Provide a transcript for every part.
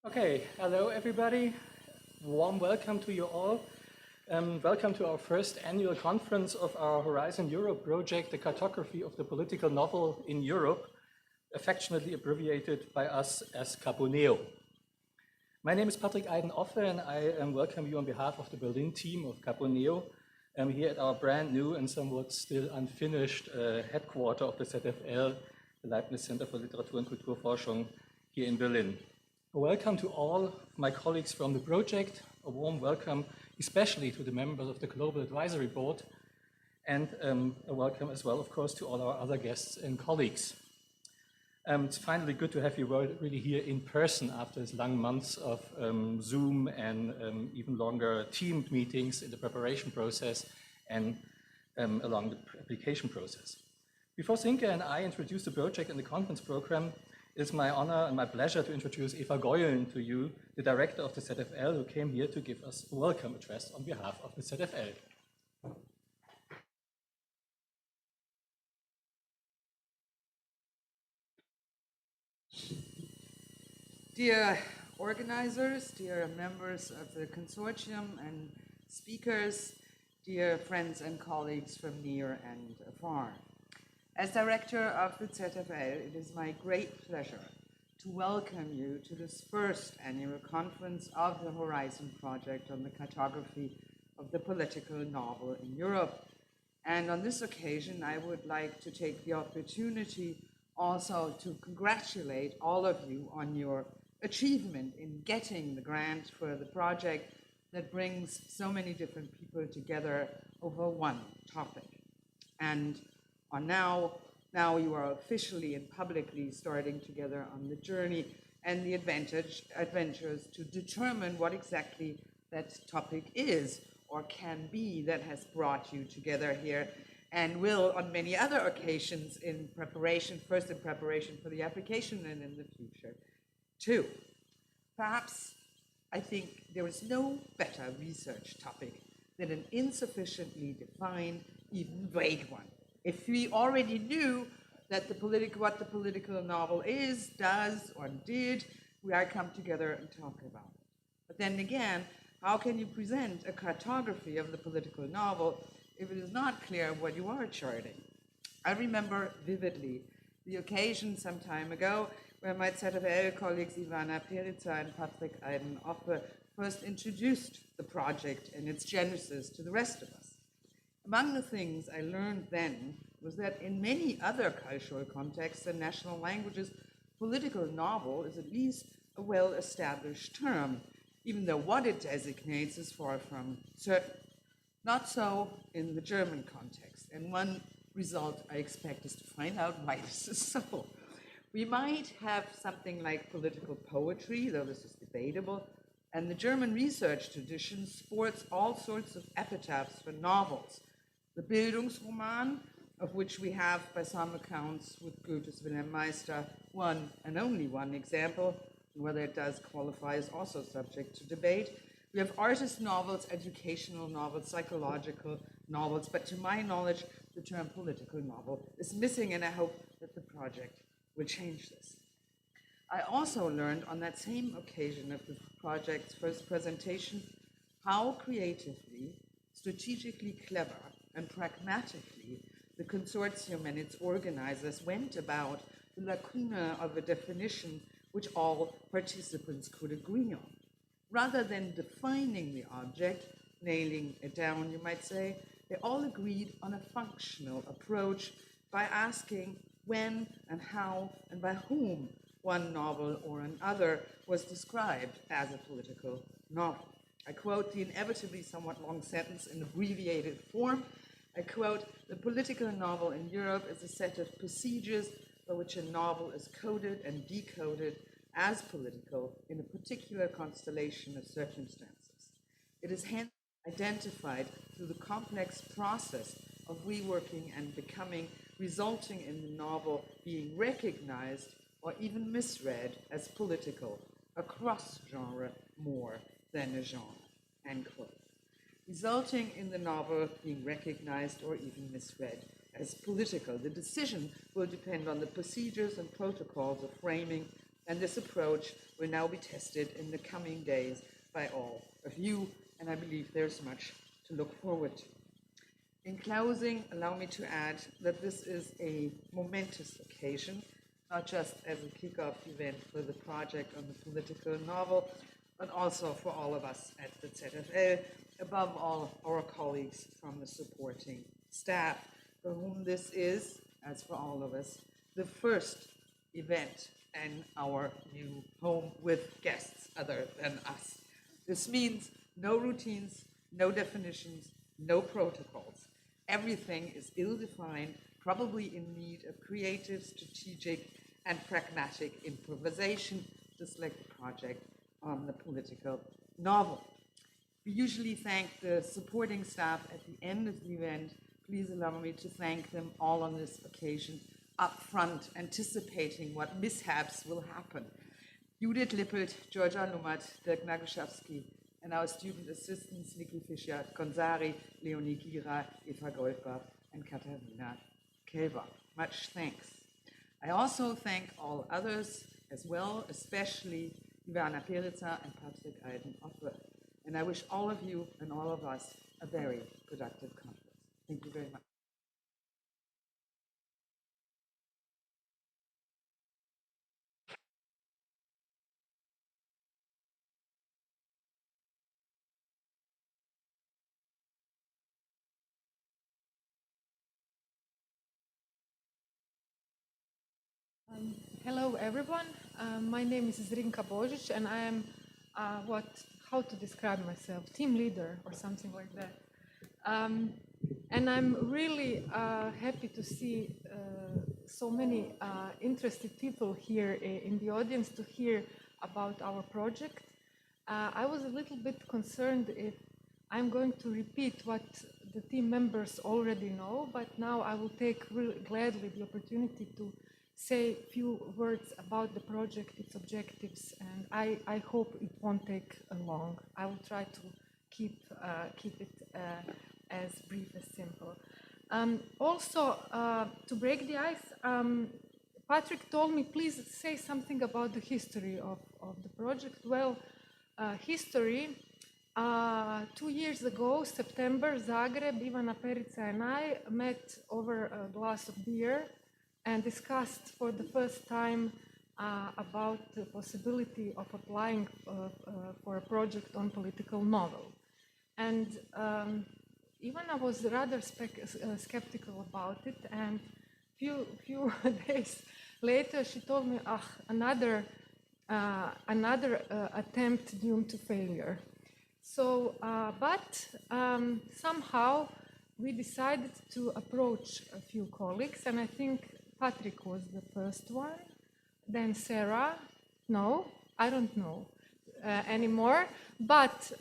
Okay, hello everybody. Warm welcome to you all. Welcome to our first annual conference of our Horizon Europe project, the cartography of the political novel in Europe, affectionately abbreviated by us as CAPONEU. My name is Patrick Eiden-Offe and I welcome you on behalf of the Berlin team of CAPONEU here at our brand new and somewhat still unfinished headquarter of the ZFL, the Leibniz Center for Literatur und Kulturforschung here in Berlin. A welcome to all my colleagues from the project, a warm welcome especially to the members of the Global Advisory Board, and a welcome as well, of course, to all our other guests and colleagues. It's finally good to have you really here in person after these long months of Zoom and even longer teamed meetings in the preparation process and along the application process. Before ZRINKA and I introduce the project and the conference program, it's my honor and my pleasure to introduce Eva Goylen to you, the director of the ZFL, who came here to give us a welcome address on behalf of the ZFL. Dear organizers, dear members of the consortium and speakers, dear friends and colleagues from near and afar. As director of the ZFL, it is my great pleasure to welcome you to this first annual conference of the Horizon Project on the cartography of the political novel in Europe. And on this occasion, I would like to take the opportunity also to congratulate all of you on your achievement in getting the grant for the project that brings so many different people together over one topic. And now you are officially and publicly starting together on the journey and the adventures to determine what exactly that topic is or can be that has brought you together here and will on many other occasions in preparation, first in preparation for the application and in the future too. Perhaps I think there is no better research topic than an insufficiently defined, even vague one. If we already knew that what the political novel is, does, or did, we are come together and talk about it. But then again, how can you present a cartography of the political novel if it is not clear what you are charting? I remember vividly the occasion some time ago where my ZFL colleagues Ivana Perica and Patrick Eiden-Offe first introduced the project and its genesis to the rest of us. Among the things I learned then was that in many other cultural contexts and national languages, political novel is at least a well-established term, even though what it designates is far from certain. Not so in the German context, and one result I expect is to find out why this is so. We might have something like political poetry, though this is debatable, and the German research tradition sports all sorts of epitaphs for novels. The Bildungsroman, of which we have, by some accounts, with Goethe's Wilhelm Meister, one and only one example, and whether it does qualify is also subject to debate. We have artist novels, educational novels, psychological novels, but to my knowledge, the term political novel is missing, and I hope that the project will change this. I also learned on that same occasion of the project's first presentation how creatively, strategically clever, and pragmatically the consortium and its organizers went about the lacuna of a definition which all participants could agree on. Rather than defining the object, nailing it down, you might say, they all agreed on a functional approach by asking when and how and by whom one novel or another was described as a political novel. I quote the inevitably somewhat long sentence in abbreviated form. I quote, "The political novel in Europe is a set of procedures by which a novel is coded and decoded as political in a particular constellation of circumstances. It is hence identified through the complex process of reworking and becoming, resulting in the novel being recognized or even misread as political across genre more than a genre," end quote. Resulting in the novel being recognized or even misread as political. The decision will depend on the procedures and protocols of framing, And this approach will now be tested in the coming days by all of you, and I believe there's much to look forward to. In closing, allow me to add that this is a momentous occasion, not just as a kickoff event for the project on the political novel, but also for all of us at the ZFL, above all our colleagues from the supporting staff, for whom this is, as for all of us, the first event in our new home with guests other than us. This means no routines, no definitions, no protocols. Everything is ill-defined, probably in need of creative, strategic, and pragmatic improvisation, just like the project on the political novel. We usually thank the supporting staff at the end of the event. Please allow me to thank them all on this occasion up front, anticipating what mishaps will happen. Judith Lippelt, Georgia Lumat, Dirk Nagoszewski, and our student assistants, Niki Fischer, Gonzari, Leonie Gira, Eva Goldbach, and Katharina Kelber. Much thanks. I also thank all others as well, especially Ivana Perica and Patrick Eiden-Offer. And I wish all of you and all of us a very productive conference. Thank you very much. Hello, everyone. My name is ZRINKA BOŽIĆ, and I am how to describe myself, team leader or something like that. And I'm really happy to see so many interested people here in the audience to hear about our project. I was a little bit concerned if I'm going to repeat what the team members already know, but now I will take really gladly the opportunity to say a few words about the project, its objectives, and I hope it won't take long. I will try to keep it as brief as simple. Also, to break the ice, Patrick told me, please say something about the history of the project. Well, history, 2 years ago, September, Zagreb, Ivana Perica and I met over a glass of beer and discussed for the first time about the possibility of applying for a project on political novel. And Ivana was rather skeptical about it, and few days later she told me, another attempt doomed to failure. So, but somehow we decided to approach a few colleagues, and I think Patrick was the first one, then Sarah, no, I don't know anymore, but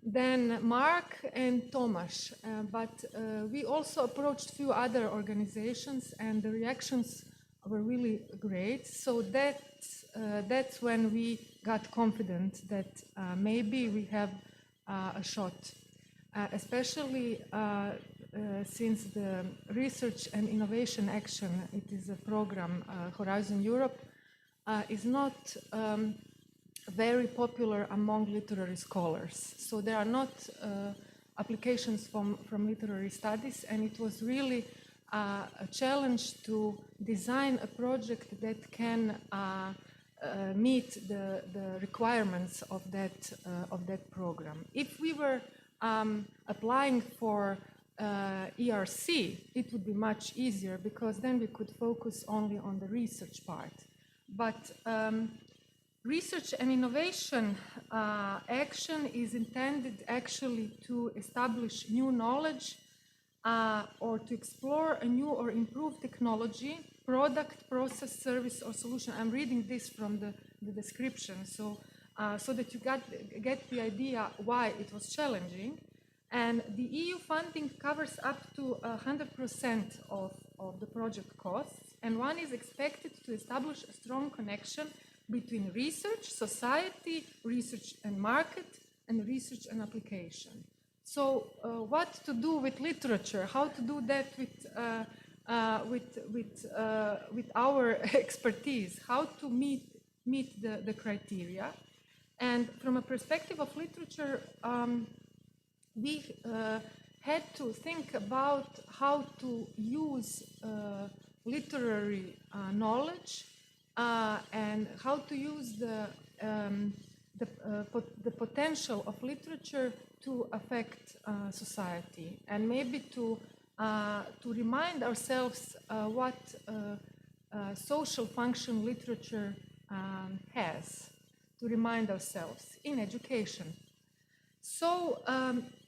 then Mark and TOMASZ. But we also approached a few other organizations, and the reactions were really great. So that's when we got confident that maybe we have a shot, especially since the Research and Innovation Action, it is a program, Horizon Europe, is not very popular among literary scholars. So there are not applications from literary studies, and it was really a challenge to design a project that can meet the requirements of that program. If we were applying for ERC, it would be much easier because then we could focus only on the research part. But research and innovation action is intended actually to establish new knowledge or to explore a new or improved technology, product, process, service, or solution. I'm reading this from the description, so that you get the idea why it was challenging. And the EU funding covers up to 100% of the project costs, and one is expected to establish a strong connection between research, society, research and market, and research and application. So what to do with literature, how to do that with our expertise, how to meet meet the criteria. And from a perspective of literature, we had to think about how to use literary knowledge and how to use the potential of literature to affect society, and maybe to remind ourselves what social function literature has, to remind ourselves in education. So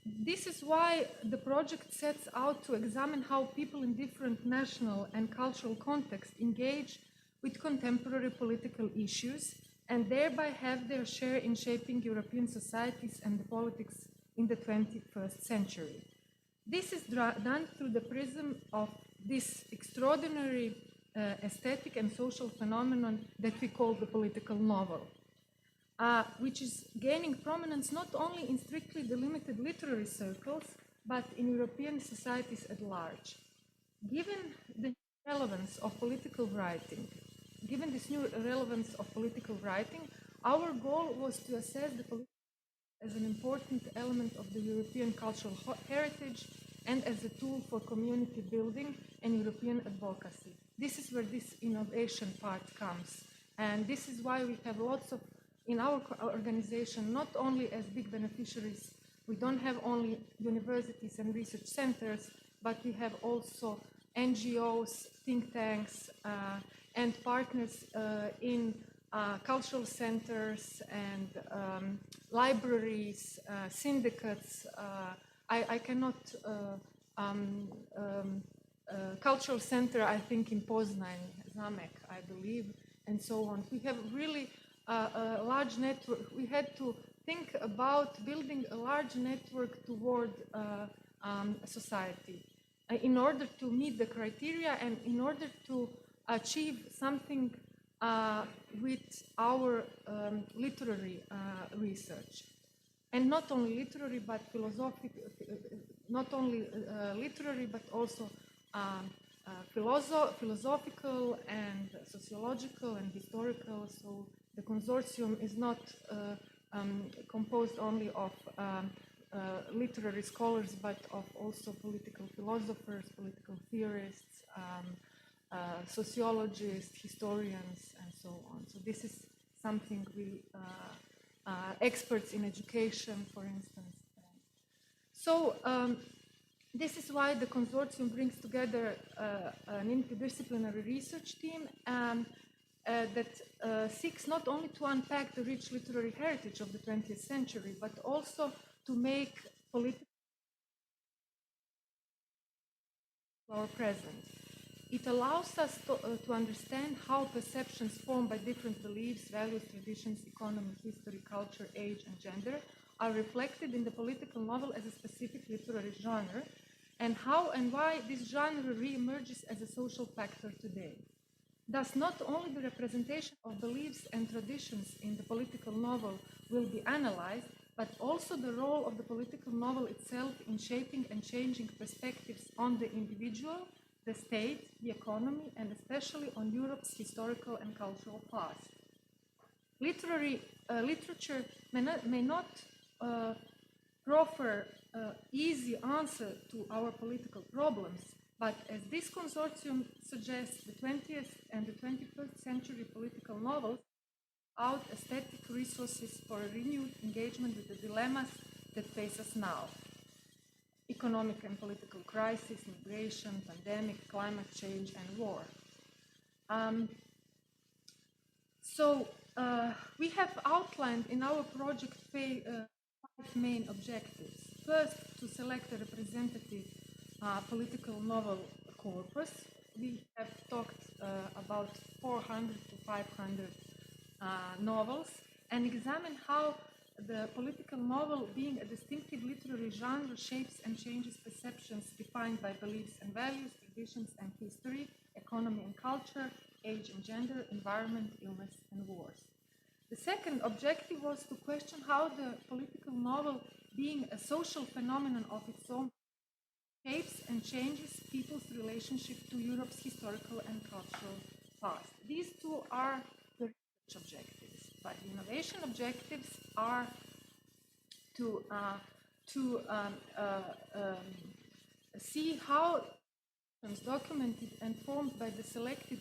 this is why the project sets out to examine how people in different national and cultural contexts engage with contemporary political issues and thereby have their share in shaping European societies and the politics in the 21st century. This is done through the prism of this extraordinary aesthetic and social phenomenon that we call the political novel, which is gaining prominence not only in strictly delimited literary circles, but in European societies at large. Given the relevance of political writing, our goal was to assess the political as an important element of the European cultural heritage and as a tool for community building and European advocacy. This is where this innovation part comes. And this is why we have lots of, in our organization, not only as big beneficiaries, we don't have only universities and research centers, but we have also NGOs, think tanks, and partners in cultural centers and libraries, syndicates. I cannot, cultural center, I think in Poznań, Zamek, I believe, and so on. We have really a large network. We had to think about building a large network toward society in order to meet the criteria and in order to achieve something with our literary research. And not only literary, but philosophical, not only literary, but also philosophical and sociological and historical. So the consortium is not composed only of literary scholars, but of also political philosophers, political theorists, sociologists, historians, and so on. So this is something we, experts in education, for instance. So this is why the consortium brings together an interdisciplinary research team that seeks not only to unpack the rich literary heritage of the 20th century, but also to make political our present. It allows us to understand how perceptions formed by different beliefs, values, traditions, economy, history, culture, age, and gender are reflected in the political novel as a specific literary genre, and how and why this genre re-emerges as a social factor today. Thus, not only the representation of beliefs and traditions in the political novel will be analyzed, but also the role of the political novel itself in shaping and changing perspectives on the individual, the state, the economy, and especially on Europe's historical and cultural past. Literature may not proffer easy answer to our political problems, but as this consortium suggests, the 20th and the 21st century political novels out aesthetic resources for a renewed engagement with the dilemmas that face us now. Economic and political crisis, migration, pandemic, climate change, and war. We have outlined in our project 5 main objectives. First, to select a representative political novel corpus. We have talked about 400 to 500 novels and examine how the political novel, being a distinctive literary genre, shapes and changes perceptions defined by beliefs and values, traditions and history, economy and culture, age and gender, environment, illness and wars. The second objective was to question how the political novel, being a social phenomenon of its own, shapes and changes people's relationship to Europe's historical and cultural past. These two are the research objectives. the innovation objectives are to see how documented and formed by the selected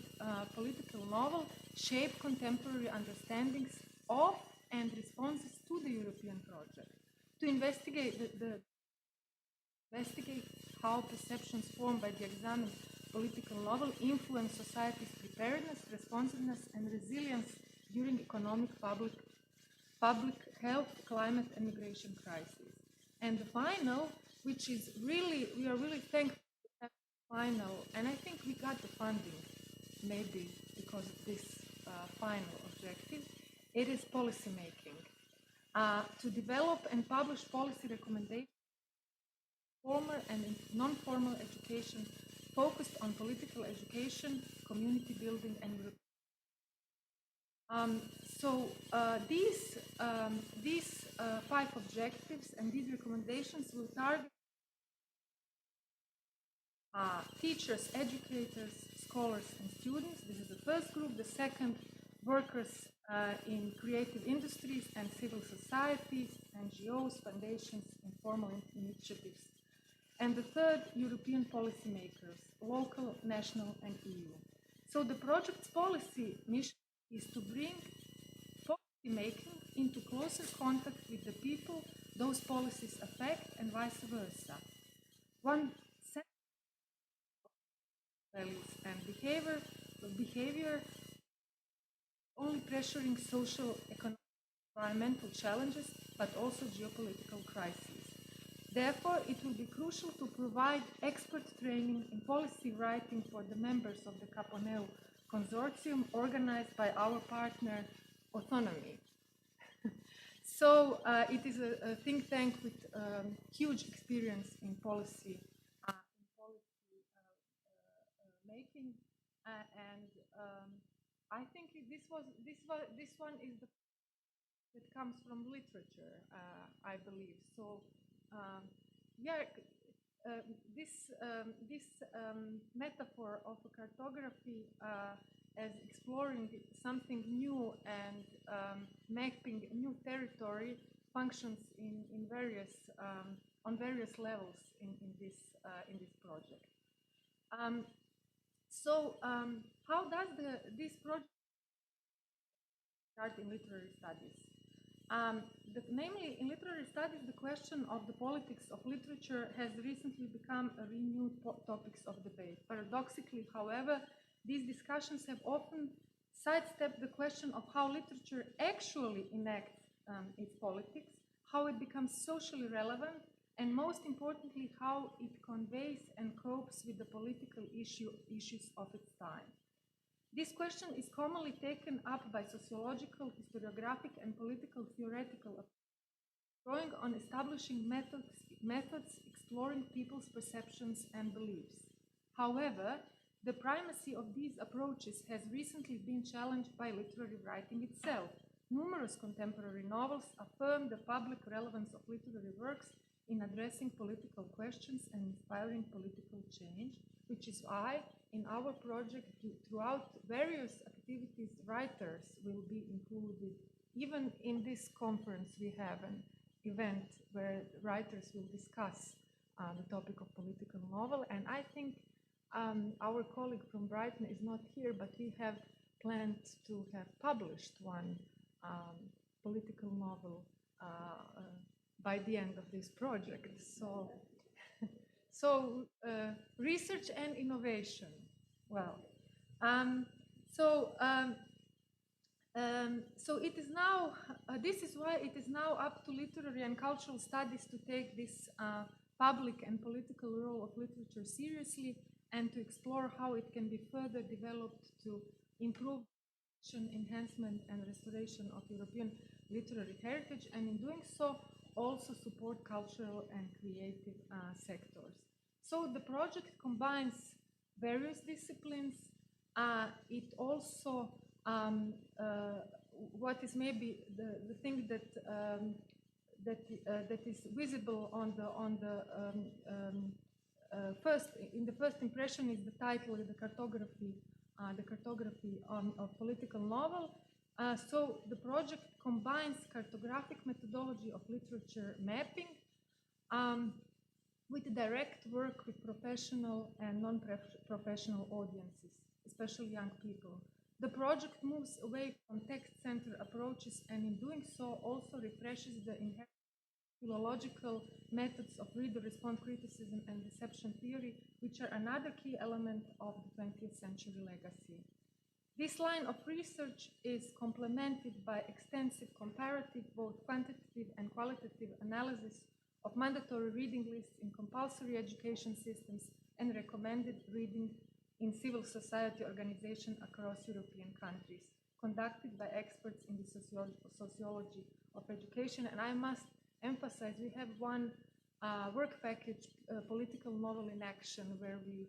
political novel shape contemporary understandings of and responses to the European project, to investigate investigate how perceptions formed by the examined political novel influence society's preparedness, responsiveness, and resilience during economic, public health, climate, and migration crises. And the final, which is really, we are really thankful to have the final, and I think we got the funding, maybe because of this final objective, it is policy making. To develop and publish policy recommendations, formal and non-formal education focused on political education, community building, and these 5 objectives and these recommendations will target teachers, educators, scholars, and students. This is the first group. The second, workers in creative industries and civil societies, NGOs, foundations, informal initiatives. And the third, European policymakers, local, national, and EU. So the project's policy mission is to bring policy making into closer contact with the people those policies affect and vice versa. One set of values and behavior only pressuring social, economic, environmental challenges, but also geopolitical crises. Therefore, it will be crucial to provide expert training in policy writing for the members of the CAPONEU consortium organized by our partner, Autonomy. So it is a think tank with huge experience in policy making, and I think this one is the that comes from literature, I believe. So this metaphor of a cartography as exploring something new and mapping a new territory functions in various on various levels in this project. How does this project start in literary studies? Namely, in literary studies, the question of the politics of literature has recently become a renewed topic of debate. Paradoxically, however, these discussions have often sidestepped the question of how literature actually enacts its politics, how it becomes socially relevant, and most importantly, how it conveys and copes with the political issues of its time. This question is commonly taken up by sociological, historiographic, and political theoretical approaches, drawing on establishing methods exploring people's perceptions and beliefs. However, the primacy of these approaches has recently been challenged by literary writing itself. Numerous contemporary novels affirm the public relevance of literary works in addressing political questions and inspiring political change, which is why in our project, throughout various activities, writers will be included. Even in this conference, we have an event where writers will discuss the topic of political novel. And I think our colleague from Brighton is not here, but we have planned to have published one political novel by the end of this project. So research and innovation. Well, so it is now, this is why it is now up to literary and cultural studies to take this public and political role of literature seriously and to explore how it can be further developed to improve enhancement and restoration of European literary heritage, and in doing so, also support cultural and creative sectors. So the project combines various disciplines. It also, what is maybe the thing that that is visible on the first impression is the title, the cartography of political novel. So the project combines cartographic methodology of literature mapping with direct work with professional and non-professional audiences, especially young people. The project moves away from text-centered approaches and in doing so also refreshes the inherent philological methods of reader-response criticism and reception theory, which are another key element of the 20th century legacy. This line of research is complemented by extensive comparative, both quantitative and qualitative analysis of mandatory reading lists in compulsory education systems and recommended reading in civil society organizations across European countries, conducted by experts in the sociology of education. And I must emphasize, we have one work package, political novel in action, where we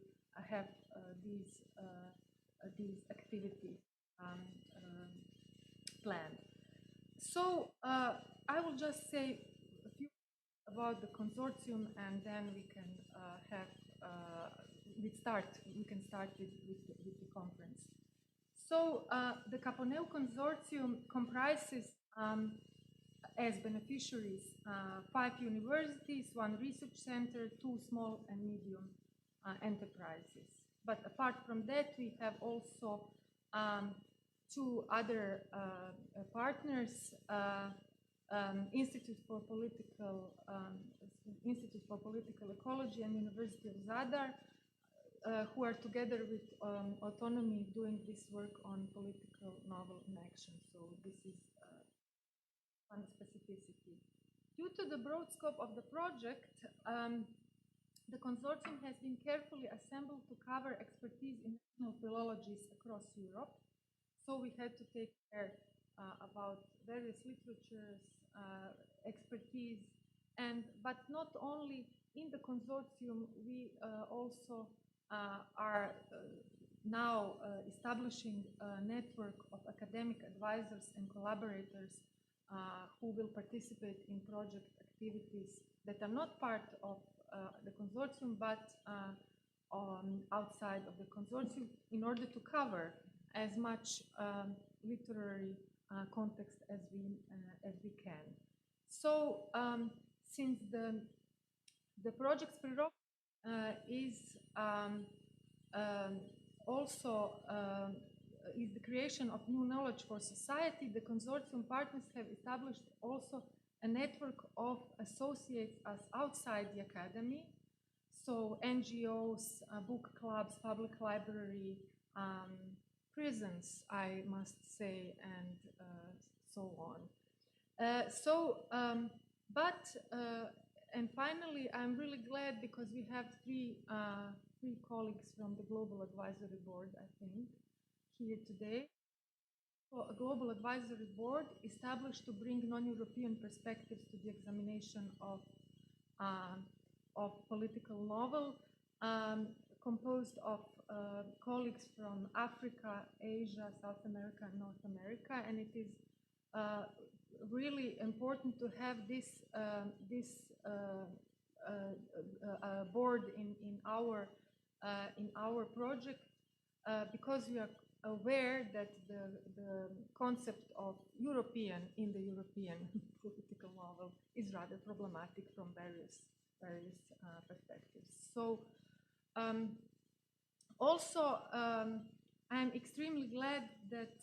have these activities planned. So I will just say a few about the consortium, and then we can we can start with the conference. So the CAPONEU consortium comprises as beneficiaries 5 universities, 1 research center, 2 small and medium enterprises. But apart from that, we have also 2 other partners, Institute for Political Ecology and University of Zadar, who are together with Autonomy doing this work on political novel in action. So this is one specificity. Due to the broad scope of the project, the consortium has been carefully assembled to cover expertise in national philologies across Europe. So we had to take care about various literatures, expertise, but not only in the consortium, we also are now establishing a network of academic advisors and collaborators who will participate in project activities that are not part of the consortium, but outside of the consortium, in order to cover as much literary context as we can. So, since the project's prerogative is also is the creation of new knowledge for society, the consortium partners have established also a network of associates as outside the academy, so NGOs, book clubs, public library, prisons, I must say, and so on. And finally, I'm really glad because we have three colleagues from the Global Advisory Board, I think, here today. So a Global Advisory Board established to bring non-European perspectives to the examination of political novel, composed of colleagues from Africa, Asia, South America, and North America, and it is really important to have this board in our project because we are aware that the concept of European in the European political novel is rather problematic from various perspectives. So also I'm extremely glad that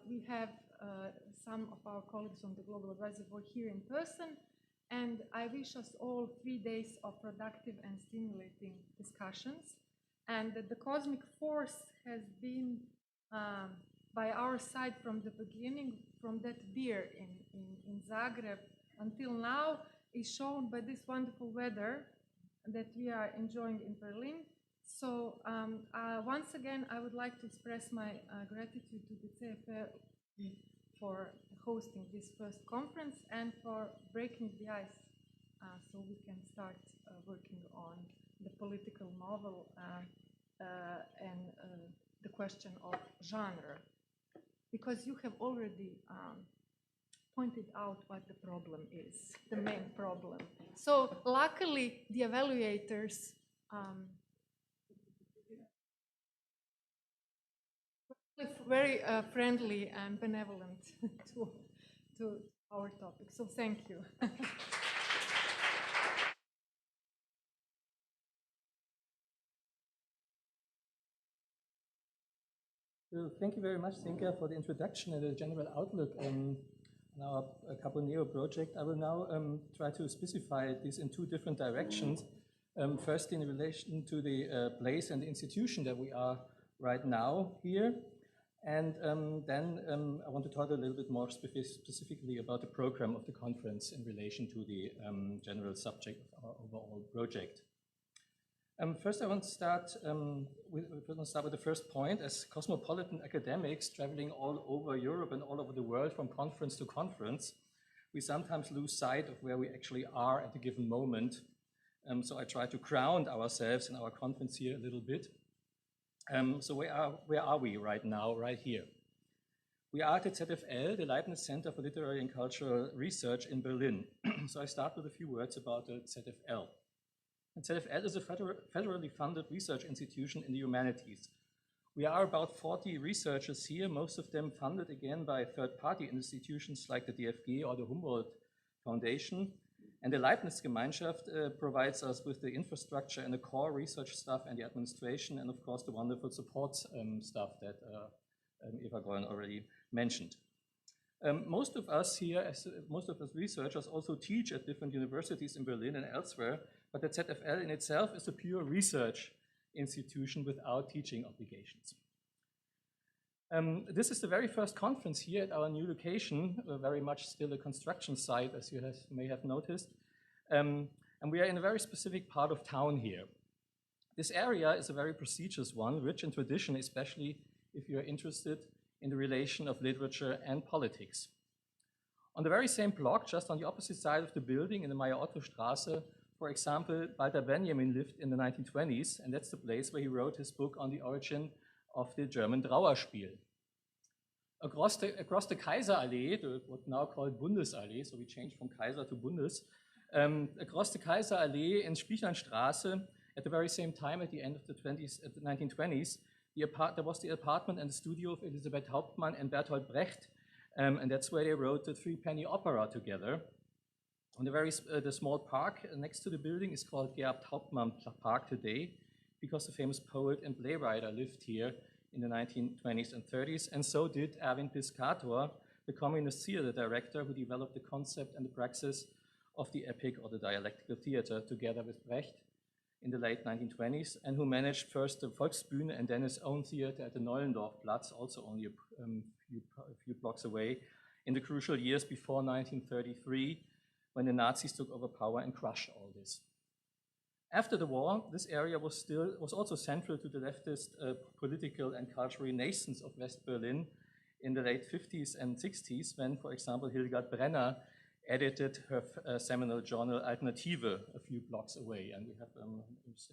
we have some of our colleagues on the Global Advisory Board here in person, and I wish us all 3 days of productive and stimulating discussions, and that the cosmic force has been by our side from the beginning, from that beer in Zagreb until now, is shown by this wonderful weather that we are enjoying in Berlin. So once again, I would like to express my gratitude to the CFR for hosting this first conference and for breaking the ice so we can start working on the political novel and the question of genre, because you have already pointed out what the problem is, the main problem. So luckily, the evaluators Very friendly and benevolent to our topic. So thank you. Well, thank you very much, ZRINKA, for the introduction and the general outlook on our CAPONEU project. I will now try to specify this in two different directions. First, in relation to the place and the institution that we are right now here. And then I want to talk a little bit more specifically about the program of the conference in relation to the general subject of our overall project. First, I want to start with the first point. As cosmopolitan academics traveling all over Europe and all over the world from conference to conference, we sometimes lose sight of where we actually are at a given moment. So I try to ground ourselves in our conference here a little bit. So where are we right now, right here? We are at the ZFL, the Leibniz Center for Literary and Cultural Research in Berlin. So I start with a few words about the ZFL. The ZFL is a federally funded research institution in the humanities. We are about 40 researchers here, most of them funded again by third-party institutions like the DFG or the Humboldt Foundation. And the Leibniz Gemeinschaft provides us with the infrastructure and the core research stuff and the administration, and of course the wonderful support stuff that Eva Goyen already mentioned. Most of us here, most of us researchers also teach at different universities in Berlin and elsewhere, but the ZFL in itself is a pure research institution without teaching obligations. This is the very first conference here at our new location, very much still a construction site, as you may have noticed. And we are in a very specific part of town here. This area is a very prestigious one, rich in tradition, especially if you are interested in the relation of literature and politics. On the very same block, just on the opposite side of the building in the Meyer-Otto-Straße, for example, Walter Benjamin lived in the 1920s, and that's the place where he wrote his book on the origin of the German Trauerspiel. Across the Kaiserallee, what now called Bundesallee, so we changed from Kaiser to Bundes, across the Kaiserallee in Spichernstraße, at the very same time at the end of the 1920s, there was the apartment and the studio of Elisabeth Hauptmann and Bertolt Brecht, and that's where they wrote the Three-Penny Opera together. And the small park next to the building is called Gerhard Hauptmann Park today, because the famous poet and playwright lived here in the 1920s and 30s, and so did Erwin Piscator, the communist theater director who developed the concept and the praxis of the epic or the dialectical theater together with Brecht in the late 1920s, and who managed first the Volksbühne and then his own theater at the Nollendorfplatz, also only a few blocks away, in the crucial years before 1933, when the Nazis took over power and crushed all this. After the war, this area was also central to the leftist political and cultural renaissance of West Berlin in the late 50s and 60s, when, for example, Hildegard Brenner edited her seminal journal Alternative a few blocks away. And we have an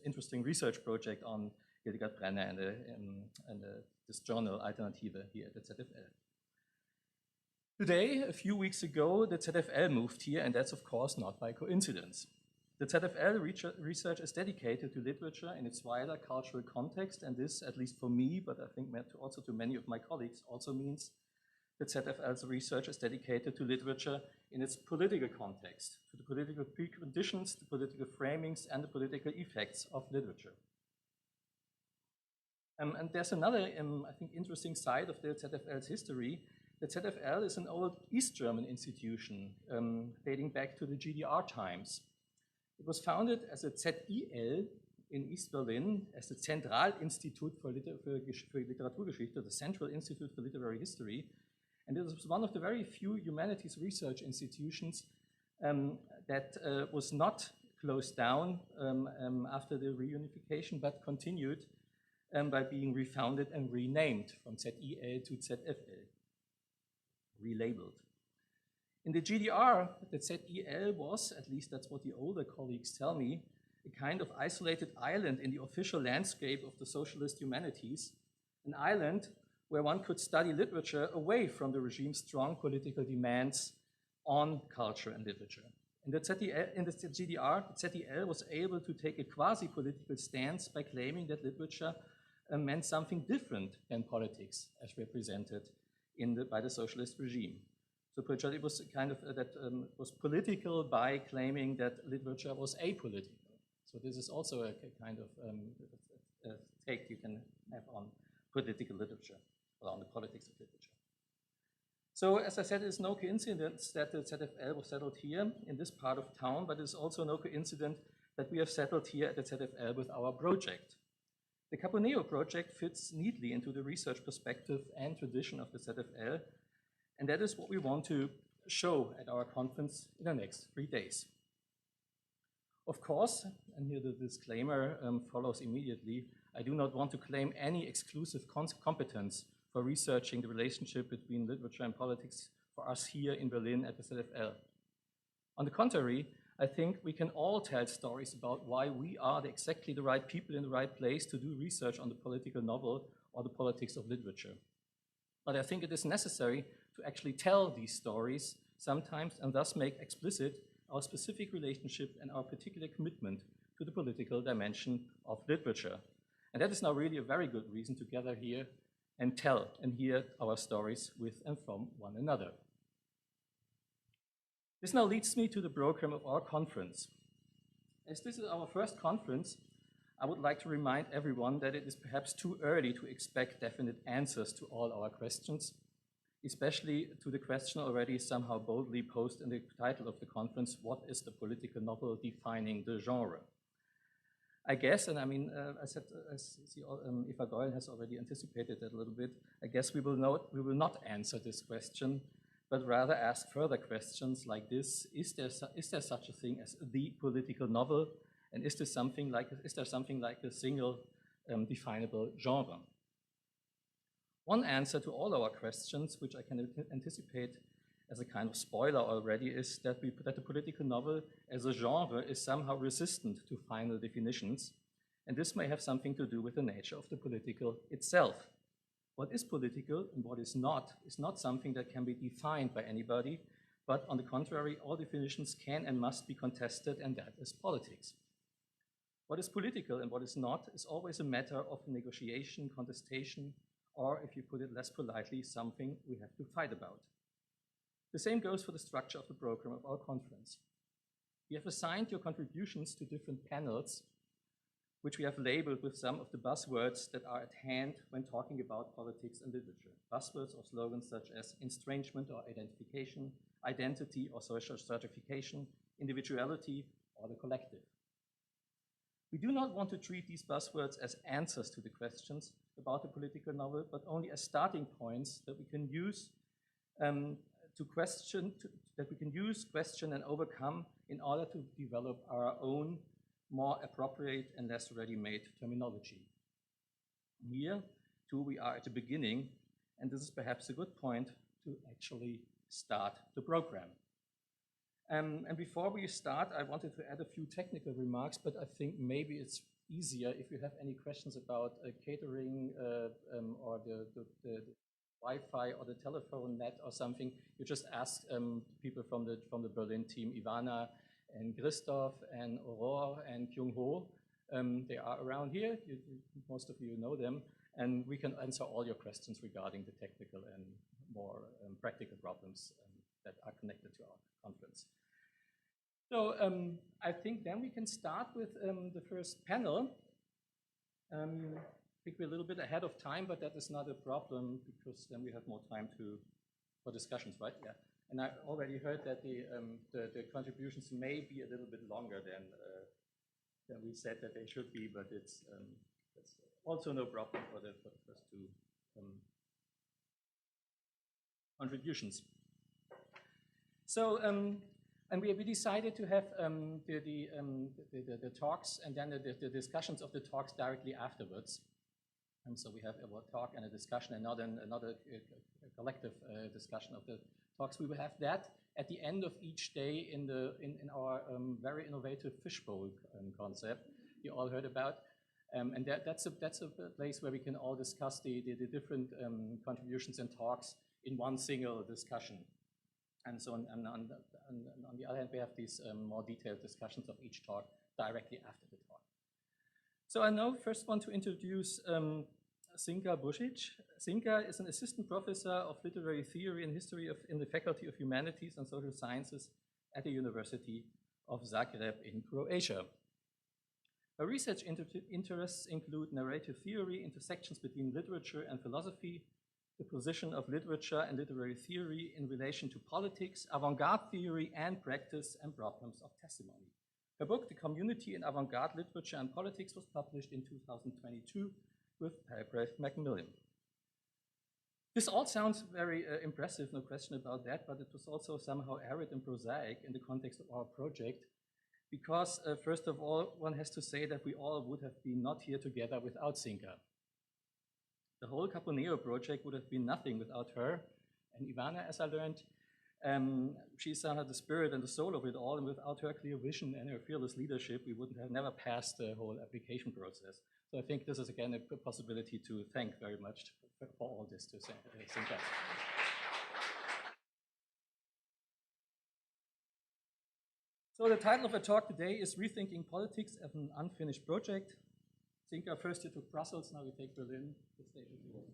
interesting research project on Hildegard Brenner and this journal Alternative here at the ZFL. Today, a few weeks ago, the ZFL moved here, and that's of course not by coincidence. The ZFL research is dedicated to literature in its wider cultural context, and this, at least for me, but I think also to many of my colleagues, also means that ZFL's research is dedicated to literature in its political context, to the political preconditions, the political framings, and the political effects of literature. And there's another, I think, interesting side of the ZFL's history. The ZFL is an old East German institution dating back to the GDR times. It was founded as a ZIL in East Berlin, as the Zentralinstitut für Literaturgeschichte, the Central Institute for Literary History. And it was one of the very few humanities research institutions that was not closed down after the reunification, but continued by being refounded and renamed from ZIL to ZFL, relabeled. In the GDR, the ZIL was, at least that's what the older colleagues tell me, a kind of isolated island in the official landscape of the socialist humanities, an island where one could study literature away from the regime's strong political demands on culture and literature. In the GDR, the ZIL was able to take a quasi-political stance by claiming that literature meant something different than politics as represented by the socialist regime. So it was kind of was political by claiming that literature was apolitical. So this is also a kind of a take you can have on political literature, or on the politics of literature. So as I said, it's no coincidence that the ZFL was settled here in this part of town, but it's also no coincidence that we have settled here at the ZFL with our project. The CAPONEU project fits neatly into the research perspective and tradition of the ZFL, and that is what we want to show at our conference in the next 3 days. Of course, and here the disclaimer follows immediately, I do not want to claim any exclusive competence for researching the relationship between literature and politics for us here in Berlin at the ZFL. On the contrary, I think we can all tell stories about why we are exactly the right people in the right place to do research on the political novel or the politics of literature. But I think it is necessary to actually tell these stories sometimes and thus make explicit our specific relationship and our particular commitment to the political dimension of literature. And that is now really a very good reason to gather here and tell and hear our stories with and from one another. This now leads me to the program of our conference. As this is our first conference, I would like to remind everyone that it is perhaps too early to expect definite answers to all our questions, especially to the question already somehow boldly posed in the title of the conference, what is the political novel defining the genre? I guess, and I mean, I said, Eva Goyle has already anticipated that a little bit, I guess we will not answer this question, but rather ask further questions like this. Is there such a thing as the political novel? And is there something like a single definable genre? One answer to all our questions, which I can anticipate as a kind of spoiler already, is that the political novel as a genre is somehow resistant to final definitions, and this may have something to do with the nature of the political itself. What is political and what is not something that can be defined by anybody, but on the contrary, all definitions can and must be contested, and that is politics. What is political and what is not is always a matter of negotiation, contestation, or if you put it less politely, something we have to fight about. The same goes for the structure of the program of our conference. We have assigned your contributions to different panels, which we have labeled with some of the buzzwords that are at hand when talking about politics and literature. Buzzwords or slogans such as estrangement or identification, identity or social stratification, individuality or the collective. We do not want to treat these buzzwords as answers to the questions about the political novel, but only as starting points that we can use question, and overcome in order to develop our own more appropriate and less ready-made terminology. Here, too, we are at the beginning, and this is perhaps a good point to actually start the program. And before we start, I wanted to add a few technical remarks, but I think maybe it's easier if you have any questions about catering or the Wi-Fi or the telephone net or something, you just ask people from the Berlin team, Ivana and Christoph and Aurore and Kyung-ho. They are around here, most of you know them, and we can answer all your questions regarding the technical and more practical problems that are connected to our conference. So I think then we can start with the first panel. I think we're a little bit ahead of time, but that is not a problem because then we have more time for discussions, right? Yeah. And I already heard that the contributions may be a little bit longer than we said that they should be, but it's also no problem for the first two contributions. So, and we decided to have the talks and then the discussions of the talks directly afterwards. And so we have a talk and a discussion and another collective discussion of the talks. We will have that at the end of each day in our very innovative Fishbowl concept you all heard about. And that's a place where we can all discuss the different contributions and talks in one single discussion. And so on the other hand, we have these more detailed discussions of each talk directly after the talk. So I now first want to introduce ZRINKA BOŽIČ. ZRINKA is an assistant professor of literary theory and history in the Faculty of Humanities and Social Sciences at the University of Zagreb in Croatia. Her research interests include narrative theory, intersections between literature and philosophy, the position of literature and literary theory in relation to politics, avant-garde theory and practice, and problems of testimony. Her book, The Community in Avant-Garde Literature and Politics, was published in 2022 with Paragraph Macmillan. This all sounds very impressive, no question about that, but it was also somehow arid and prosaic in the context of our project, because first of all, one has to say that we all would have been not here together without ZRINKA. The whole CAPONEU project would have been nothing without her and Ivana, as I learned. She's somehow the spirit and the soul of it all, and without her clear vision and her fearless leadership, we wouldn't have never passed the whole application process. So I think this is again a possibility to thank very much for all this to ZRINKA. So the title of our talk today is Rethinking Politics as an Unfinished Project. ZRINKA first you took Brussels, now we take Berlin. The stage is yours.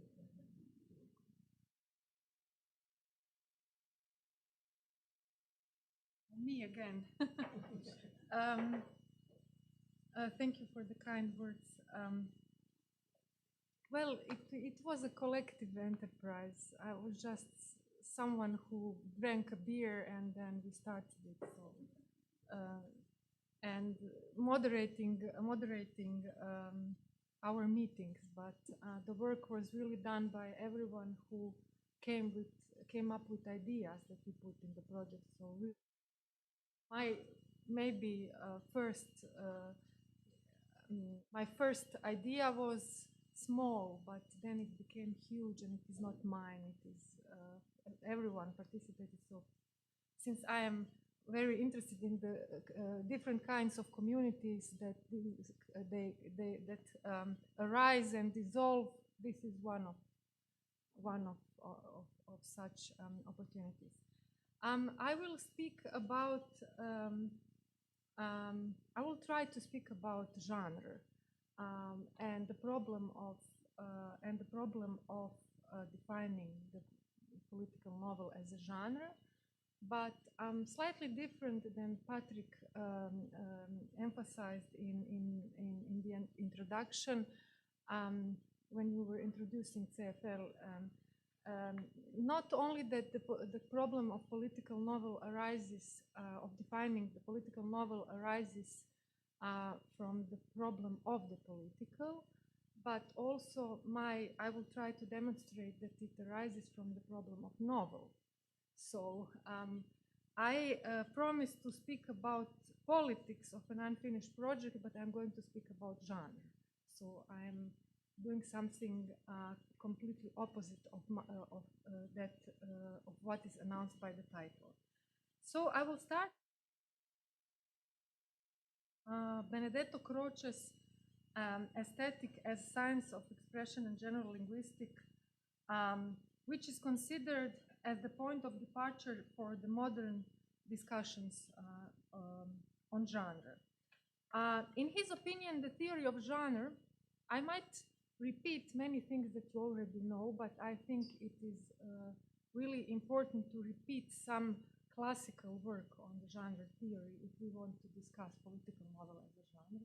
Me again. Thank you for the kind words. Well, it was a collective enterprise. I was just someone who drank a beer and then we started it. So, and moderating our meetings, but the work was really done by everyone who came up with ideas that we put in the project. So my first idea was small, but then it became huge, and it is not mine. It is everyone participated. So, since I am very interested in the different kinds of communities that arise and dissolve, this is one of such opportunities. I will speak about. I will try to speak about genre and the problem of defining the political novel as a genre, but slightly different than Patrick emphasized in the introduction when we were introducing CFL. Not only that the problem of political novel arises, of defining the political novel arises from the problem of the political, but also I will try to demonstrate that it arises from the problem of novel. So I promised to speak about politics of an unfinished project, but I'm going to speak about genre. So I'm doing something completely opposite of what is announced by the title. So I will start. Benedetto Croce's Aesthetic as Science of Expression and General Linguistic, which is considered as the point of departure for the modern discussions on genre. In his opinion, the theory of genre, I might repeat many things that you already know, but I think it is really important to repeat some classical work on the genre theory if we want to discuss political novel as a genre.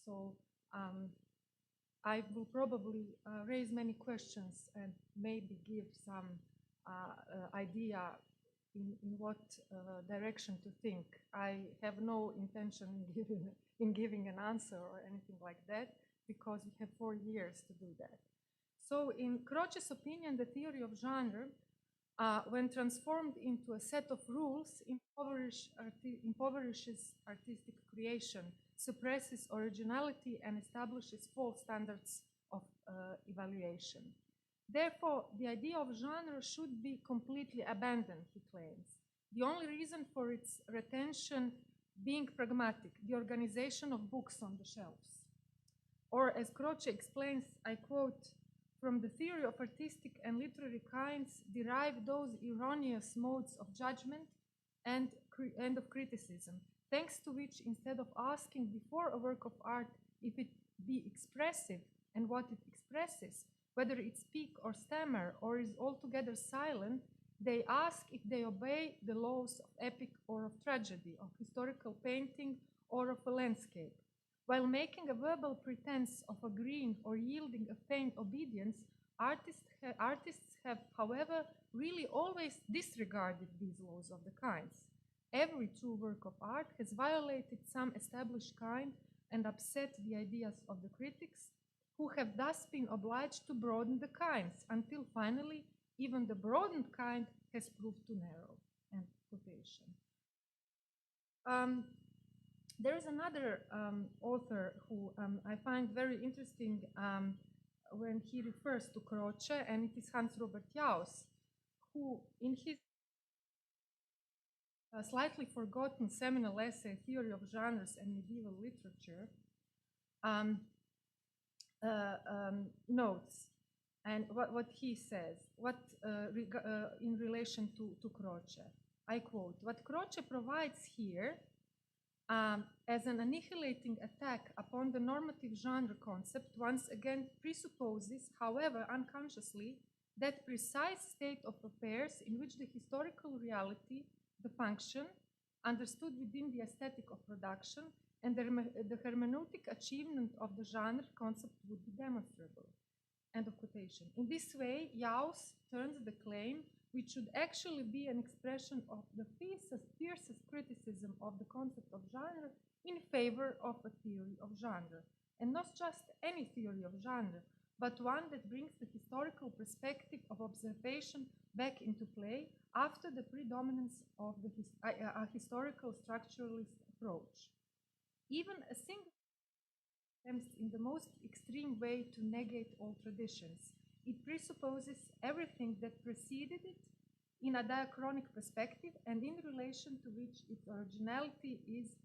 So I will probably raise many questions and maybe give some idea in what direction to think. I have no intention in giving an answer or anything like that, because we have 4 years to do that. So in Croce's opinion, the theory of genre, when transformed into a set of rules, impoverishes artistic creation, suppresses originality, and establishes false standards of evaluation. Therefore, the idea of genre should be completely abandoned, he claims. The only reason for its retention being pragmatic, the organization of books on the shelves. Or, as Croce explains, I quote, "From the theory of artistic and literary kinds derive those erroneous modes of judgment and of criticism, thanks to which, instead of asking before a work of art if it be expressive and what it expresses, whether it speak or stammer or is altogether silent, they ask if they obey the laws of epic or of tragedy, of historical painting or of a landscape. While making a verbal pretense of agreeing or yielding a feigned obedience, artists have, however, really always disregarded these laws of the kinds. Every true work of art has violated some established kind and upset the ideas of the critics, who have thus been obliged to broaden the kinds, until finally even the broadened kind has proved too narrow. End quotation. There is another author who I find very interesting when he refers to Croce, and it is Hans Robert Jauss, who in his slightly forgotten seminal essay, Theory of Genres and Medieval Literature, notes, and what he says, in relation to Croce. I quote, "What Croce provides here as an annihilating attack upon the normative genre concept once again presupposes, however unconsciously, that precise state of affairs in which the historical reality, the function, understood within the aesthetic of production, and the hermeneutic achievement of the genre concept would be demonstrable." End of quotation. In this way, Jauss turns the claim, which should actually be an expression of the fiercest criticism of the concept of genre, in favor of a theory of genre. And not just any theory of genre, but one that brings the historical perspective of observation back into play after the predominance of the historical structuralist approach. Even a single attempts in the most extreme way to negate all traditions. It presupposes everything that preceded it in a diachronic perspective and in relation to which its originality is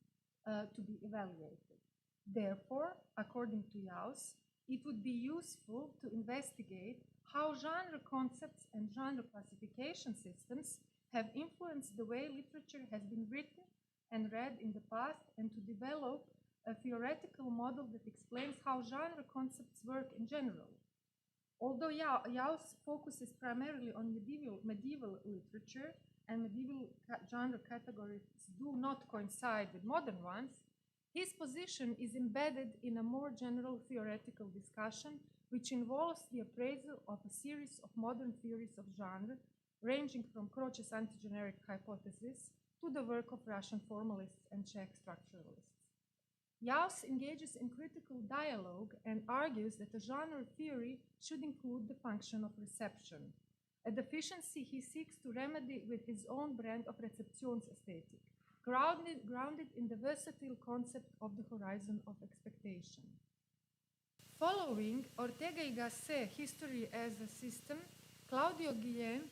to be evaluated. Therefore, according to Jauss, it would be useful to investigate how genre concepts and genre classification systems have influenced the way literature has been written and read in the past, and to develop a theoretical model that explains how genre concepts work in general. Although Jauss focuses primarily on medieval literature, and medieval genre categories do not coincide with modern ones, his position is embedded in a more general theoretical discussion, which involves the appraisal of a series of modern theories of genre, ranging from Croce's anti-generic hypothesis to the work of Russian formalists and Czech structuralists. Jauss engages in critical dialogue and argues that a genre theory should include the function of reception, a deficiency he seeks to remedy with his own brand of Rezeptionsästhetik, grounded in the versatile concept of the horizon of expectation. Following Ortega y Gasset, History as a System, Claudio Guillén,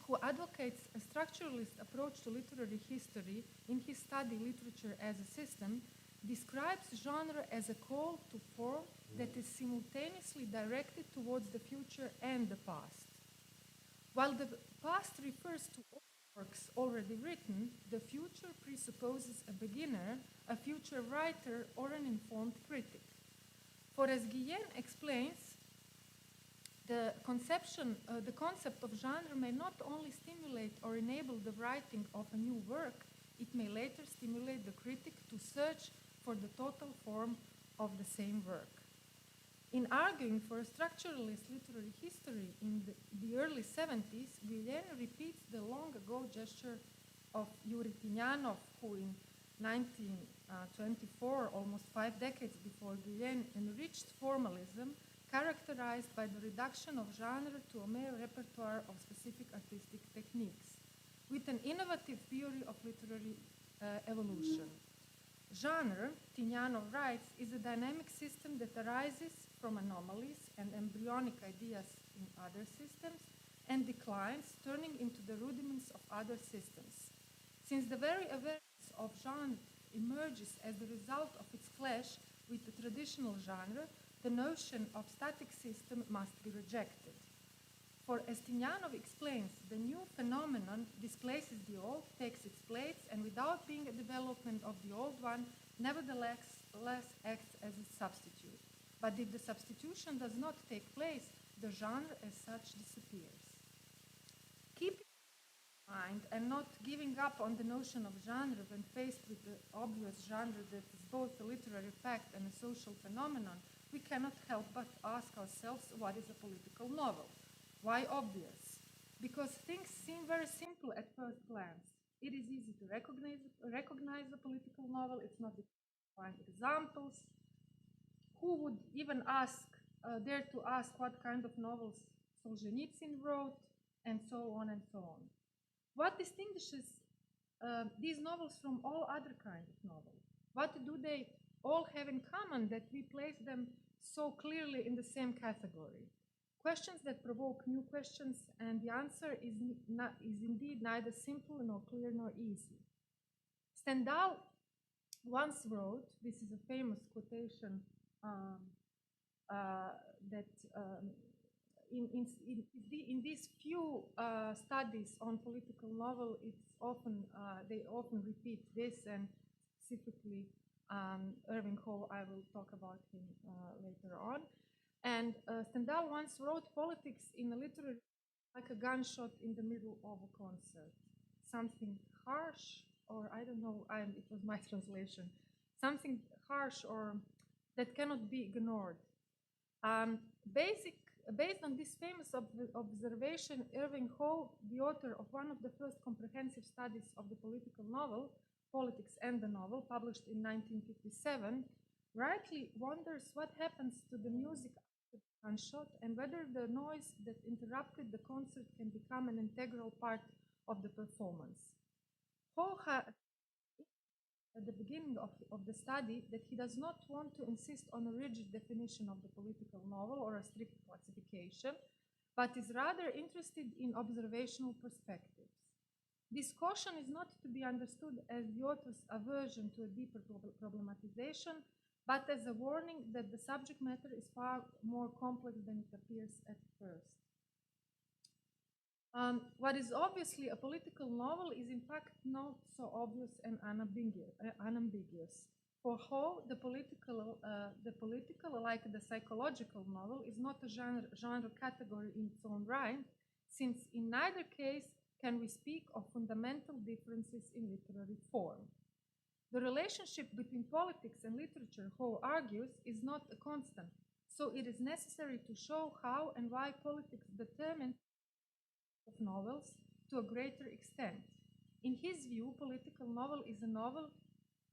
who advocates a structuralist approach to literary history in his study Literature as a System, describes genre as a call to form that is simultaneously directed towards the future and the past. While the past refers to works already written, the future presupposes a beginner, a future writer, or an informed critic. For as Guillén explains, the concept of genre may not only stimulate or enable the writing of a new work, it may later stimulate the critic to search for the total form of the same work. In arguing for a structuralist literary history in the early 70s, Guillén repeats the long-ago gesture of Yuri Tinyanov, who in 1924, almost 5 decades before Guillén, enriched formalism characterized by the reduction of genre to a mere repertoire of specific artistic techniques, with an innovative theory of literary evolution. Genre, Tinyanov writes, is a dynamic system that arises from anomalies and embryonic ideas in other systems and declines, turning into the rudiments of other systems. Since the very awareness of genre emerges as the result of its clash with the traditional genre, the notion of static system must be rejected. For as Tinyanov explains, the new phenomenon displaces the old, takes its place, and without being a development of the old one, nevertheless acts as its substitute. But if the substitution does not take place, the genre as such disappears. Keep in mind and not giving up on the notion of genre when faced with the obvious genre that is both a literary fact and a social phenomenon, we cannot help but ask ourselves, what is a political novel? Why obvious? Because things seem very simple at first glance. It is easy to recognize a political novel. It's not difficult to find examples. Who would even dare to ask what kind of novels Solzhenitsyn wrote, and so on and so on. What distinguishes these novels from all other kinds of novels? What do they all have in common that we place them so clearly in the same category? Questions that provoke new questions, and the answer is indeed neither simple nor clear nor easy. Stendhal once wrote, this is a famous quotation that in these few studies on political novel, they often repeat this, and specifically Irving Howe, I will talk about him later on. And Stendhal once wrote, politics in a literary like a gunshot in the middle of a concert. Something harsh, or I don't know, it was my translation, something harsh or that cannot be ignored. Based on this famous observation, Irving Howe, the author of one of the first comprehensive studies of the political novel, Politics and the Novel, published in 1957, rightly wonders what happens to the music after the gunshot and whether the noise that interrupted the concert can become an integral part of the performance. Howe had at the beginning of the study that he does not want to insist on a rigid definition of the political novel or a strict classification, but is rather interested in observational perspectives. This caution is not to be understood as the author's aversion to a deeper problematization, but as a warning that the subject matter is far more complex than it appears at first. What is obviously a political novel is in fact not so obvious and unambiguous. For Howe, the political, like the psychological novel, is not a genre category in its own right, since in neither case can we speak of fundamental differences in literary form. The relationship between politics and literature, Howe argues, is not a constant, so it is necessary to show how and why politics determine of novels to a greater extent. In his view, political novel is a novel,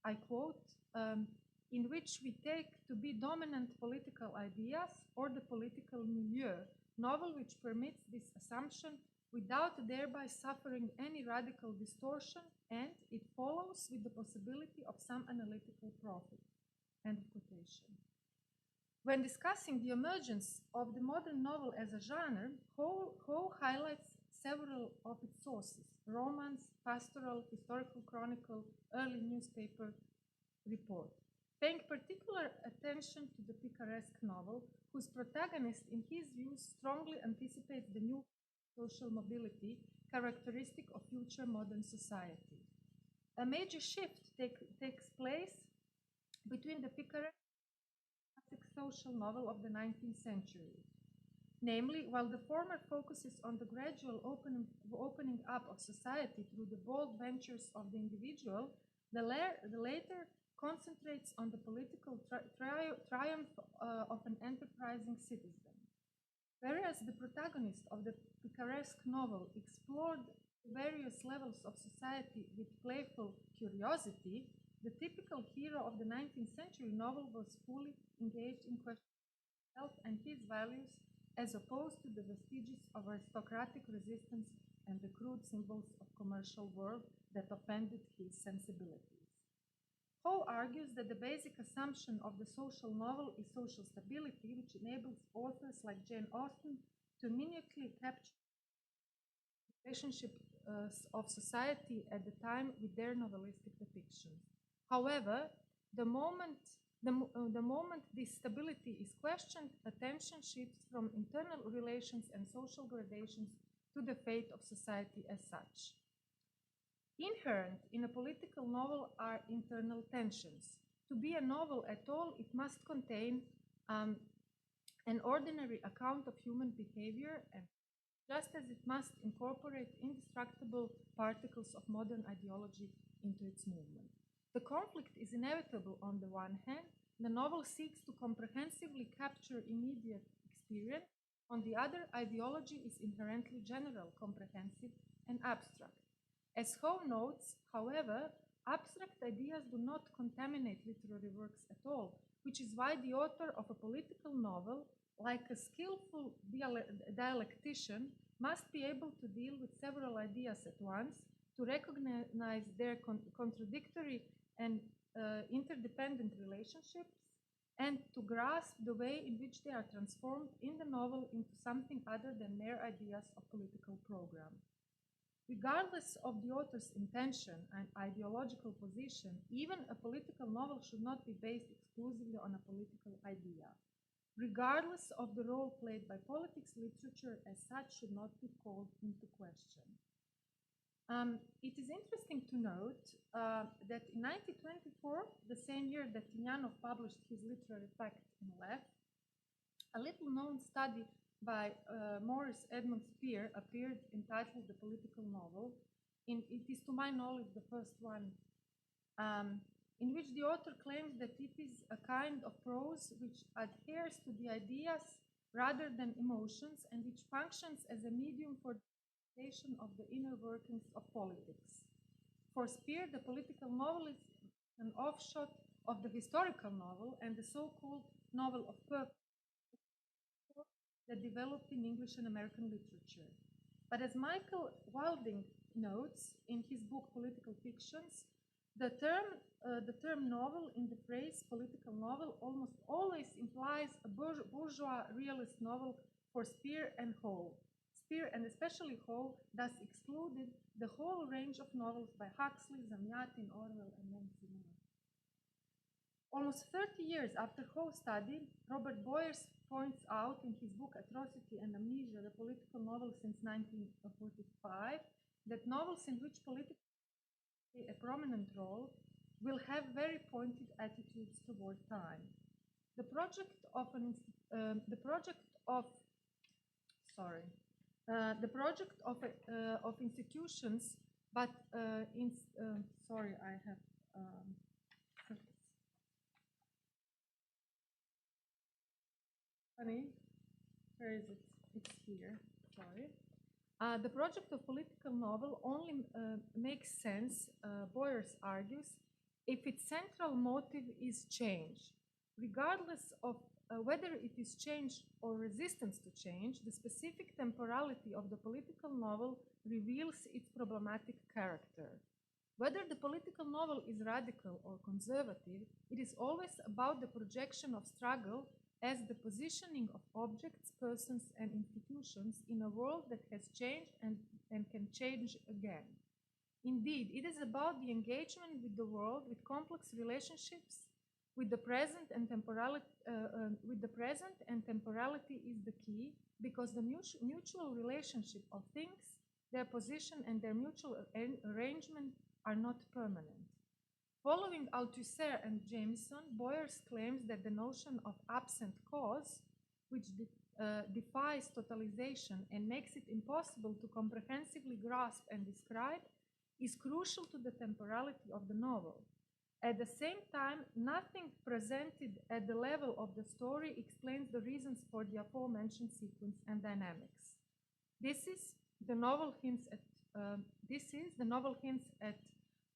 I quote, in which we take to be dominant political ideas or the political milieu, novel which permits this assumption without thereby suffering any radical distortion, and it follows with the possibility of some analytical profit. End of quotation. When discussing the emergence of the modern novel as a genre, Howe highlights several of its sources: romance, pastoral, historical chronicle, early newspaper report, paying particular attention to the picaresque novel, whose protagonist, in his view, strongly anticipates the new social mobility characteristic of future modern society. A major shift takes place between the picaresque and classic social novel of the 19th century. Namely, while the former focuses on the gradual opening up of society through the bold ventures of the individual, the later concentrates on the political triumph of an enterprising citizen. Whereas the protagonist of the picaresque novel explored various levels of society with playful curiosity, the typical hero of the 19th century novel was fully engaged in questioning himself and his values, as opposed to the vestiges of aristocratic resistance and the crude symbols of commercial world that offended his sensibilities. Howe argues that the basic assumption of the social novel is social stability, which enables authors like Jane Austen to minutely capture the relationship of society at the time with their novelistic depictions. However, the moment this stability is questioned, attention shifts from internal relations and social gradations to the fate of society as such. Inherent in a political novel are internal tensions. To be a novel at all, it must contain an ordinary account of human behavior, and just as it must incorporate indestructible particles of modern ideology into its movement. The conflict is inevitable on the one hand. The novel seeks to comprehensively capture immediate experience. On the other, ideology is inherently general, comprehensive, and abstract. As Ho notes, however, abstract ideas do not contaminate literary works at all, which is why the author of a political novel, like a skillful dialectician, must be able to deal with several ideas at once, to recognize their contradictory and interdependent relationships, and to grasp the way in which they are transformed in the novel into something other than mere ideas of political program. Regardless of the author's intention and ideological position, even a political novel should not be based exclusively on a political idea. Regardless of the role played by politics, literature as such should not be called into question. It is interesting to note that in 1924, the same year that Tignanov published his literary fact in Left, a little-known study by Maurice Edmund Spear appeared entitled The Political Novel. It is, to my knowledge, the first one, in which the author claims that it is a kind of prose which adheres to the ideas rather than emotions and which functions as a medium for of the inner workings of politics. For Spear, the political novel is an offshoot of the historical novel and the so-called novel of purpose that developed in English and American literature. But as Michael Wilding notes in his book Political Fictions, the term novel in the phrase political novel almost always implies a bourgeois realist novel for Spear and Ho. Spear, and especially Ho, thus excluded the whole range of novels by Huxley, Zamyatin, Orwell, and Nancy Miller. Almost 30 years after Ho's study, Robert Boyers points out in his book Atrocity and Amnesia, the political novel since 1945, that novels in which politics play a prominent role will have very pointed attitudes toward time. The project of institutions, but sorry, I have funny. Where is it? It's here. Sorry. The project of political novel only makes sense, Boyers argues, if its central motive is change. Regardless of whether it is change or resistance to change, the specific temporality of the political novel reveals its problematic character. Whether the political novel is radical or conservative, it is always about the projection of struggle as the positioning of objects, persons, and institutions in a world that has changed and can change again. Indeed, it is about the engagement with the world, with complex relationships, with the present, and temporality is the key, because the mutual relationship of things, their position, and their mutual arrangement are not permanent. Following Althusser and Jameson, Boyers claims that the notion of absent cause, which defies totalization and makes it impossible to comprehensively grasp and describe, is crucial to the temporality of the novel. At the same time, nothing presented at the level of the story explains the reasons for the aforementioned sequence and dynamics. The novel hints at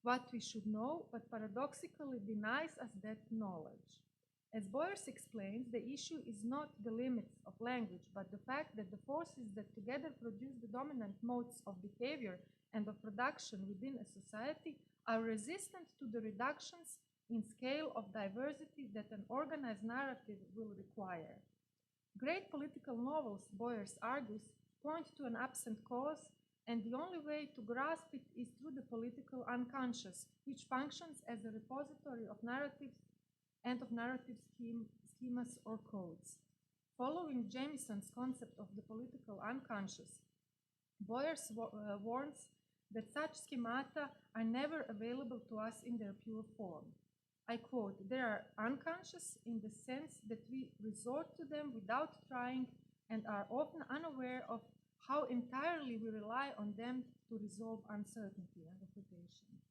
what we should know, but paradoxically denies us that knowledge. As Boyers explains, the issue is not the limits of language, but the fact that the forces that together produce the dominant modes of behavior and of production within a society are resistant to the reductions in scale of diversity that an organized narrative will require. Great political novels, Boyers argues, point to an absent cause, and the only way to grasp it is through the political unconscious, which functions as a repository of narratives and of narrative schemas or codes. Following Jameson's concept of the political unconscious, Boyers warns that such schemata are never available to us in their pure form. I quote, "They are unconscious in the sense that we resort to them without trying and are often unaware of how entirely we rely on them to resolve uncertainty." End of quotation.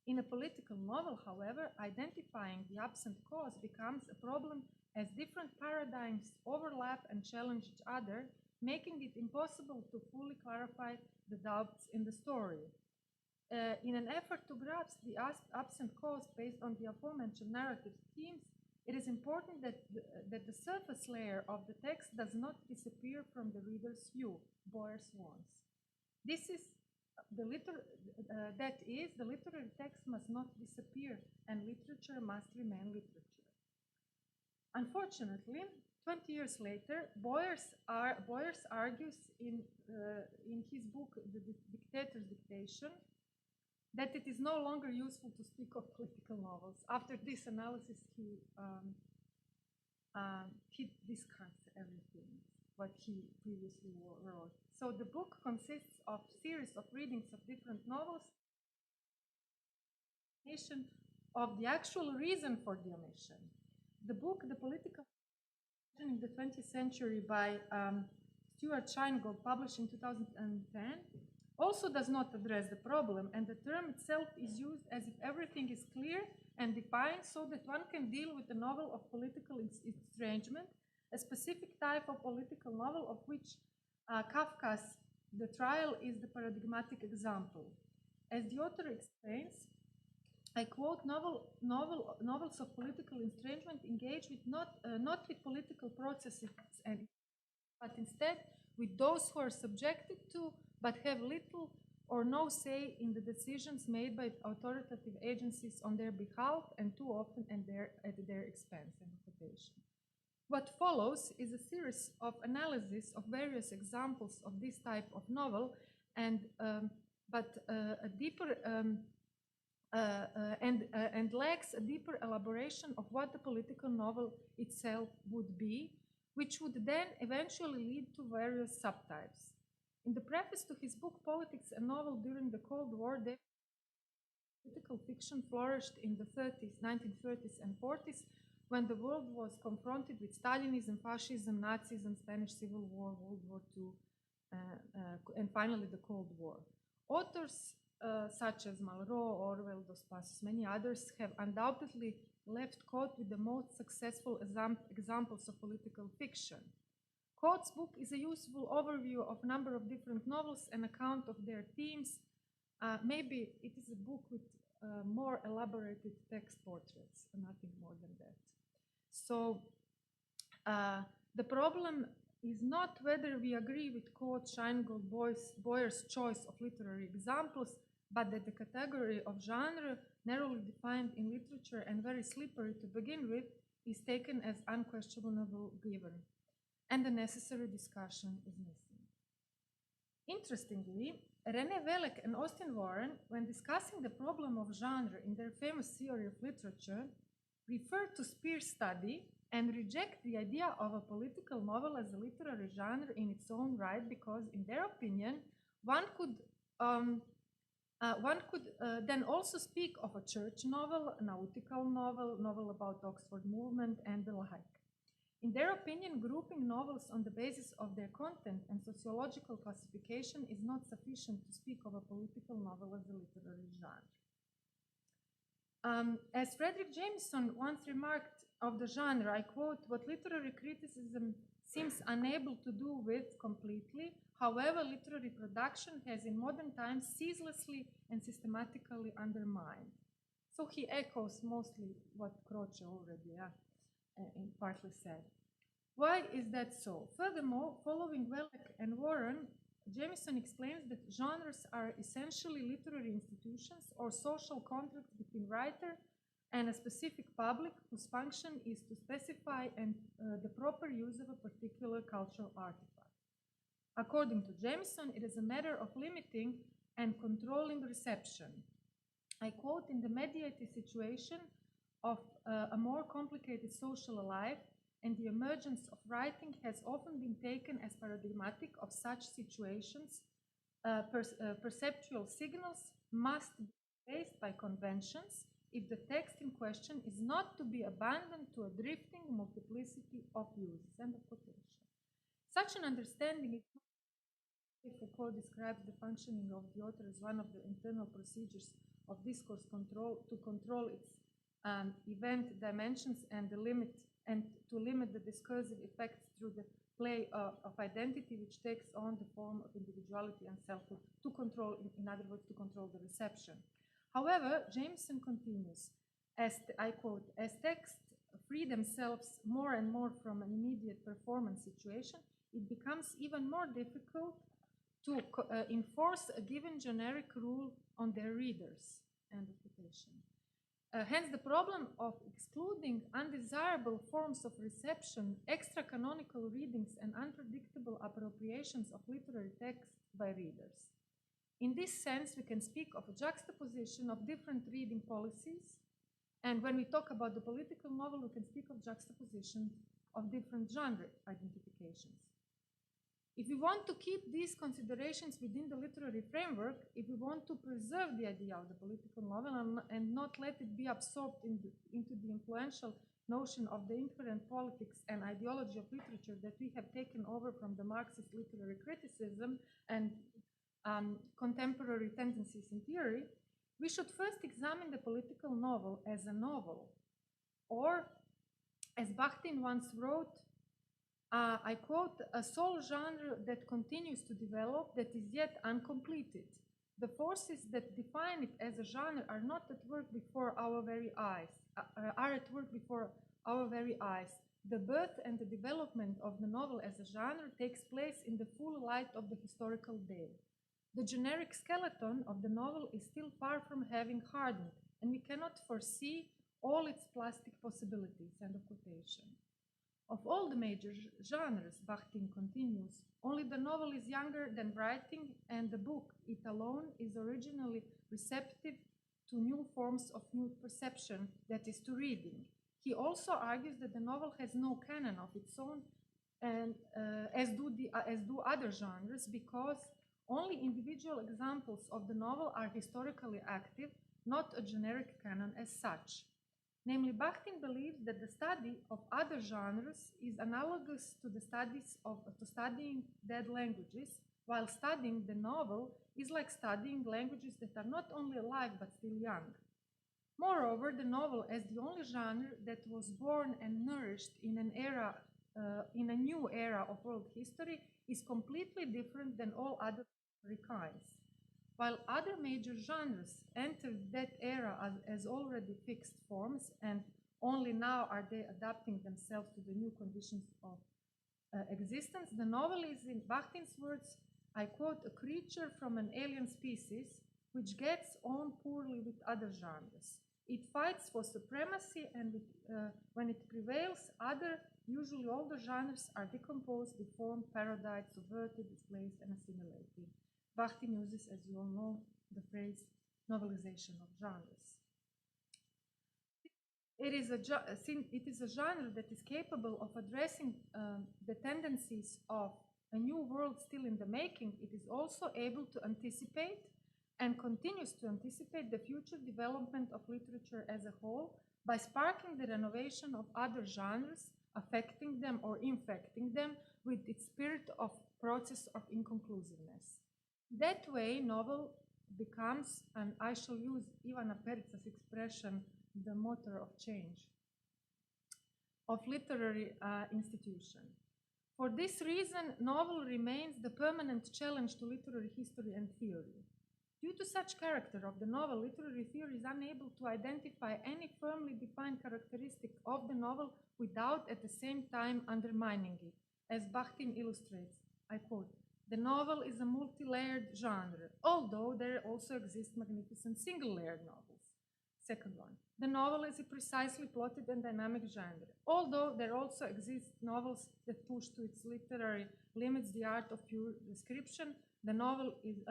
In a political novel, however, identifying the absent cause becomes a problem as different paradigms overlap and challenge each other, making it impossible to fully clarify the doubts in the story. In an effort to grasp the absent cause based on the aforementioned narrative themes, it is important that the surface layer of the text does not disappear from the reader's view, Boers warns. This is the literary text must not disappear, and literature must remain literature. Unfortunately, 20 years later, Boers argues in his book, The Dictator's Dictation, that it is no longer useful to speak of political novels. After this analysis, he discards everything what he previously wrote. So the book consists of series of readings of different novels, of the actual reason for the omission. The book, The Political in the 20th Century by Stuart Sheingold, published in 2010, also does not address the problem, and the term itself is used as if everything is clear and defined so that one can deal with the novel of political estrangement, a specific type of political novel of which Kafka's The Trial is the paradigmatic example. As the author explains, I quote, novels of political estrangement engage with not with political processes, but instead with those who are subjected to but have little or no say in the decisions made by authoritative agencies on their behalf, and too often at their expense. End of quotation. What follows is a series of analysis of various examples of this type of novel, and lacks a deeper elaboration of what the political novel itself would be, which would then eventually lead to various subtypes. In the preface to his book Politics, a Novel During the Cold War, political fiction flourished in the 1930s and 40s, when the world was confronted with Stalinism, fascism, Nazism, Spanish Civil War, World War II, and finally the Cold War. Authors such as Malraux, Orwell, Dos Passos, many others have undoubtedly left Coates with the most successful examples of political fiction. Coates' book is a useful overview of a number of different novels and account of their themes. Maybe it is a book with more elaborated text portraits, nothing more than that. So the problem is not whether we agree with Coates, Sheingold, Boyer's choice of literary examples, but that the category of genre, narrowly defined in literature and very slippery to begin with, is taken as unquestionable given, and the necessary discussion is missing. Interestingly, René Wellek and Austin Warren, when discussing the problem of genre in their famous theory of literature, refer to Speer's study and reject the idea of a political novel as a literary genre in its own right, because, in their opinion, one could then also speak of a church novel, a nautical novel, novel about Oxford movement, and the like. In their opinion, grouping novels on the basis of their content and sociological classification is not sufficient to speak of a political novel as a literary genre. As Frederick Jameson once remarked of the genre, I quote, "What literary criticism seems unable to do with completely, however, literary production has in modern times ceaselessly and systematically undermined." So he echoes mostly what Croce already partly said. Why is that so? Furthermore, following Wellek and Warren, Jameson explains that genres are essentially literary institutions or social contracts between writer and a specific public whose function is to specify the proper use of a particular cultural artifact. According to Jameson, it is a matter of limiting and controlling reception. I quote, "In the mediated situation of a more complicated social life, and the emergence of writing has often been taken as paradigmatic of such situations, perceptual signals must be based by conventions if the text in question is not to be abandoned to a drifting multiplicity of uses. End of quotation. Such an understanding is if Foucault describes the functioning of the author as one of the internal procedures of discourse control to control its event dimensions and to limit the discursive effects through the play of identity, which takes on the form of individuality and selfhood to control, in other words, to control the reception. However, Jameson continues, as I quote, as texts free themselves more and more from an immediate performance situation, it becomes even more difficult to enforce a given generic rule on their readers. End of quotation. Hence, the problem of excluding undesirable forms of reception, extra-canonical readings, and unpredictable appropriations of literary text by readers. In this sense, we can speak of a juxtaposition of different reading policies, and when we talk about the political novel, we can speak of juxtaposition of different genre identifications. If we want to keep these considerations within the literary framework, if we want to preserve the idea of the political novel and not let it be absorbed into the influential notion of the inherent politics and ideology of literature that we have taken over from the Marxist literary criticism and contemporary tendencies in theory, we should first examine the political novel as a novel, or as Bakhtin once wrote, I quote, a sole genre that continues to develop, that is yet uncompleted. The forces that define it as a genre are not at work before our very eyes, The birth and the development of the novel as a genre takes place in the full light of the historical day. The generic skeleton of the novel is still far from having hardened, and we cannot foresee all its plastic possibilities. End of quotation. Of all the major genres, Bakhtin continues, only the novel is younger than writing, and the book, it alone, is originally receptive to new forms of new perception, that is, to reading. He also argues that the novel has no canon of its own, and as do other genres, because only individual examples of the novel are historically active, not a generic canon as such. Namely, Bakhtin believes that the study of other genres is analogous to the studying dead languages, while studying the novel is like studying languages that are not only alive but still young. Moreover, the novel, as the only genre that was born and nourished in a new era of world history, is completely different than all other kinds. While other major genres entered that era as already fixed forms, and only now are they adapting themselves to the new conditions of existence, the novel is, in Bakhtin's words, I quote, a creature from an alien species which gets on poorly with other genres. It fights for supremacy, and when it prevails, other, usually older genres are decomposed, deformed, parodied, subverted, displaced, and assimilated. Bakhtin uses, as you all know, the phrase novelization of genres. It is a genre that is capable of addressing the tendencies of a new world still in the making. It is also able to anticipate and continues to anticipate the future development of literature as a whole by sparking the renovation of other genres, affecting them or infecting them with its spirit of process of inconclusiveness. That way, novel becomes, and I shall use Ivana Perica's expression, the motor of change of literary institution. For this reason, novel remains the permanent challenge to literary history and theory. Due to such character of the novel, literary theory is unable to identify any firmly defined characteristic of the novel without at the same time undermining it. As Bakhtin illustrates, I quote, the novel is a multi-layered genre, although there also exist magnificent single-layered novels. Second one, the novel is a precisely plotted and dynamic genre, although there also exist novels that push to its literary limits the art of pure description. The novel is,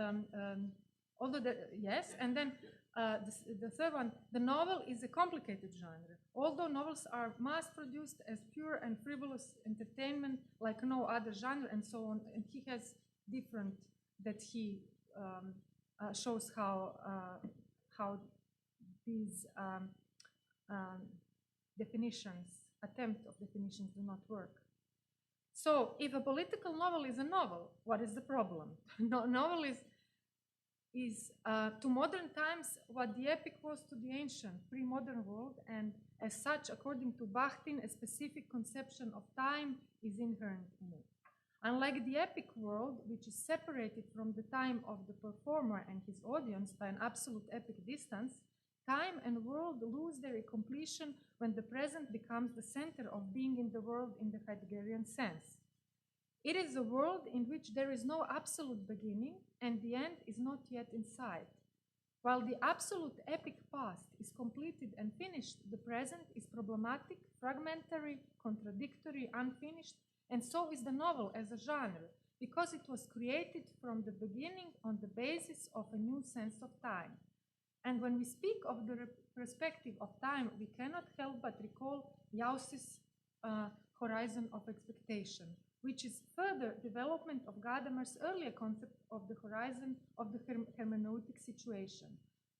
the third one, the novel is a complicated genre, although novels are mass-produced as pure and frivolous entertainment like no other genre, and so on. And he has different that he shows how these definitions, attempt of definitions do not work. So if a political novel is a novel, what is the problem? Novel is to modern times what the epic was to the ancient pre-modern world, and as such, according to Bakhtin, a specific conception of time is inherent in it. Unlike the epic world, which is separated from the time of the performer and his audience by an absolute epic distance, time and world lose their completion when the present becomes the center of being in the world in the Heideggerian sense. It is a world in which there is no absolute beginning and the end is not yet in sight. While the absolute epic past is completed and finished, the present is problematic, fragmentary, contradictory, unfinished, and so is the novel as a genre, because it was created from the beginning on the basis of a new sense of time. And when we speak of the perspective of time, we cannot help but recall Jauss's horizon of expectation, which is further development of Gadamer's earlier concept of the horizon of the hermeneutic situation.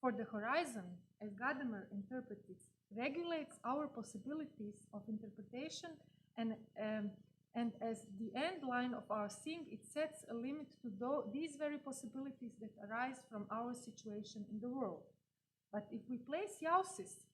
For the horizon, as Gadamer interprets it, regulates our possibilities of interpretation, and as the end line of our seeing, it sets a limit to these very possibilities that arise from our situation in the world. But if we place Jauss's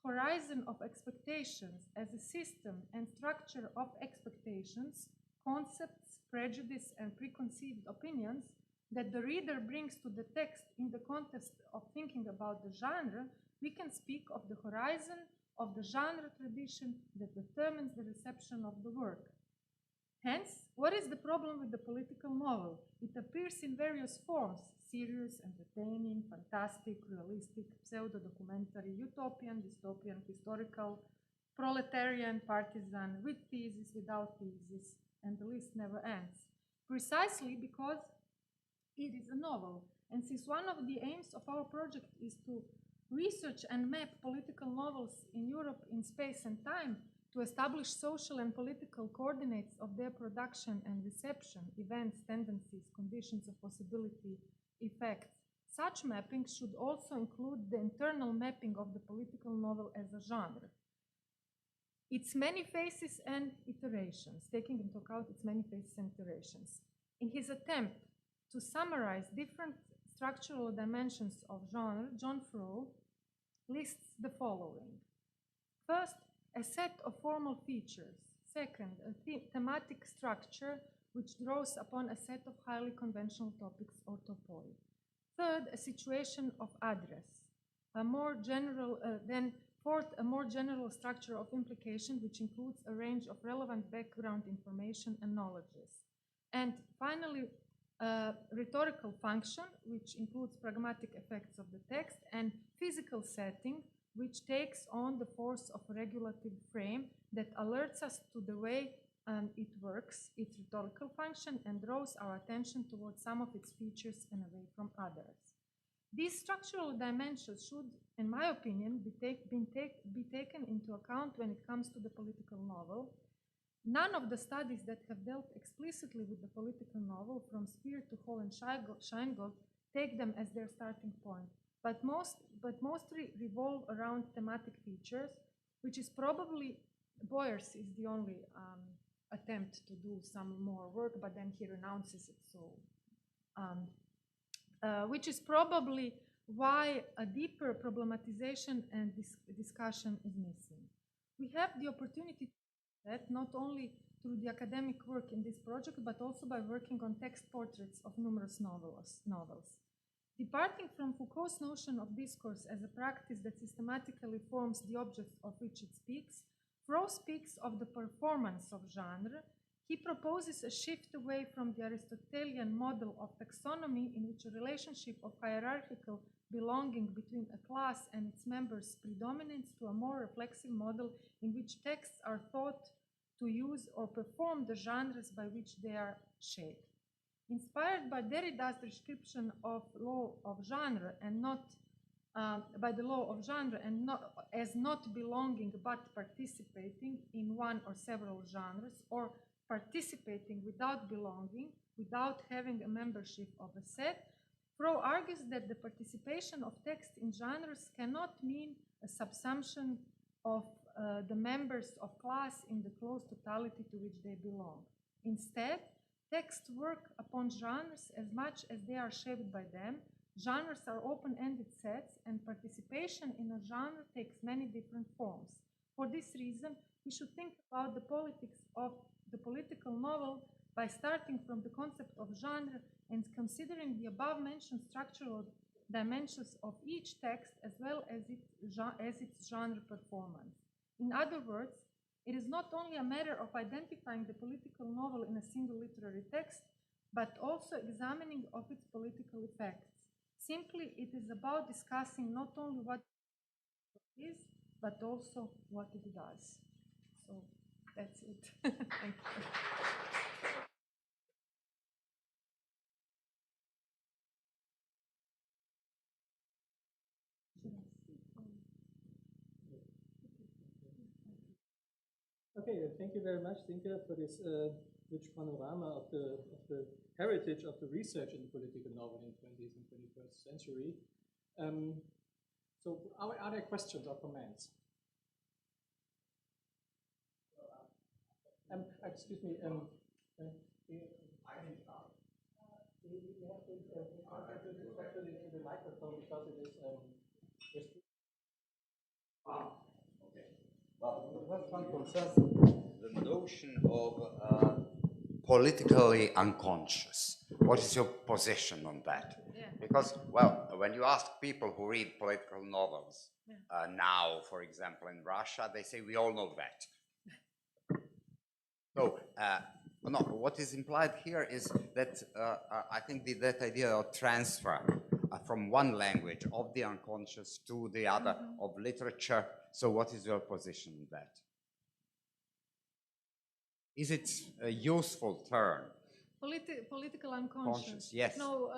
horizon of expectations as a system and structure of expectations, concepts, prejudice, and preconceived opinions that the reader brings to the text in the context of thinking about the genre, we can speak of the horizon of the genre tradition that determines the reception of the work. Hence, what is the problem with the political novel? It appears in various forms: serious, entertaining, fantastic, realistic, pseudo-documentary, utopian, dystopian, historical, proletarian, partisan, with thesis, without thesis, and the list never ends. Precisely because it is a novel, and since one of the aims of our project is to research and map political novels in Europe in space and time, to establish social and political coordinates of their production and reception, events, tendencies, conditions of possibility, effects. Such mapping should also include the internal mapping of the political novel as a genre. Its many phases and iterations, taking into account its many phases and iterations. In his attempt to summarize different structural dimensions of genre, John Froh lists the following. First, a set of formal features. Second, a thematic structure which draws upon a set of highly conventional topics or topoi. Third, a situation of address. Fourth, a more general structure of implication which includes a range of relevant background information and knowledges. And finally, rhetorical function, which includes pragmatic effects of the text, and physical setting, which takes on the force of a regulative frame that alerts us to the way it works, its rhetorical function, and draws our attention towards some of its features and away from others. These structural dimensions should, in my opinion, be taken into account when it comes to the political novel. None of the studies that have dealt explicitly with the political novel, from Speer to Hall and Scheingold, take them as their starting point, but mostly revolve around thematic features, which is probably, Boyers is the only attempt to do some more work, but then he renounces it, so which is probably why a deeper problematization and discussion is missing. We have the opportunity to do that not only through the academic work in this project, but also by working on text portraits of numerous novels. Departing from Foucault's notion of discourse as a practice that systematically forms the objects of which it speaks, Froh speaks of the performance of genre. He proposes a shift away from the Aristotelian model of taxonomy, in which a relationship of hierarchical belonging between a class and its members predominates, to a more reflexive model in which texts are thought to use or perform the genres by which they are shaped. Inspired by Derrida's description of law of genre and not by the law of genre and not as not belonging but participating in one or several genres, or participating without belonging, without having a membership of a set, Froh argues that the participation of text in genres cannot mean a subsumption of the members of class in the close totality to which they belong. Instead, texts work upon genres as much as they are shaped by them. Genres are open-ended sets, and participation in a genre takes many different forms. For this reason, we should think about the politics of the political novel by starting from the concept of genre and considering the above-mentioned structural dimensions of each text as well as its genre performance. In other words, it is not only a matter of identifying the political novel in a single literary text, but also examining of its political effects. Simply, it is about discussing not only what it is, but also what it does. So that's it. Thank you. Okay, thank you very much, Zinka, for this rich panorama of the heritage of the research in the political novel in 20th and 21st century. So are there questions or comments? Excuse me. I can start. You have to talk into the microphone because it is Okay. Well, the first one concerns the notion of politically unconscious. What is your position on that? Yeah. Because, well, when you ask people who read political novels now, for example, in Russia, they say, we all know that. So, no, what is implied here is that I think that idea of transfer from one language of the unconscious to the other of literature. So what is your position on that? Is it a useful term? Political unconscious. Yes. No,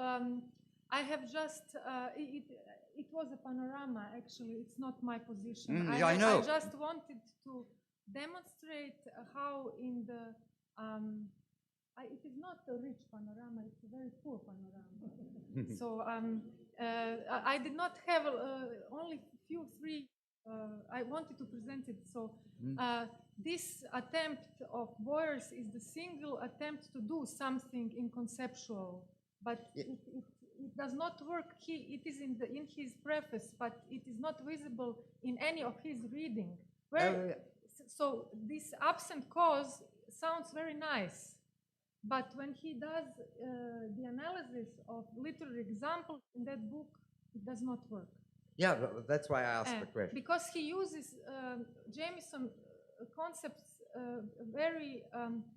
I have just, it was a panorama, actually. It's not my position. I know. I just wanted to demonstrate how in the, it is not a rich panorama, it's a very poor panorama. So I did not have only three, I wanted to present it. So this attempt of Boyer's is the single attempt to do something in conceptual, but it does not work. It is in his preface, but it is not visible in any of his reading. So this absent cause sounds very nice, but when he does the analysis of literary examples in that book, it does not work. Yeah, that's why I asked the question. Because he uses Jameson concepts very,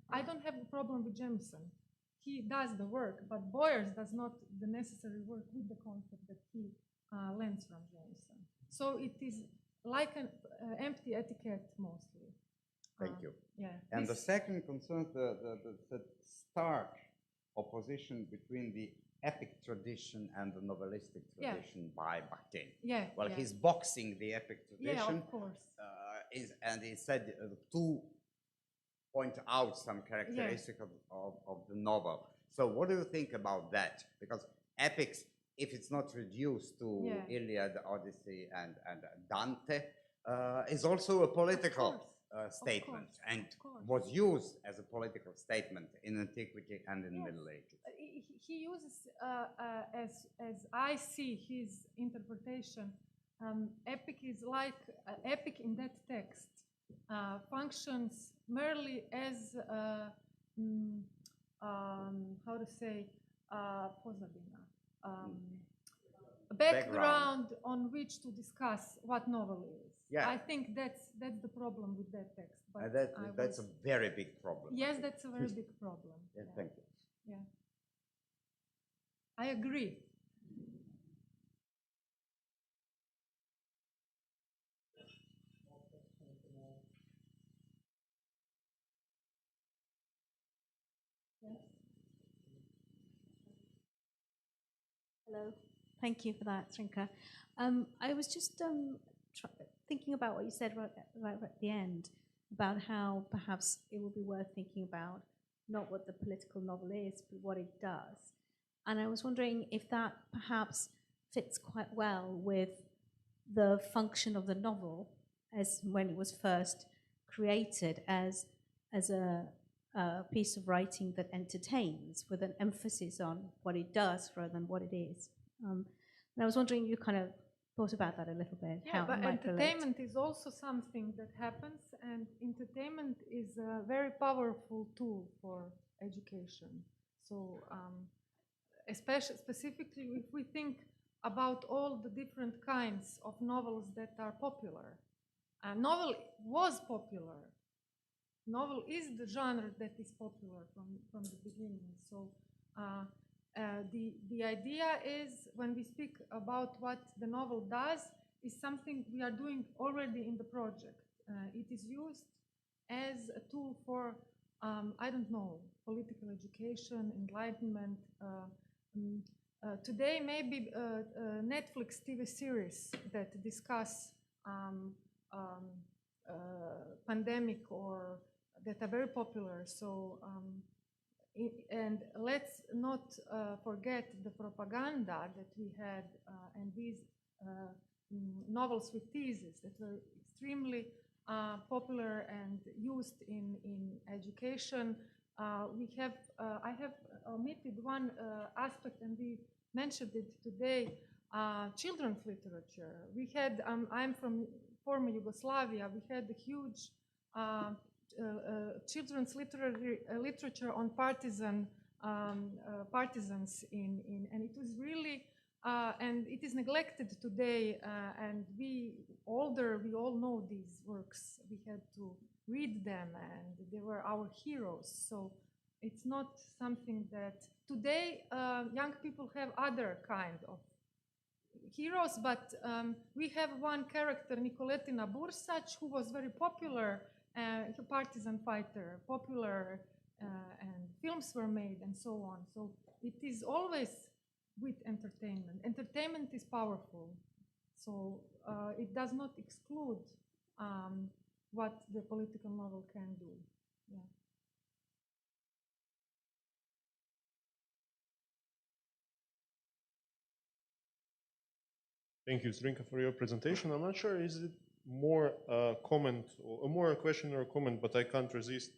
I don't have a problem with Jameson. He does the work, but Boyers does not the necessary work with the concept that he lends from Jameson. So it is like an empty etiquette mostly. Thank you. Yeah. And the second concerns the stark opposition between the epic tradition and the novelistic tradition by Bakhtin. Yeah. Well, he's boxing the epic tradition. Yeah, of course. And he said to point out some characteristics of the novel. So what do you think about that? Because epics, if it's not reduced to Iliad, Odyssey, and Dante, is also a political statement, and was used as a political statement in antiquity and in Middle Ages. He uses, as I see his interpretation, epic is like epic in that text functions merely as how to say background on which to discuss what novel is. Yeah. I think that's the problem with that text. But that's a very big problem. Yes, that's a very big problem. Yeah, thank you. Yeah, I agree. Hello, thank you for that, ZRINKA. I was just thinking about what you said right at the end, about how perhaps it would be worth thinking about not what the political novel is, but what it does. And I was wondering if that perhaps fits quite well with the function of the novel as when it was first created as a piece of writing that entertains with an emphasis on what it does rather than what it is. And I was wondering, you kind of thought about that a little bit. Yeah, how but it might relate. entertainment is also something that happens, and entertainment is a very powerful tool for education. So, especially specifically, if we think about all the different kinds of novels that are popular, novel was popular. Novel is the genre that is popular from the beginning. So the idea is, when we speak about what the novel does, is something we are doing already in the project. It is used as a tool for, I don't know, political education, enlightenment. Today, maybe Netflix TV series that discuss pandemic or that are very popular. So, and let's not forget the propaganda that we had and these novels with theses that were extremely popular and used in education. I have omitted one aspect, and we mentioned it today, children's literature. We had, I'm from former Yugoslavia, we had a huge children's literature on partisans and it was really, and it is neglected today, and we all know these works. We had to read them, and they were our heroes. So it's not something that today young people have other kind of heroes, but we have one character, Nicoletina Bursac, who was very popular, a partisan fighter, popular, and films were made and so on. So it is always with entertainment. Entertainment is powerful, so it does not exclude what the political novel can do. Yeah. Thank you, ZRINKA, for your presentation. I'm not sure, is it more a comment, or more a question or a comment, but I can't resist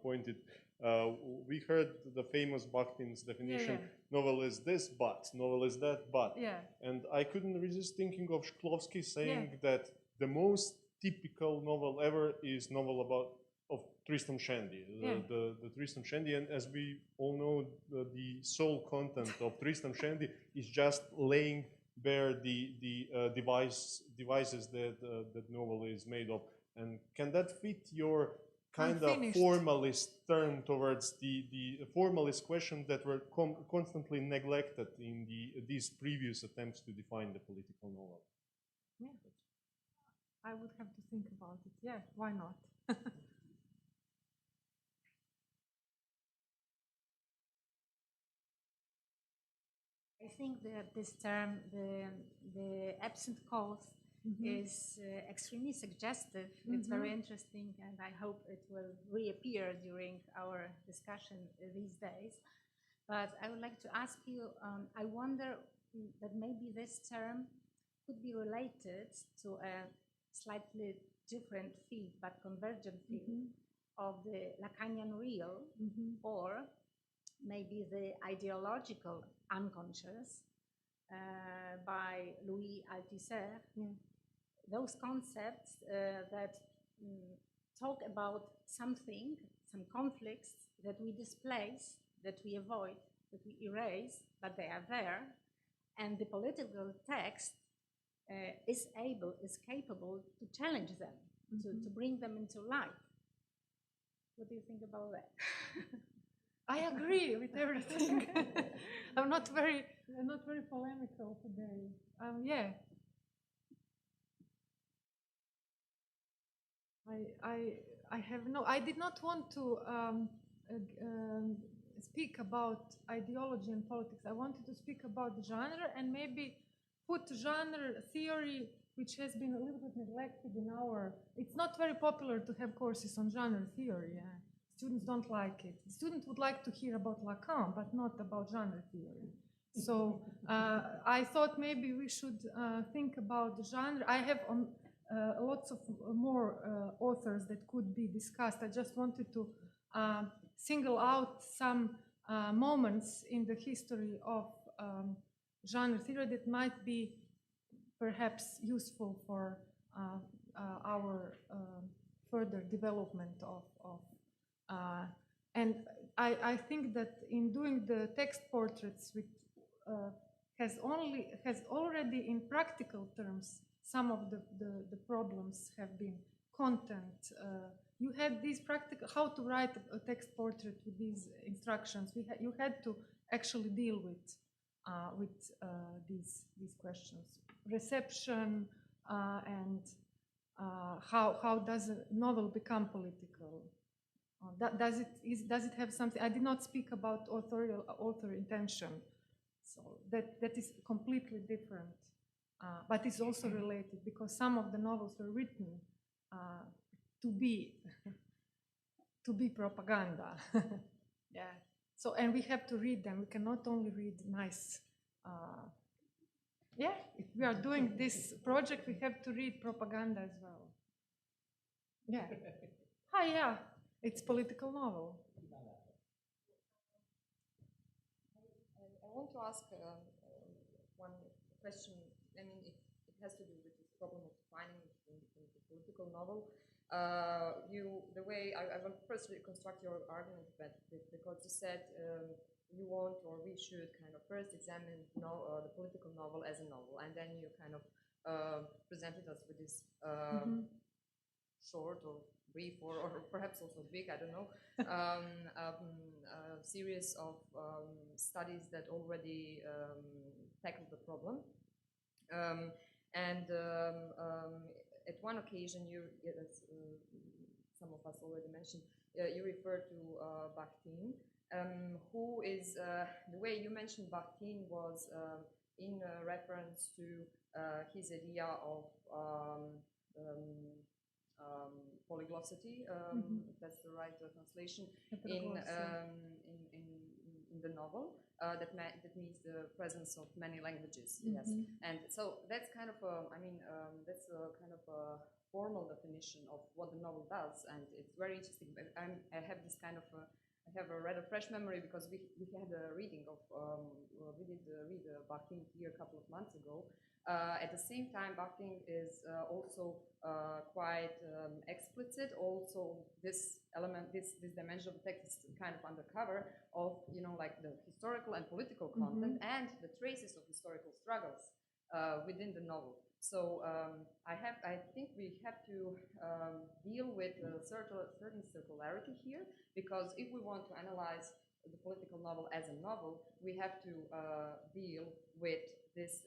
pointed. We heard the famous Bakhtin's definition, novel is this, but, novel is that, but. Yeah. And I couldn't resist thinking of Shklovsky saying that the most typical novel ever is novel of Tristram Shandy, the Tristram Shandy, and as we all know, the sole content of Tristram Shandy is just laying bare the devices that that novel is made of. And can that fit your kind of formalist turn towards the formalist questions that were constantly neglected in these previous attempts to define the political novel? Yeah, I would have to think about it. Yeah, why not? I think that this term, the absent cause, is extremely suggestive. It's very interesting, and I hope it will reappear during our discussion these days. But I would like to ask you, I wonder that maybe this term could be related to a slightly different field, but convergent field of the Lacanian real, or maybe the ideological unconscious by Louis Althusser. Those concepts that talk about something, some conflicts that we displace, that we avoid, that we erase, but they are there, and the political text is capable to challenge them, to bring them into life. What do you think about that? I agree with everything. I'm not very polemical today. Yeah. I did not want to speak about ideology and politics. I wanted to speak about the genre and maybe put genre theory, which has been a little bit neglected in our. It's not very popular to have courses on genre theory. Students don't like it. Students would like to hear about Lacan, but not about genre theory. So I thought maybe we should think about the genre. I have lots of more authors that could be discussed. I just wanted to single out some moments in the history of genre theory that might be perhaps useful for our further development of and I think that in doing the text portraits, which has already in practical terms, some of the problems have been content. You had these practical, how to write a text portrait with these instructions. You had to actually deal with these questions. Reception and how does a novel become political? Does it have something? I did not speak about author intention, so that is completely different, but it's also related because some of the novels were written to be propaganda. Yeah. So and we have to read them. We cannot only read nice. Yeah, if we are doing this project, we have to read propaganda as well. Yeah. Hi, yeah. It's political novel. I want to ask one question. I mean, it has to do with this problem of defining in the political novel. The way I will first reconstruct your argument, but because you said you want or we should kind of first examine the political novel as a novel, and then you kind of presented us with this short or brief or perhaps also big, I don't know, series of studies that already tackled the problem. At one occasion, some of us already mentioned, you referred to Bakhtin, who is, the way you mentioned Bakhtin was in reference to his idea of polyglossity, if that's the right translation, in the novel. That means the presence of many languages. Yes, and so that's kind of that's a kind of a formal definition of what the novel does, and it's very interesting. I have this kind of I have a rather fresh memory because we had a reading of we did read Bakhtin here a couple of months ago. At the same time, Bakhtin is also quite explicit. Also, this element, this dimension of the text is kind of undercover of, like the historical and political content and the traces of historical struggles within the novel. So I think we have to deal with a certain circularity here, because if we want to analyze the political novel as a novel, we have to deal with this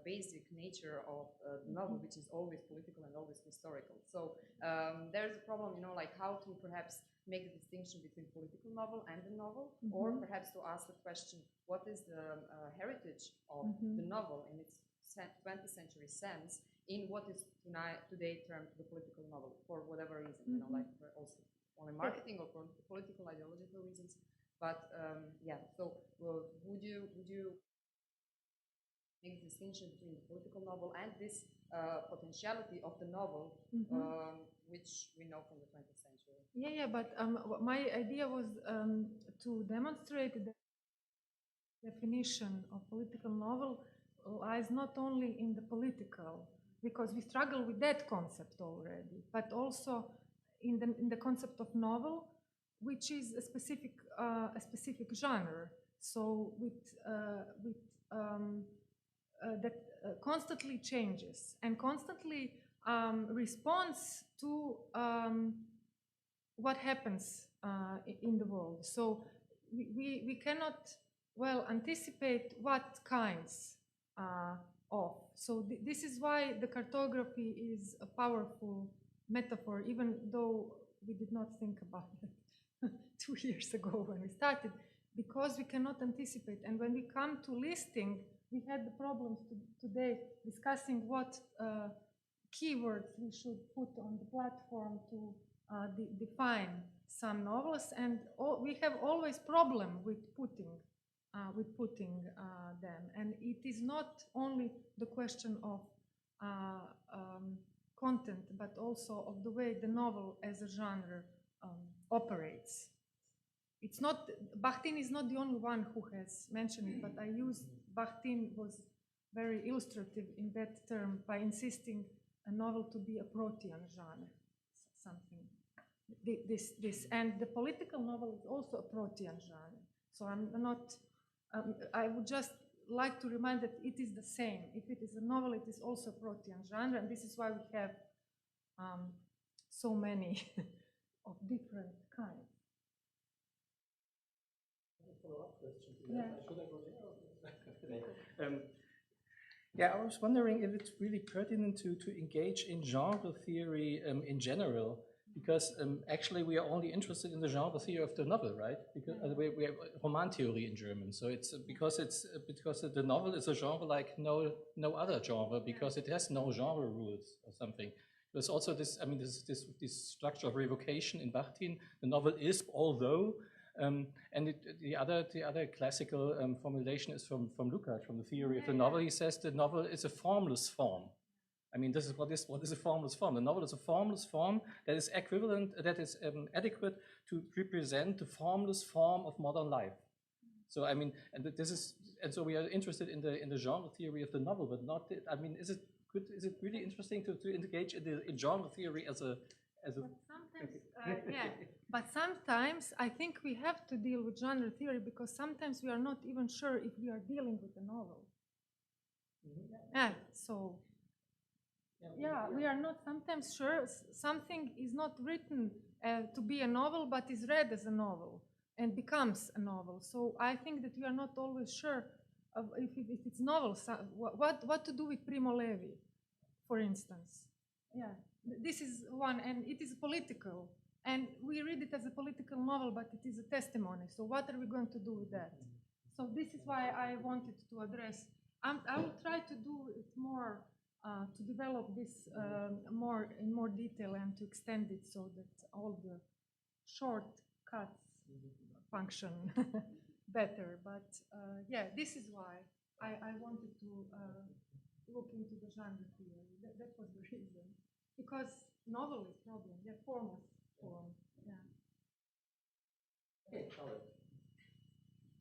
basic nature of the novel, which is always political and always historical. So there's a problem, like how to perhaps make the distinction between political novel and the novel, or perhaps to ask the question, what is the heritage of the novel in its 20th century sense in what is today termed the political novel, for whatever reason, like for also only marketing or for political ideological reasons. But yeah, so would you make a distinction between the political novel and this potentiality of the novel, which we know from the 20th century? Yeah, but my idea was to demonstrate that the definition of political novel lies not only in the political, because we struggle with that concept already, but also in the concept of novel, which is a specific genre. So that constantly changes and constantly responds to what happens in the world. So we cannot well anticipate what kinds of. So this is why the cartography is a powerful metaphor, even though we did not think about it 2 years ago when we started, because we cannot anticipate. And when we come to listing, we had the problems today discussing what keywords we should put on the platform to define some novels, and we have always problem with putting them. And it is not only the question of content, but also of the way the novel as a genre operates. It's not, Bakhtin is not the only one who has mentioned it, but I used, Bakhtin was very illustrative in that term by insisting a novel to be a protean genre, something. And the political novel is also a protean genre. So I'm not, I would just like to remind that it is the same. If it is a novel, it is also a protean genre, and this is why we have so many of different kinds. Follow-up question. Yeah. Should I go there? Yeah, I was wondering if it's really pertinent to engage in genre theory in general, because actually we are only interested in the genre theory of the novel, right? Because we have Romantheorie in German, so it's because the novel is a genre like no other genre, because it has no genre rules or something. There's also this, I mean, this structure of revocation in Bakhtin. The novel is although. And the other classical formulation is from Lukács, from the theory of the novel. He says the novel is a formless form. I mean, this is what is a formless form. The novel is a formless form that is equivalent, that is adequate to represent the formless form of modern life. So I mean, and so we are interested in the genre theory of the novel, but not. I mean, is it really interesting to engage in genre theory as a But sometimes, yeah. But sometimes I think we have to deal with genre theory because sometimes we are not even sure if we are dealing with a novel. Yeah. So. Yeah, we are not sometimes sure something is not written to be a novel, but is read as a novel and becomes a novel. So I think that we are not always sure of if it's novel. What to do with Primo Levi, for instance. Yeah, this is one, and it is political. And we read it as a political novel, but it is a testimony. So what are we going to do with that? So this is why I wanted to address. I will try to do it more. To develop this in more detail and to extend it so that all the shortcuts function better. But yeah, this is why I wanted to look into the genre theory. That was the reason. Because novel is problem, yeah, formal form, yeah. Okay, Charlotte.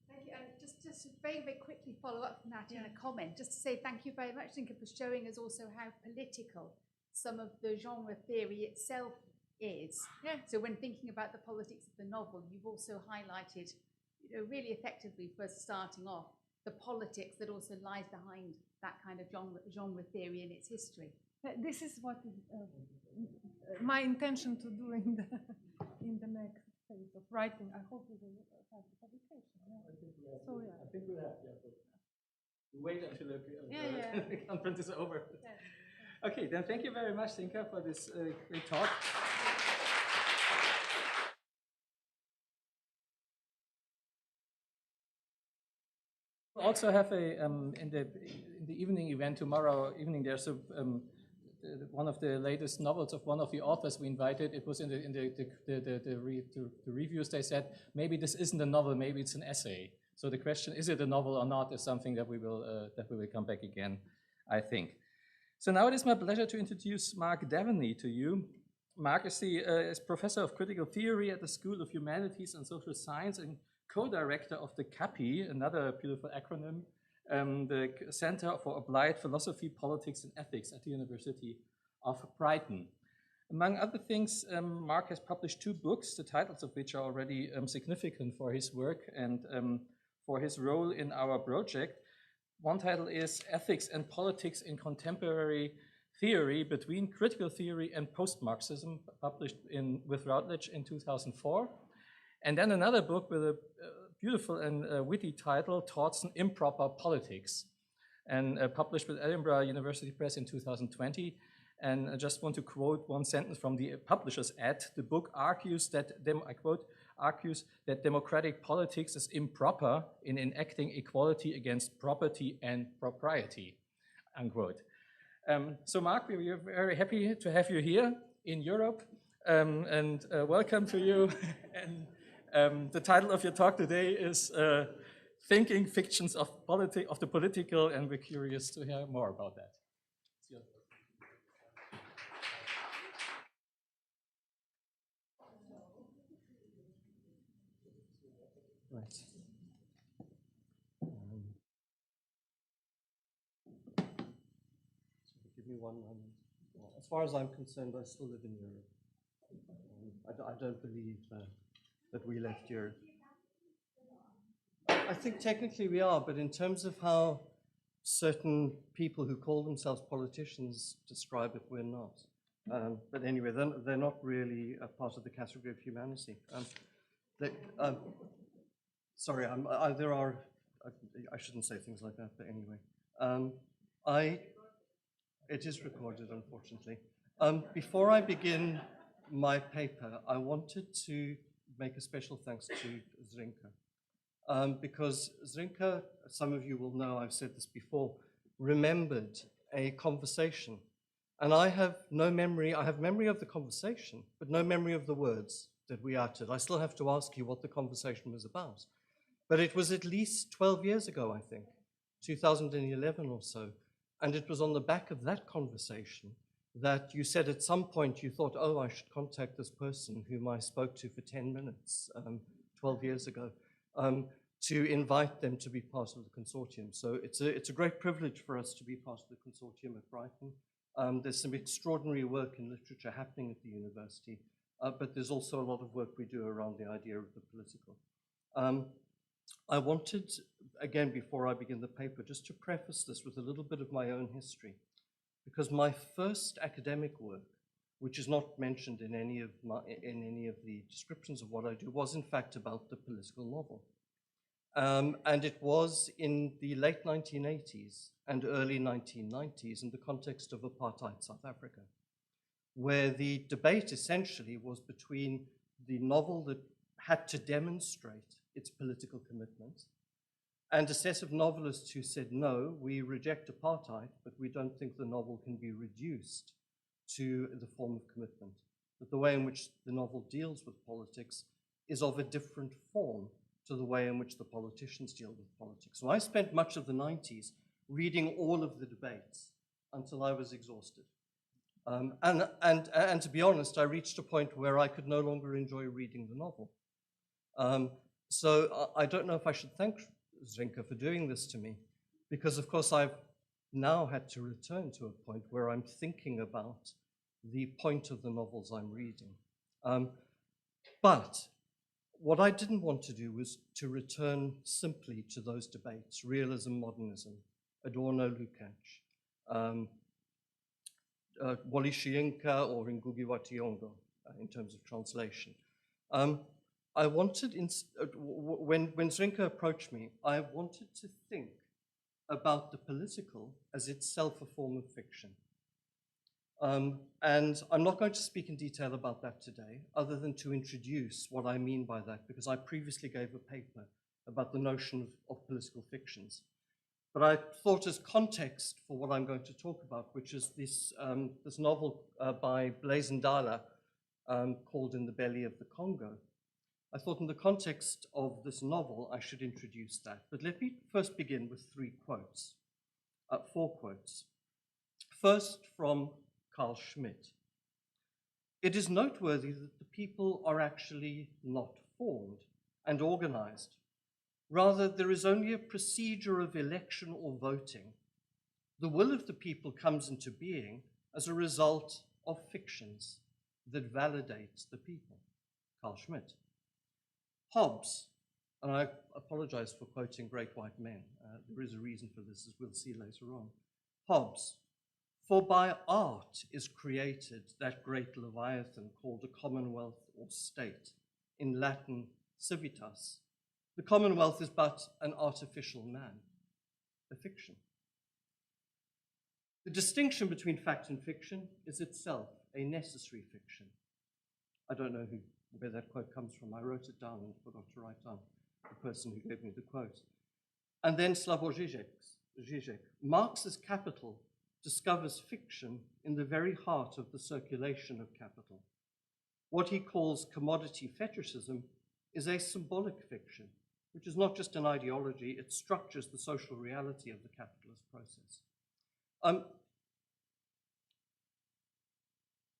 Thank you. And just to very, very quickly follow up from that in a comment, just to say thank you very much, ZRINKA, for showing us also how political some of the genre theory itself is. Yeah. So when thinking about the politics of the novel, you've also highlighted, really effectively for starting off, the politics that also lies behind that kind of genre theory in its history. This is what is my intention to do in the next phase of writing. I hope we will have the publication. Yeah. I think we'll have. Wait until the conference is over. Yeah. Okay, then thank you very much, ZRINKA, for this great talk. We'll also have in the evening event tomorrow evening. There's one of the latest novels of one of the authors we invited. It was in the reviews. They said maybe this isn't a novel, maybe it's an essay. So the question, is it a novel or not, is something that we will come back again, I think. So now it is my pleasure to introduce Mark Deveney to you. Mark is professor of critical theory at the School of Humanities and Social Science and co-director of the CAPI, another beautiful acronym, the Center for Applied Philosophy, Politics and Ethics at the University of Brighton. Among other things, Mark has published 2 books, the titles of which are already significant for his work and for his role in our project. One title is Ethics and Politics in Contemporary Theory Between Critical Theory and Post-Marxism, published with Routledge in 2004. And then another book with a beautiful and witty title, Thoughts on Improper Politics, and published with Edinburgh University Press in 2020. And I just want to quote one sentence from the publisher's ad. The book argues that, I quote, argues that democratic politics is improper in enacting equality against property and propriety, unquote. So Mark, we are very happy to have you here in Europe. and welcome to you. And the title of your talk today is Thinking Fictions of the Political, and we're curious to hear more about that. Right. Give me one moment. As far as I'm concerned, I still live in Europe. I don't believe that we left Europe. I think technically we are, but in terms of how certain people who call themselves politicians describe it, we're not. But anyway, they're not really a part of the category of humanity. Sorry, I shouldn't say things like that, but anyway. It is recorded, unfortunately. Before I begin my paper, I wanted to make a special thanks to ZRINKA. Because ZRINKA, some of you will know, I've said this before, remembered a conversation. And I have no memory, I have memory of the conversation, but no memory of the words that we uttered. I still have to ask you what the conversation was about. But it was at least 12 years ago, I think, 2011 or so. And it was on the back of that conversation that you said at some point you thought, oh, I should contact this person whom I spoke to for 10 minutes 12 years ago to invite them to be part of the consortium. So it's a great privilege for us to be part of the consortium at Brighton. There's some extraordinary work in literature happening at the university, but there's also a lot of work we do around the idea of the political. I wanted, again, before I begin the paper, just to preface this with a little bit of my own history, because my first academic work, which is not mentioned in any of the descriptions of what I do, was in fact about the political novel. And it was in the late 1980s and early 1990s in the context of apartheid South Africa, where the debate essentially was between the novel that had to demonstrate its political commitment, and a set of novelists who said, no, we reject apartheid, but we don't think the novel can be reduced to the form of commitment. That the way in which the novel deals with politics is of a different form to the way in which the politicians deal with politics. So I spent much of the 90s reading all of the debates until I was exhausted. And to be honest, I reached a point where I could no longer enjoy reading the novel. So I don't know if I should thank ZRINKA for doing this to me, because of course I've now had to return to a point where I'm thinking about the point of the novels I'm reading. But what I didn't want to do was to return simply to those debates, realism, modernism, Adorno, Lukács, Wolishienka or Ngugi wa Thiong'o in terms of translation. I wanted, when ZRINKA approached me, I wanted to think about the political as itself a form of fiction. And I'm not going to speak in detail about that today, other than to introduce what I mean by that, because I previously gave a paper about the notion of political fictions. But I thought as context for what I'm going to talk about, which is this novel by Blaise Ndala called In the Belly of the Congo, I thought in the context of this novel, I should introduce that. But let me first begin with four quotes. First, from Carl Schmitt. It is noteworthy that the people are actually not formed and organized. Rather, there is only a procedure of election or voting. The will of the people comes into being as a result of fictions that validate the people. Carl Schmitt. Hobbes, and I apologize for quoting great white men. There is a reason for this, as we'll see later on. Hobbes, for by art is created that great Leviathan called a commonwealth or state, in Latin civitas. The commonwealth is but an artificial man, a fiction. The distinction between fact and fiction is itself a necessary fiction. I don't know where that quote comes from. I wrote it down and forgot to write down the person who gave me the quote. And then Slavoj Žižek. Marx's Capital discovers fiction in the very heart of the circulation of capital. what he calls commodity fetishism is a symbolic fiction, which is not just an ideology, it structures the social reality of the capitalist process.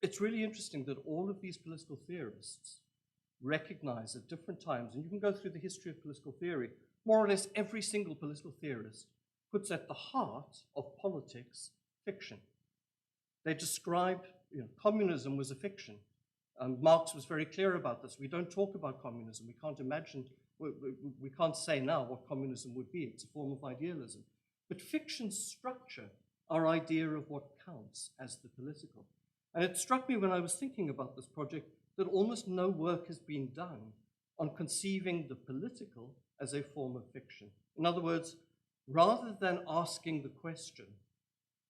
It's really interesting that all of these political theorists recognize at different times, and you can go through the history of political theory, more or less every single political theorist puts at the heart of politics fiction. They describe, communism was a fiction. Marx was very clear about this. We don't talk about communism. We can't imagine, we can't say now what communism would be. It's a form of idealism. But fictions structure our idea of what counts as the political. And it struck me when I was thinking about this project that almost no work has been done on conceiving the political as a form of fiction. In other words, rather than asking the question,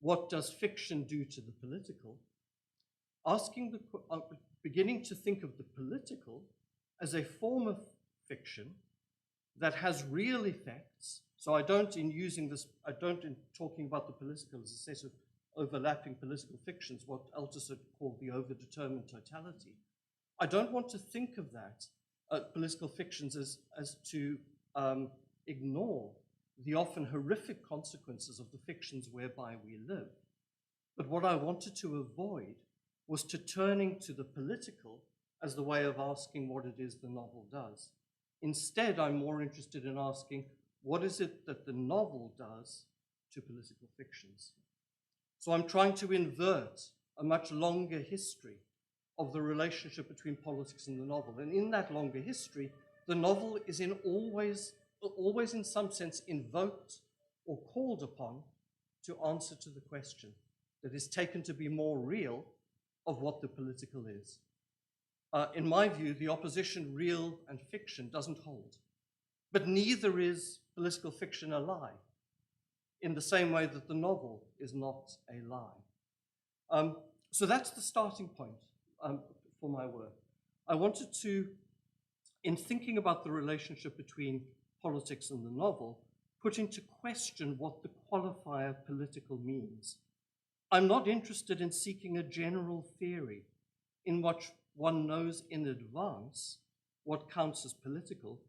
what does fiction do to the political, beginning to think of the political as a form of fiction that has real effects. So I don't, in talking about the political as a set of overlapping political fictions, what Althusser called the overdetermined totality. I don't want to think of that, political fictions, as to ignore the often horrific consequences of the fictions whereby we live. But what I wanted to avoid was to turning to the political as the way of asking what it is the novel does. Instead, I'm more interested in asking, what is it that the novel does to political fictions? So I'm trying to invert a much longer history of the relationship between politics and the novel. And in that longer history, the novel is always in some sense invoked or called upon to answer to the question that is taken to be more real of what the political is. In my view, the opposition real and fiction doesn't hold, but neither is political fiction a lie, in the same way that the novel is not a lie. So that's the starting point for my work. I wanted to, in thinking about the relationship between politics and the novel, put into question what the qualifier political means. I'm not interested in seeking a general theory in which one knows in advance what counts as political,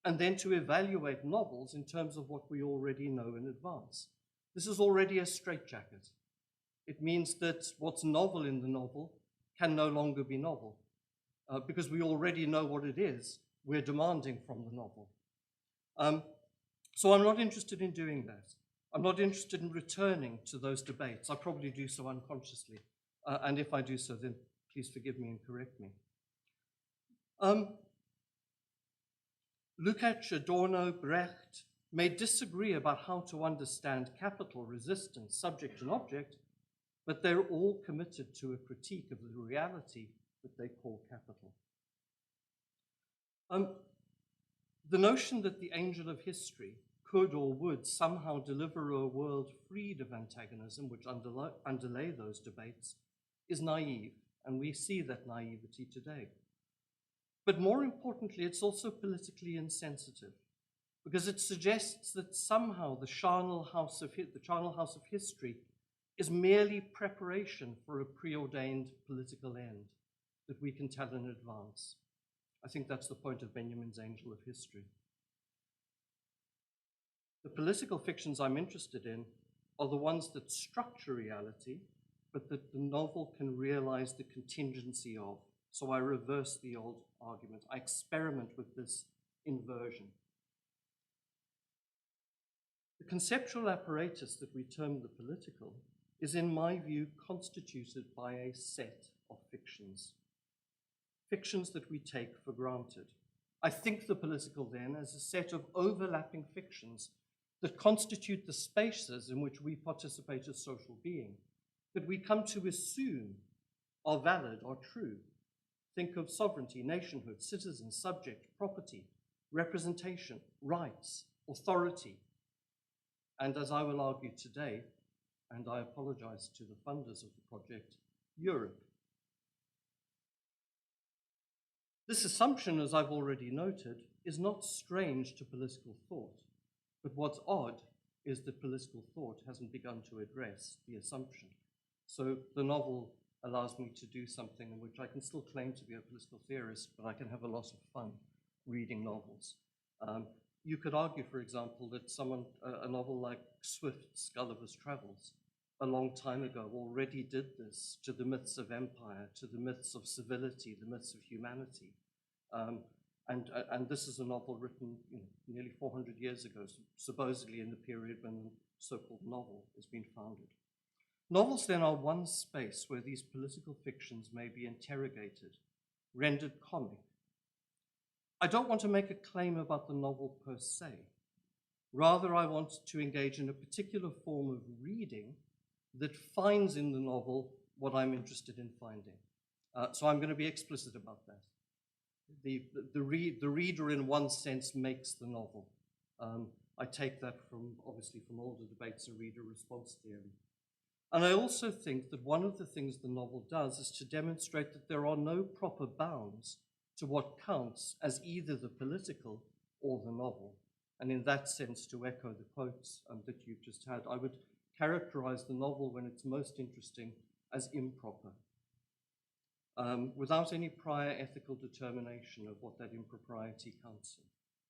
and then to evaluate novels in terms of what we already know in advance. This is already a straitjacket. It means that what's novel in the novel can no longer be novel, because we already know what it is we're demanding from the novel. So I'm not interested in doing that. I'm not interested in returning to those debates. I probably do so unconsciously, and if I do so, then please forgive me and correct me. Lukács, Adorno, Brecht may disagree about how to understand capital, resistance, subject and object, but they're all committed to a critique of the reality that they call capital. The notion that the angel of history could or would somehow deliver a world freed of antagonism which underlay those debates is naive, and we see that naivety today. But more importantly, it's also politically insensitive, because it suggests that somehow the charnel house of history is merely preparation for a preordained political end that we can tell in advance. I think that's the point of Benjamin's Angel of History. The political fictions I'm interested in are the ones that structure reality, but that the novel can realize the contingency of. So I reverse the old argument. I experiment with this inversion. The conceptual apparatus that we term the political is, in my view, constituted by a set of fictions. Fictions that we take for granted. I think the political then as a set of overlapping fictions that constitute the spaces in which we participate as social beings, that we come to assume are valid, are true. Think of sovereignty, nationhood, citizen, subject, property, representation, rights, authority, and as I will argue today, and I apologize to the funders of the project, Europe. This assumption, as I've already noted, is not strange to political thought, but what's odd is that political thought hasn't begun to address the assumption. So the novel allows me to do something in which I can still claim to be a political theorist, but I can have a lot of fun reading novels. You could argue, for example, that a novel like Swift's Gulliver's Travels, a long time ago, already did this to the myths of empire, to the myths of civility, the myths of humanity. And this is a novel written nearly 400 years ago, supposedly in the period when the so-called novel has been founded. Novels then are one space where these political fictions may be interrogated, rendered comic. I don't want to make a claim about the novel per se. Rather, I want to engage in a particular form of reading that finds in the novel what I'm interested in finding. So I'm going to be explicit about that. The reader, in one sense, makes the novel. I take that obviously from all the debates of reader-response theory. And I also think that one of the things the novel does is to demonstrate that there are no proper bounds to what counts as either the political or the novel. And in that sense, to echo the quotes that you've just had, I would characterize the novel when it's most interesting as improper, without any prior ethical determination of what that impropriety counts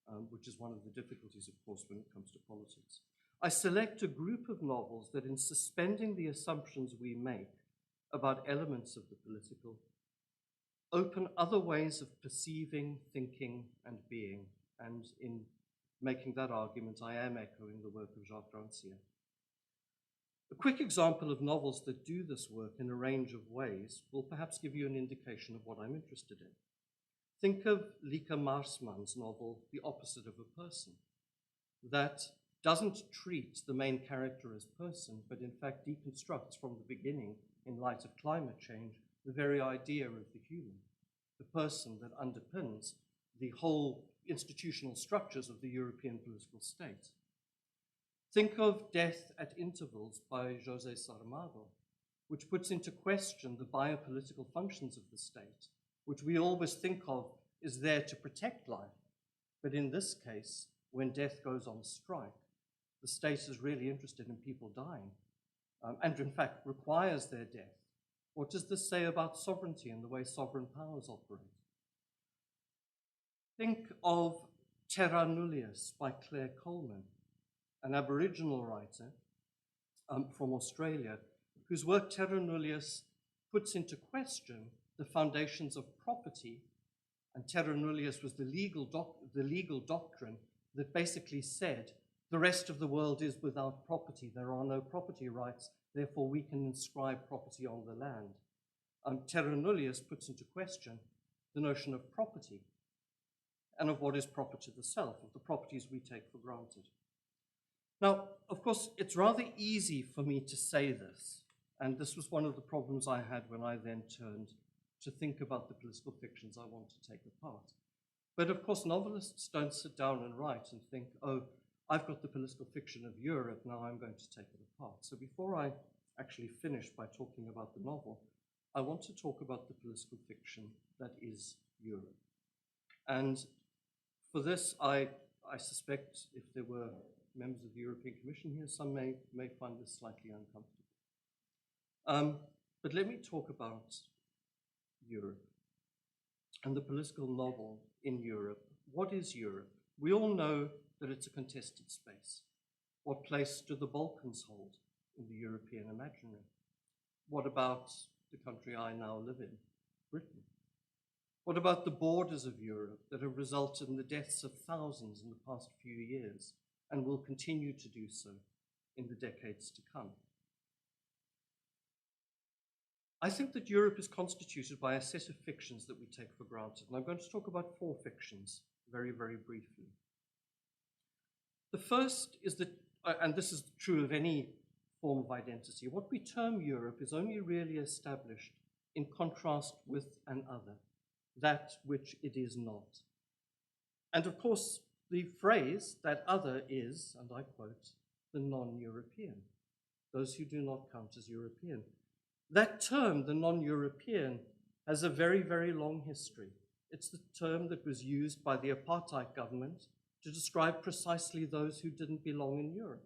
in, which is one of the difficulties, of course, when it comes to politics. I select a group of novels that, in suspending the assumptions we make about elements of the political, open other ways of perceiving, thinking, and being. And in making that argument, I am echoing the work of Jacques Rancière. A quick example of novels that do this work in a range of ways will perhaps give you an indication of what I'm interested in. Think of Lieke Marsman's novel, The Opposite of a Person, that doesn't treat the main character as person, but in fact deconstructs from the beginning, in light of climate change, the very idea of the human, the person that underpins the whole institutional structures of the European political state. Think of Death at Intervals by José Saramago, which puts into question the biopolitical functions of the state, which we always think of is there to protect life. But in this case, when death goes on strike, the state is really interested in people dying, and in fact requires their death. What does this say about sovereignty and the way sovereign powers operate? Think of Terra Nullius by Claire Coleman, an Aboriginal writer from Australia, whose work Terra Nullius puts into question the foundations of property. And Terra Nullius was the legal doctrine that basically said the rest of the world is without property. There are no property rights, therefore we can inscribe property on the land. Terra Nullius puts into question the notion of property and of what is proper to the self, of the properties we take for granted. Now, of course, it's rather easy for me to say this, and this was one of the problems I had when I then turned to think about the political fictions I want to take apart. But of course, novelists don't sit down and write and think, oh, I've got the political fiction of Europe, now I'm going to take it apart. So before I actually finish by talking about the novel, I want to talk about the political fiction that is Europe. And for this, I suspect if there were members of the European Commission here, some may find this slightly uncomfortable. But let me talk about Europe and the political novel in Europe. What is Europe? We all know that it's a contested space. What place do the Balkans hold in the European imaginary? What about the country I now live in, Britain? What about the borders of Europe that have resulted in the deaths of thousands in the past few years and will continue to do so in the decades to come? I think that Europe is constituted by a set of fictions that we take for granted, and I'm going to talk about 4 fictions very, very briefly. The first is that, and this is true of any form of identity, what we term Europe is only really established in contrast with an other, that which it is not. And of course, the phrase, that other, is, and I quote, the non-European, those who do not count as European. That term, the non-European, has a very, very long history. It's the term that was used by the apartheid government to describe precisely those who didn't belong in Europe.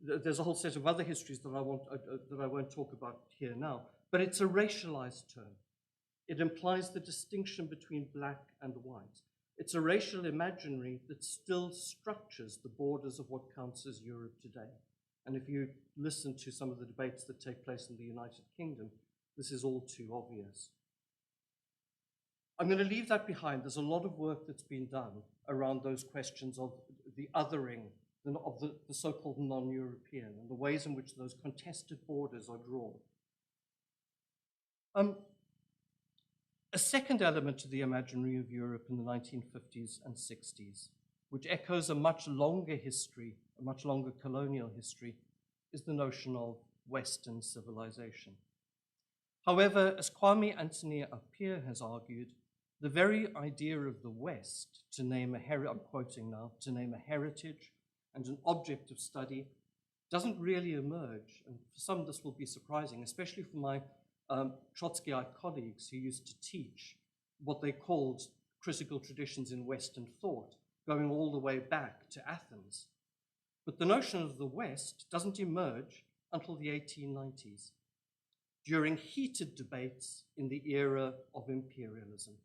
there's a whole set of other histories that I won't talk about here now, but it's a racialized term. It implies the distinction between black and white. It's a racial imaginary that still structures the borders of what counts as Europe today. And if you listen to some of the debates that take place in the United Kingdom, this is all too obvious. I'm going to leave that behind. There's a lot of work that's been done around those questions of the othering, of the so-called non-European, and the ways in which those contested borders are drawn. A second element to the imaginary of Europe in the 1950s and 60s, which echoes a much longer history, a much longer colonial history, is the notion of Western civilization. However, as Kwame Anthony Appiah has argued, the very idea of the West, to name I'm quoting now, to name a heritage and an object of study, doesn't really emerge. And for some, this will be surprising, especially for my Trotskyite colleagues who used to teach what they called critical traditions in Western thought, going all the way back to Athens. But the notion of the West doesn't emerge until the 1890s, during heated debates in the era of imperialism.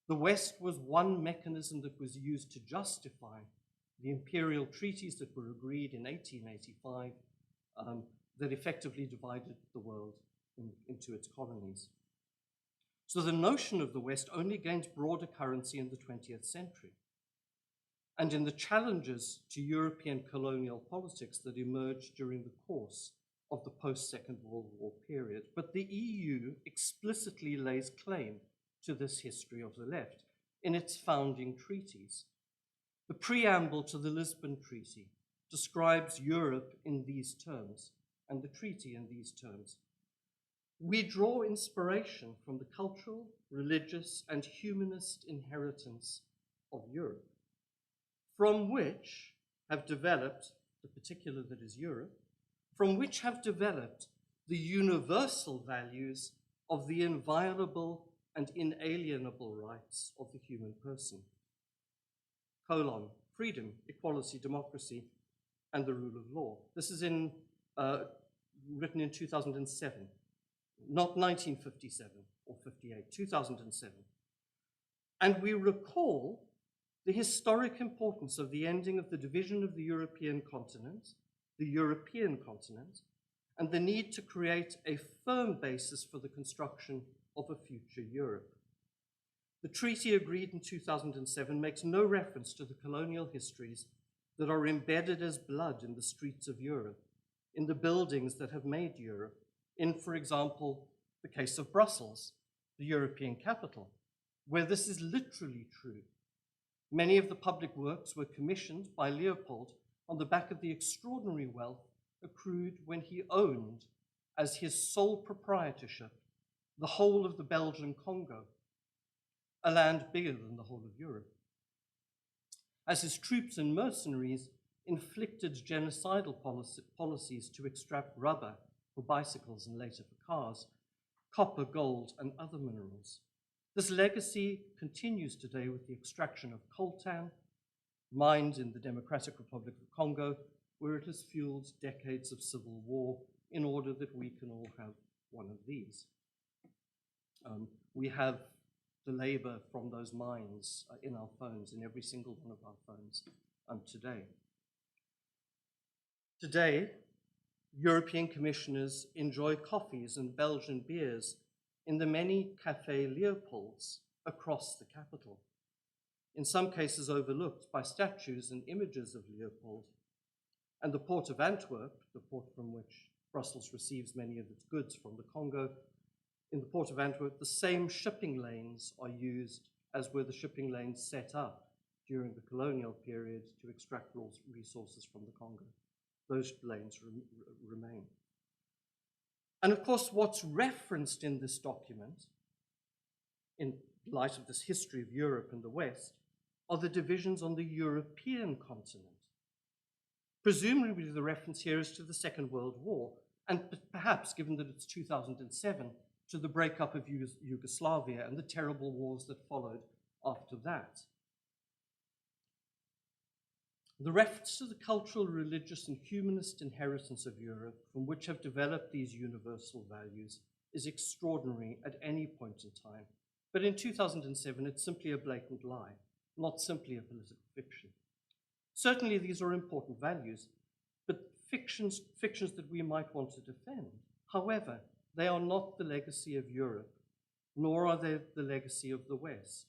The West was one mechanism that was used to justify the imperial treaties that were agreed in 1885 that effectively divided the world into its colonies. So the notion of the West only gains broader currency in the 20th century. And in the challenges to European colonial politics that emerged during the course of the post-Second World War period. But the EU explicitly lays claim to this history of the left in its founding treaties. The preamble to the Lisbon Treaty describes Europe in these terms, and the treaty in these terms. We draw inspiration from the cultural, religious, and humanist inheritance of Europe, from which have developed, the particular that is Europe, from which have developed the universal values of the inviolable and inalienable rights of the human person. Colon, freedom, equality, democracy, and the rule of law. This is written in 2007, not 1957 or 58, 2007. And we recall the historic importance of the ending of the division of the European continent, and the need to create a firm basis for the construction of a future Europe. The treaty agreed in 2007 makes no reference to the colonial histories that are embedded as blood in the streets of Europe, in the buildings that have made Europe, in, for example, the case of Brussels, the European capital, where this is literally true. Many of the public works were commissioned by Leopold on the back of the extraordinary wealth accrued when he owned, as his sole proprietorship, the whole of the Belgian Congo, a land bigger than the whole of Europe. As his troops and mercenaries inflicted genocidal policies to extract rubber for bicycles and later for cars, copper, gold, and other minerals. This legacy continues today with the extraction of coltan, mined in the Democratic Republic of Congo, where it has fueled decades of civil war in order that we can all have one of these. We have the labor from those mines in our phones, in every single one of our phones today. Today, European commissioners enjoy coffees and Belgian beers in the many Café Leopolds across the capital, in some cases overlooked by statues and images of Leopold. And the port of Antwerp, the port from which Brussels receives many of its goods from the Congo, in the port of Antwerp, the same shipping lanes are used as were the shipping lanes set up during the colonial period to extract resources from the Congo. Those lanes remain. And of course, what's referenced in this document, in light of this history of Europe and the West, are the divisions on the European continent. Presumably the reference here is to the Second World War, and perhaps, given that it's 2007, to the breakup of Yugoslavia and the terrible wars that followed after that. The reference to the cultural, religious, and humanist inheritance of Europe from which have developed these universal values is extraordinary at any point in time. But in 2007, it's simply a blatant lie, not simply a political fiction. Certainly, these are important values, but fictions that we might want to defend. However, they are not the legacy of Europe, nor are they the legacy of the West.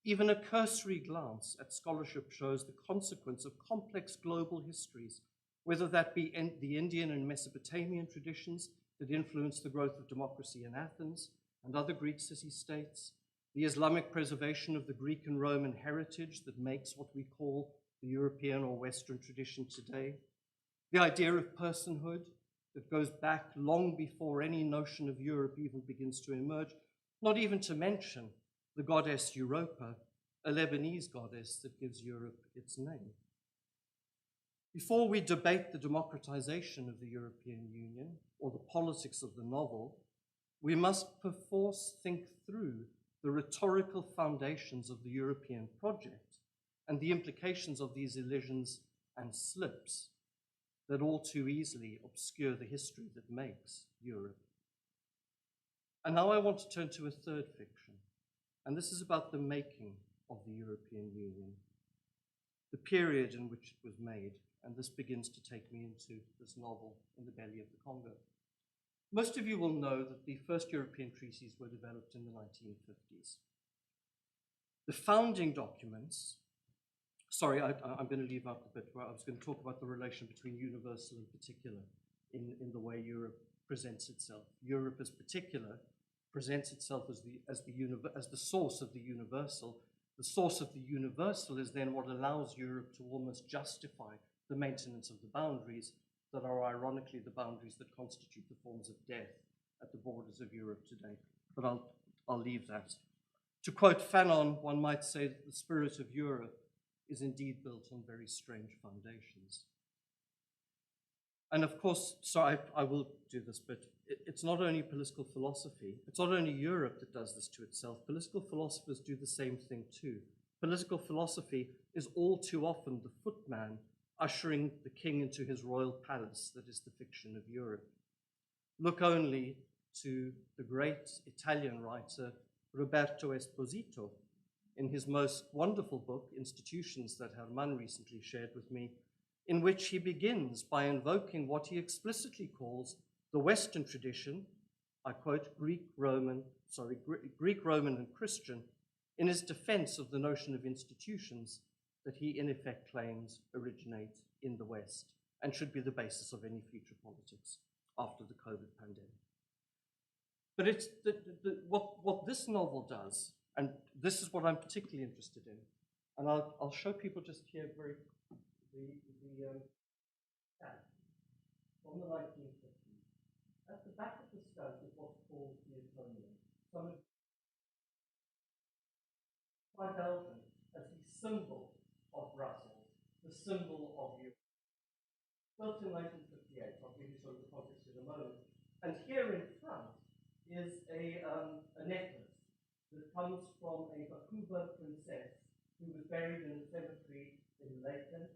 Even a cursory glance at scholarship shows the consequence of complex global histories, whether that be the Indian and Mesopotamian traditions that influenced the growth of democracy in Athens and other Greek city-states, the Islamic preservation of the Greek and Roman heritage that makes what we call the European or Western tradition today, the idea of personhood that goes back long before any notion of Europe even begins to emerge, not even to mention the goddess Europa, a Lebanese goddess that gives Europe its name. Before we debate the democratization of the European Union or the politics of the novel, we must perforce think through the rhetorical foundations of the European project and the implications of these elisions and slips that all too easily obscure the history that makes Europe. And now I want to turn to a third fiction, and this is about the making of the European Union, the period in which it was made, and this begins to take me into this novel, In the Belly of the Congo. Most of you will know that the first European treaties were developed in the 1950s. The founding documents, sorry, I'm going to leave out the bit where I was going to talk about the relation between universal and particular in the way Europe presents itself. Europe as particular presents itself as the source of the universal. The source of the universal is then what allows Europe to almost justify the maintenance of the boundaries that are ironically the boundaries that constitute the forms of death at the borders of Europe today. But I'll leave that. To quote Fanon, one might say that the spirit of Europe is indeed built on very strange foundations. And of course, so I will do this, but it's not only political philosophy, it's not only Europe that does this to itself, political philosophers do the same thing too. Political philosophy is all too often the footman ushering the king into his royal palace that is the fiction of Europe. Look only to the great Italian writer Roberto Esposito in his most wonderful book, Institutions, that Herman recently shared with me, in which he begins by invoking what he explicitly calls the Western tradition, I quote, Greek, Roman, and Christian, in his defense of the notion of institutions that he in effect claims originate in the West and should be the basis of any future politics after the COVID pandemic. But it's what this novel does, and this is what I'm particularly interested in, and I'll show people just here very the stamp from the 1950s. At the back of the stamp is what's called the atonement. Some of by Belgium as the symbol of Brussels, the symbol of Europe. Built in 1958, I'll give you sort of the context in a moment. And here in front is a necklace that comes from a Bakuba princess who was buried in a cemetery in Laeken,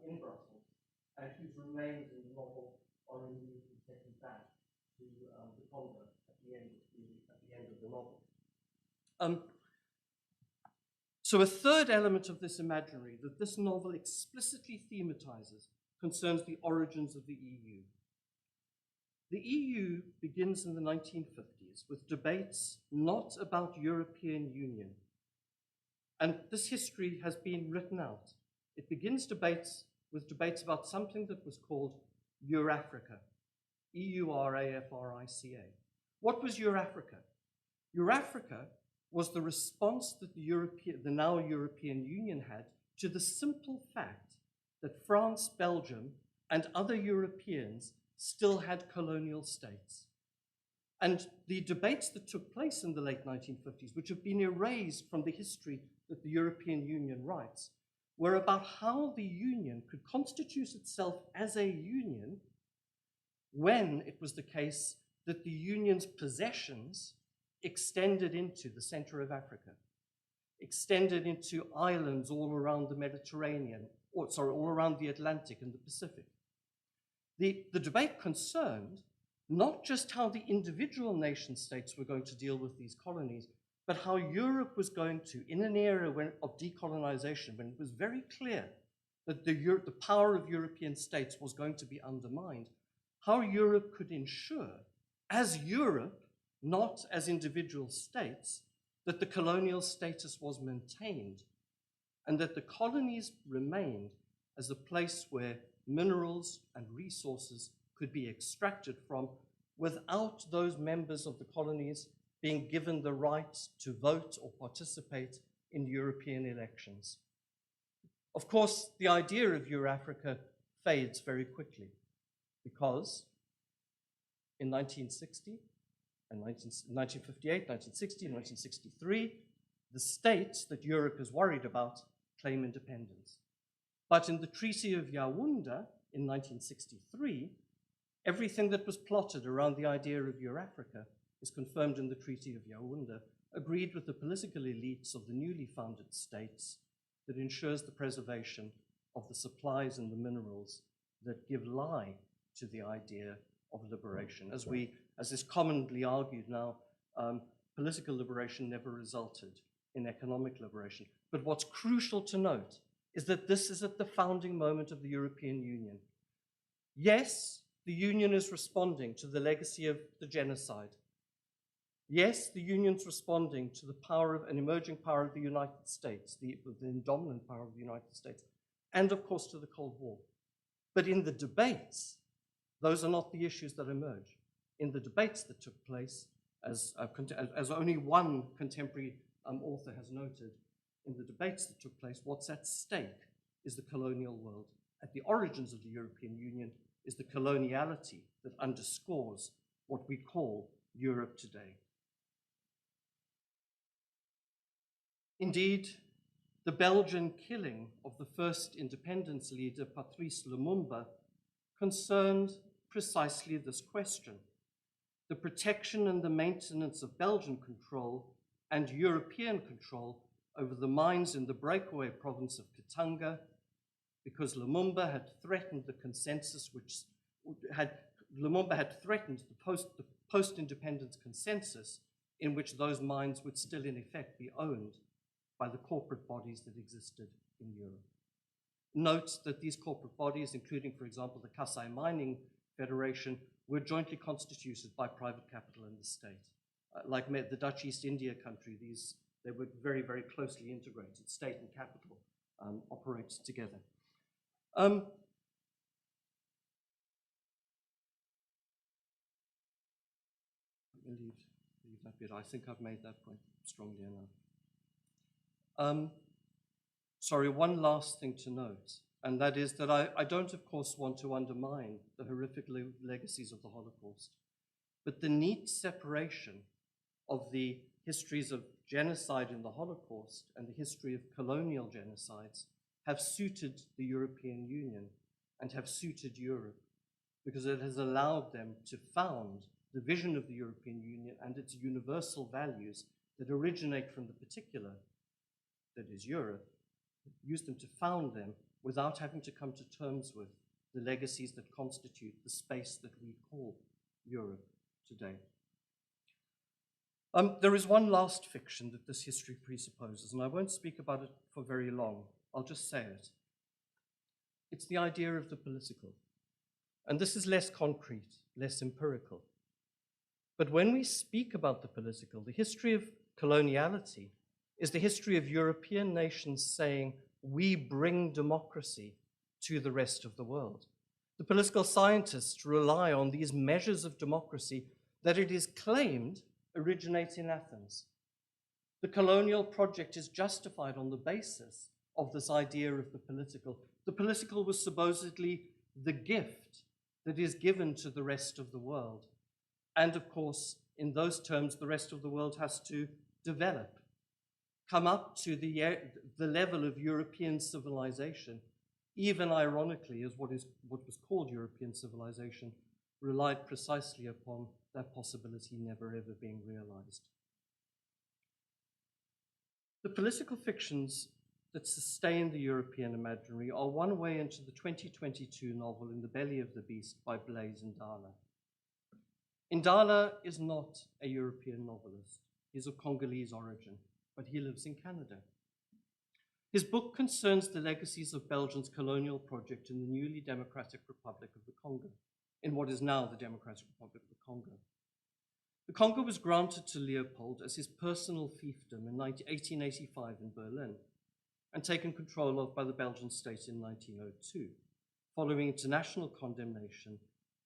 in Brussels, and whose remains in the novel are immediately taken back to the Congo at the end of the novel. So a third element of this imaginary that this novel explicitly thematizes concerns the origins of the EU. The EU begins in the 1950s with debates not about European Union. And this history has been written out. It begins with debates about something that was called Eurafrica, Eurafrica. What was Eurafrica? Eurafrica was the response that the now European Union had to the simple fact that France, Belgium, and other Europeans still had colonial states. And the debates that took place in the late 1950s, which have been erased from the history that the European Union writes, were about how the Union could constitute itself as a union when it was the case that the Union's possessions extended into the center of Africa, extended into islands all around the Mediterranean, all around the Atlantic and the Pacific. The debate concerned not just how the individual nation states were going to deal with these colonies, but how Europe was going to, in an era of decolonization, when it was very clear that the power of European states was going to be undermined, how Europe could ensure, as Europe, not as individual states, that the colonial status was maintained and that the colonies remained as a place where minerals and resources could be extracted from without those members of the colonies being given the right to vote or participate in European elections. Of course, the idea of Eurafrica fades very quickly because in 1960, and 1958, 1960, 1963, the states that Europe is worried about claim independence. But in the Treaty of Yaoundé in 1963, everything that was plotted around the idea of Eurafrica is confirmed in the Treaty of Yaoundé, agreed with the political elites of the newly founded states, that ensures the preservation of the supplies and the minerals that give lie to the idea of liberation. As is commonly argued now, political liberation never resulted in economic liberation. But what's crucial to note is that this is at the founding moment of the European Union. Yes, the Union is responding to the legacy of the genocide. Yes, the Union's responding to the power of an emerging power of the United States, the dominant power of the United States, and of course to the Cold War. But in the debates, those are not the issues that emerge. In the debates that took place, as only one contemporary author has noted, in the debates that took place, what's at stake is the colonial world. At the origins of the European Union is the coloniality that underscores what we call Europe today. Indeed, the Belgian killing of the first independence leader, Patrice Lumumba, concerned precisely this question: the protection and the maintenance of Belgian control and European control over the mines in the breakaway province of Katanga, because Lumumba had threatened the consensus Lumumba had threatened the post-independence consensus in which those mines would still in effect be owned by the corporate bodies that existed in Europe. Note that these corporate bodies, including, for example, the Kasai Mining Federation, were jointly constituted by private capital and the state. Like the Dutch East India country, they were very, very closely integrated. State and capital operate together. Leave that bit. I think I've made that point strongly enough. Sorry, one last thing to note, and that is that I don't, of course, want to undermine the horrific legacies of the Holocaust, but the neat separation of the histories of genocide in the Holocaust and the history of colonial genocides have suited the European Union and have suited Europe, because it has allowed them to found the vision of the European Union and its universal values that originate from the particular, that is Europe, use them to found them without having to come to terms with the legacies that constitute the space that we call Europe today. There is one last fiction that this history presupposes, and I won't speak about it for very long. I'll just say it. It's the idea of the political. And this is less concrete, less empirical. But when we speak about the political, the history of coloniality is the history of European nations saying, we bring democracy to the rest of the world. The political scientists rely on these measures of democracy that it is claimed originate in Athens. The colonial project is justified on the basis of this idea of the political. The political was supposedly the gift that is given to the rest of the world. And of course, in those terms, the rest of the world has to develop, come up to the level of European civilization, even ironically, as what was called European civilization relied precisely upon that possibility never ever being realized. The political fictions that sustain the European imaginary are one way into the 2022 novel In the Belly of the Beast by Blaise Ndala. Ndala is not a European novelist. He's of Congolese origin, but he lives in Canada. His book concerns the legacies of Belgium's colonial project in the newly Democratic Republic of the Congo, in what is now the Democratic Republic of the Congo. The Congo was granted to Leopold as his personal fiefdom in 1885 in Berlin and taken control of by the Belgian state in 1902, following international condemnation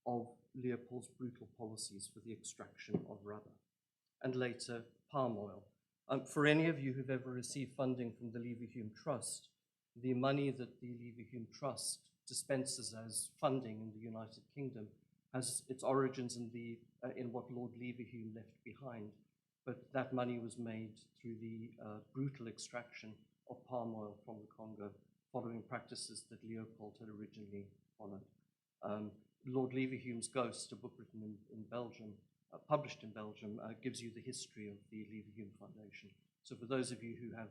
of Leopold's brutal policies for the extraction of rubber and later palm oil. For any of you who've ever received funding from the Leverhulme Trust, the money that the Leverhulme Trust dispenses as funding in the United Kingdom has its origins in what Lord Leverhulme left behind, but that money was made through the brutal extraction of palm oil from the Congo, following practices that Leopold had originally followed. Lord Leverhulme's Ghost, a book written in Belgium, published in Belgium, gives you the history of the Leverhulme Foundation. So for those of you who have,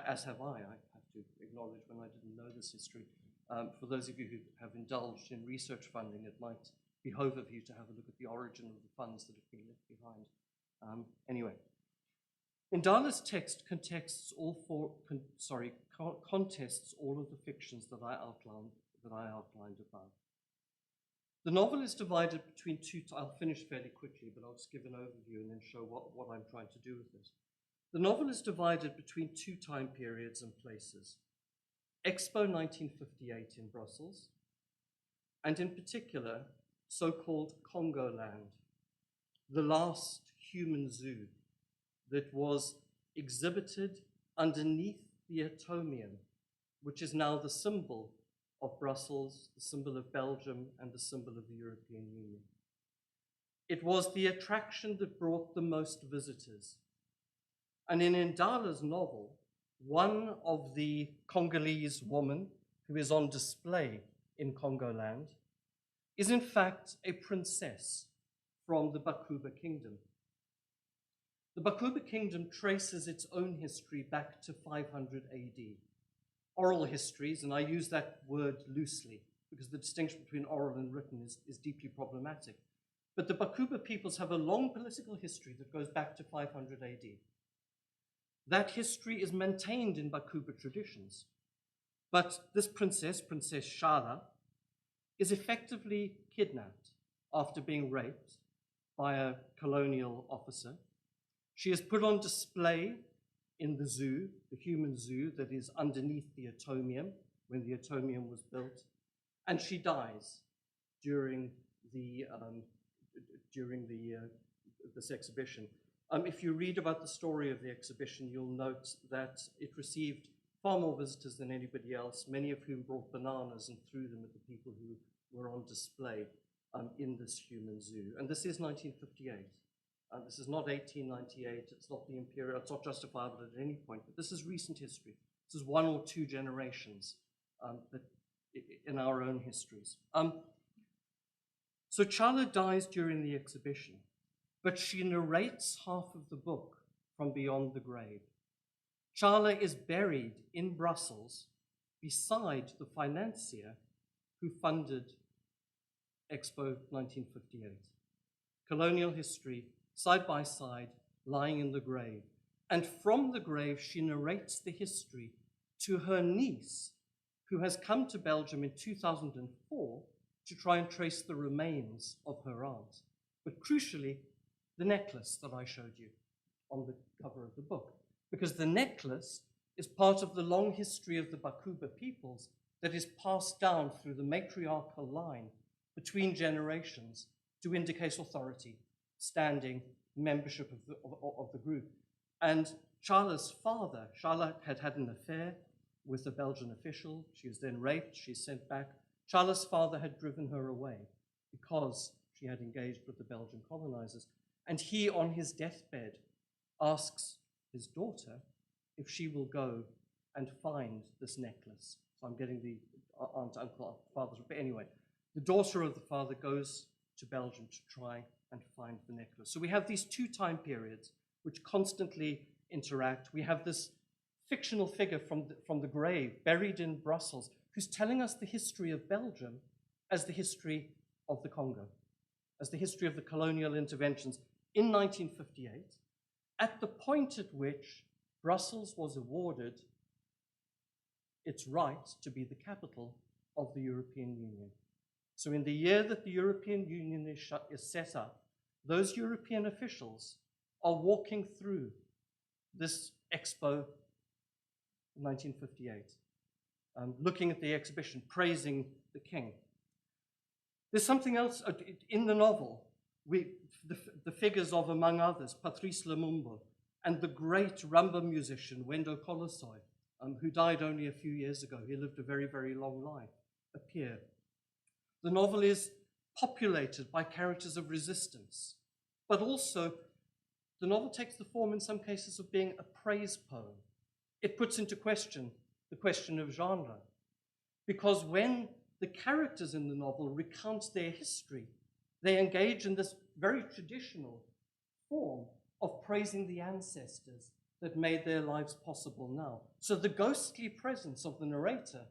as have I have to acknowledge when I didn't know this history, for those of you who have indulged in research funding, it might behove of you to have a look at the origin of the funds that have been left behind. Anyway, Ndala's text contests all of the fictions that I outlined above. The novel is divided between I'll finish fairly quickly, but I'll just give an overview and then show what I'm trying to do with this. The novel is divided between two time periods and places. Expo 1958 in Brussels, and in particular, so-called Congo Land, the last human zoo that was exhibited underneath the atomium, which is now the symbol of Brussels, the symbol of Belgium, and the symbol of the European Union. It was the attraction that brought the most visitors. And in Ndala's novel, one of the Congolese women who is on display in Congo Land is in fact a princess from the Bakuba Kingdom. The Bakuba Kingdom traces its own history back to 500 AD. Oral histories, and I use that word loosely because the distinction between oral and written is deeply problematic. But the Bakuba peoples have a long political history that goes back to 500 AD. That history is maintained in Bakuba traditions. But this princess, Princess Shala, is effectively kidnapped after being raped by a colonial officer. She is put on display in the zoo, the human zoo that is underneath the atomium when the atomium was built, and she dies during this exhibition. If you read about the story of the exhibition, you'll note that it received far more visitors than anybody else, many of whom brought bananas and threw them at the people who were on display in this human zoo. And this is 1958. This is not 1898, it's not the imperial, it's not justifiable at any point, but this is recent history. This is one or two generations in our own histories. So Chala dies during the exhibition, but she narrates half of the book from beyond the grave. Chala is buried in Brussels beside the financier who funded Expo 1958. Colonial history, side by side, lying in the grave. And from the grave, she narrates the history to her niece, who has come to Belgium in 2004 to try and trace the remains of her aunt. But crucially, the necklace that I showed you on the cover of the book, because the necklace is part of the long history of the Bakuba peoples that is passed down through the matriarchal line between generations to indicate authority, standing, membership of the group. And Chala's father, Chala had had an affair with a Belgian official. She was then raped, she's sent back. Chala's father had driven her away because she had engaged with the Belgian colonizers. And he, on his deathbed, asks his daughter if she will go and find this necklace. So I'm getting the aunt, uncle, father's, but anyway. The daughter of the father goes to Belgium to try and find the necklace. So we have these two time periods which constantly interact. We have this fictional figure from the grave, buried in Brussels, who's telling us the history of Belgium as the history of the Congo, as the history of the colonial interventions in 1958, at the point at which Brussels was awarded its right to be the capital of the European Union. So in the year that the European Union is set up, those European officials are walking through this expo in 1958, looking at the exhibition, praising the king. There's something else in the novel. The figures of, among others, Patrice Lumumba and the great rumba musician Wendo Kolosoi, who died only a few years ago. He lived a very, very long life, appear. The novel is populated by characters of resistance, but also the novel takes the form in some cases of being a praise poem. It puts into question the question of genre, because when the characters in the novel recount their history, they engage in this very traditional form of praising the ancestors that made their lives possible now. So the ghostly presence of the narrator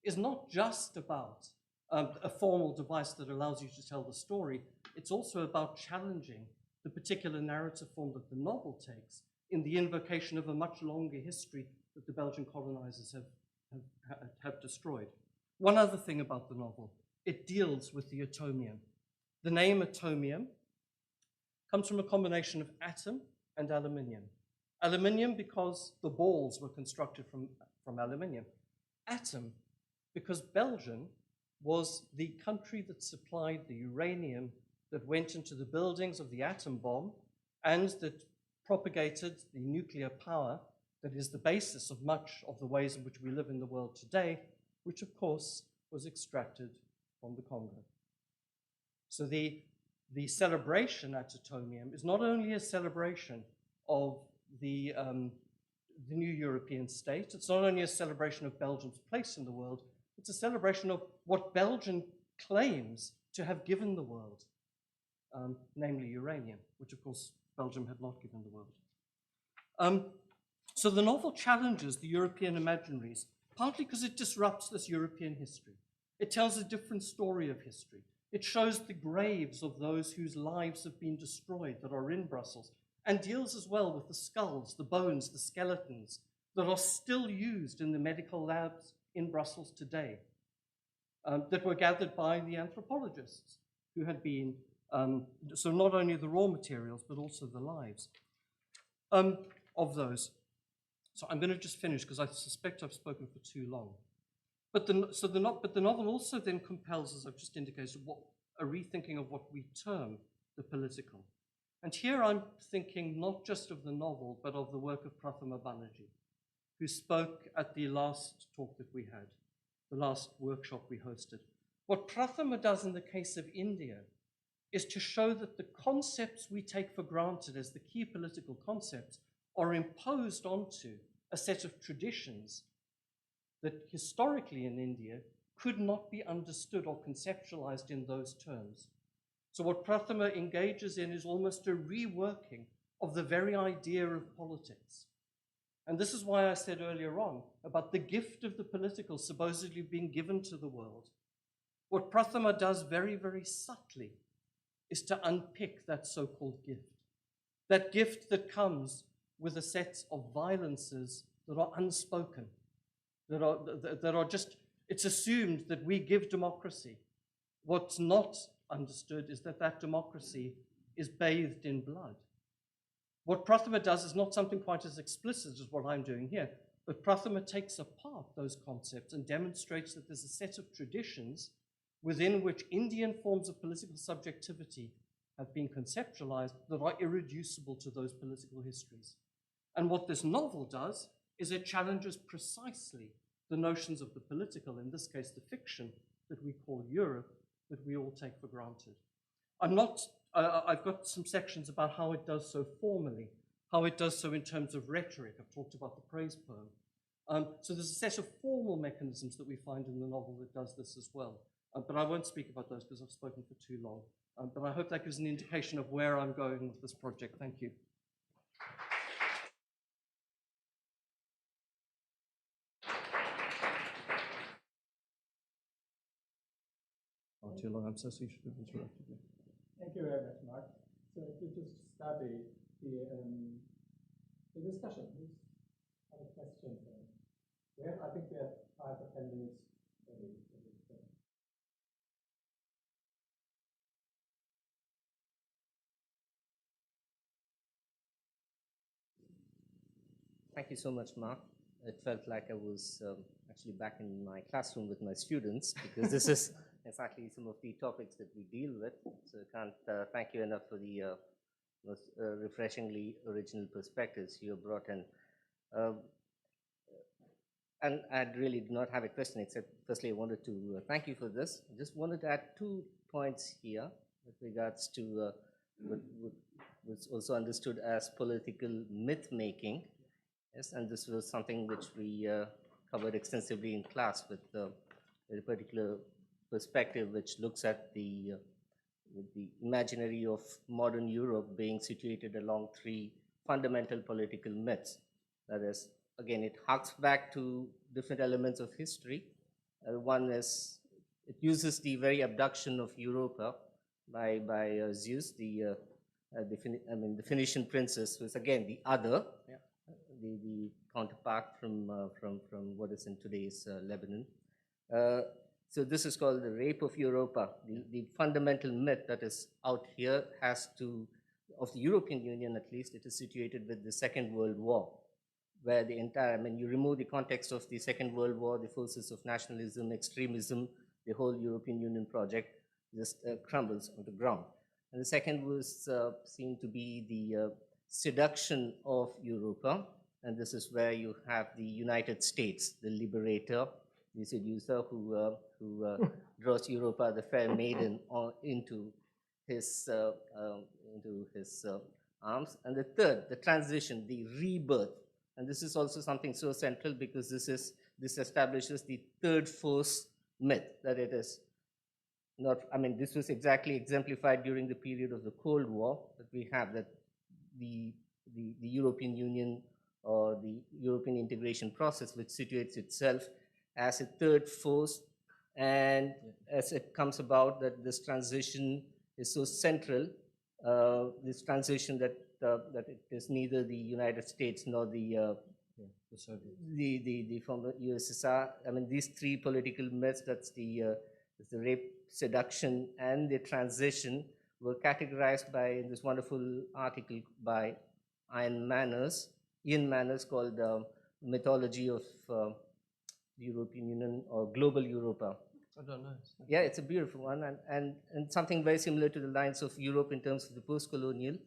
is not just about a formal device that allows you to tell the story. It's also about challenging the particular narrative form that the novel takes in the invocation of a much longer history that the Belgian colonizers have destroyed. One other thing about the novel, it deals with the atomium. The name atomium comes from a combination of atom and aluminium. Aluminium because the balls were constructed from aluminium. Atom because Belgium was the country that supplied the uranium that went into the buildings of the atom bomb and that propagated the nuclear power that is the basis of much of the ways in which we live in the world today, which of course was extracted from the Congo. So the celebration at Atomium is not only a celebration of the new European state, it's not only a celebration of Belgium's place in the world, it's a celebration of what Belgium claims to have given the world, namely uranium, which of course Belgium had not given the world. So the novel challenges the European imaginaries, partly because it disrupts this European history. It tells a different story of history. It shows the graves of those whose lives have been destroyed that are in Brussels, and deals as well with the skulls, the bones, the skeletons that are still used in the medical labs in Brussels today, that were gathered by the anthropologists who had been, so not only the raw materials, but also the lives of those. So I'm going to just finish because I suspect I've spoken for too long. But the novel also then compels, as I've just indicated, a rethinking of what we term the political. And here I'm thinking not just of the novel, but of the work of Prathama Banerjee, who spoke at the last talk that we had, the last workshop we hosted. What Prathama does in the case of India is to show that the concepts we take for granted as the key political concepts are imposed onto a set of traditions that historically in India could not be understood or conceptualized in those terms. So what Prathama engages in is almost a reworking of the very idea of politics. And this is why I said earlier on about the gift of the political supposedly being given to the world. What Prathama does very, very subtly is to unpick that so-called gift that comes with a set of violences that are unspoken, that are just, it's assumed that we give democracy. What's not understood is that that democracy is bathed in blood. What Prathama does is not something quite as explicit as what I'm doing here, but Prathama takes apart those concepts and demonstrates that there's a set of traditions within which Indian forms of political subjectivity have been conceptualized that are irreducible to those political histories. And what this novel does is it challenges precisely the notions of the political, in this case the fiction that we call Europe, that we all take for granted. I've got some sections about how it does so formally, how it does so in terms of rhetoric. I've talked about the praise poem. So there's a set of formal mechanisms that we find in the novel that does this as well. But I won't speak about those because I've spoken for too long. But I hope that gives an indication of where I'm going with this project. Thank you. too long. I'm so sorry you should have interrupted me. Thank you very much, Mark. So if we just start the discussion, please. Have a question. I think we have 5 or 10 minutes ready for this. Thank you so much, Mark. It felt like I was actually back in my classroom with my students, because this is exactly some of the topics that we deal with. So I can't thank you enough for the most refreshingly original perspectives you brought in. And I really do not have a question, except firstly I wanted to thank you for this. I just wanted to add 2 points here with regards to what was also understood as political myth-making. Yes, and this was something which we covered extensively in class with a particular perspective which looks at the imaginary of modern Europe being situated along 3 fundamental political myths. That is, again, it harks back to different elements of history. One is, it uses the very abduction of Europa by Zeus, the Phoenician princess, was again the other. Yeah. The counterpart from what is in today's Lebanon. So this is called the rape of Europa. The fundamental myth that is out here of the European Union at least, it is situated with the Second World War, where the entire, you remove the context of the Second World War, the forces of nationalism, extremism, the whole European Union project just crumbles on the ground. And the second was seen to be the seduction of Europa. And this is where you have the United States, the liberator, the seducer who draws Europa, the fair maiden, into his arms. And the third, the transition, the rebirth. And this is also something so central, because this establishes the third force myth, that it is not, this was exactly exemplified during the period of the Cold War, that we have that the European Union, or the European integration process, which situates itself as a third force, and as it comes about that this transition is so central, this transition that it is neither the United States nor the former USSR. These 3 political myths, that's the rape, seduction, and the transition, were categorized by this wonderful article by Ian Manners, called Mythology of the European Union, or Global Europa. I don't know. Yeah, it's a beautiful one, and something very similar to the lines of Europe in terms of the post-colonial,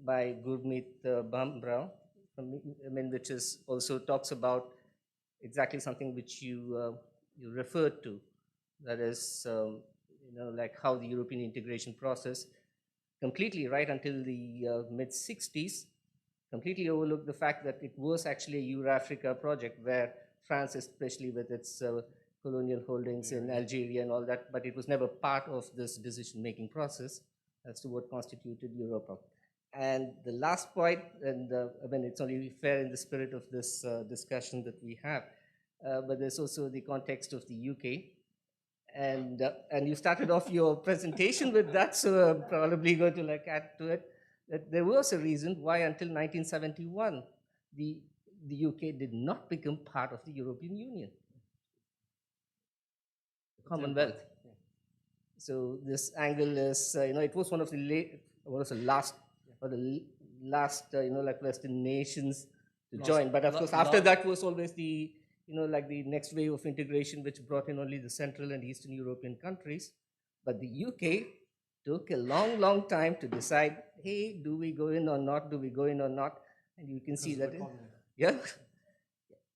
by Gurmeet Bhambrao, which is also talks about exactly something which you referred to. That is, like how the European integration process, completely right until the mid-60s, completely overlooked the fact that it was actually a Euro-Africa project, where France, especially with its colonial holdings in Algeria and all that, but it was never part of this decision-making process as to what constituted Europa. And the last point, and it's only fair in the spirit of this discussion that we have, but there's also the context of the UK. And you started off your presentation with that, so I'm probably going to add to it that there was a reason why until 1971 the UK did not become part of the European Union, the Commonwealth. Yeah. So this angle is, it was one of the last Western nations to join. But of course, after that was always the the next wave of integration, which brought in only the Central and Eastern European countries. But the UK took a long, long time to decide, hey, do we go in or not? Do we go in or not? And you can see that. Yeah,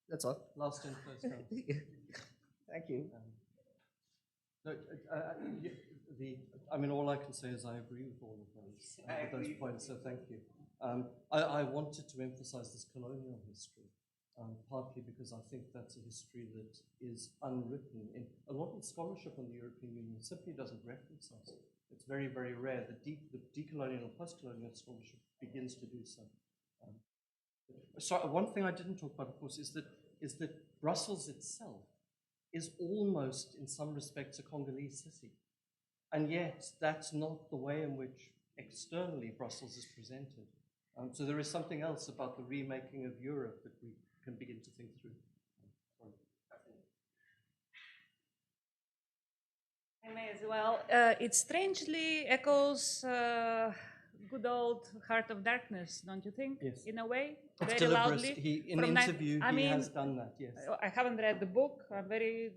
that's all. Last in, first come. Thank you. All I can say is I agree with all of those points, so thank you. I wanted to emphasize this colonial history, partly because I think that's a history that is unwritten. In a lot of scholarship on the European Union simply doesn't reference us. It's very, very rare. The decolonial and post-colonial scholarship begins to do so. So one thing I didn't talk about, of course, is that Brussels itself is almost, in some respects, a Congolese city. And yet, that's not the way in which externally Brussels is presented. So there is something else about the remaking of Europe that we can begin to think through. I may as well. It strangely echoes good old Heart of Darkness, don't you think? Yes. In a way, It's very deliberate. loudly. In interview, he has done that, yes. I haven't read the book. I'm very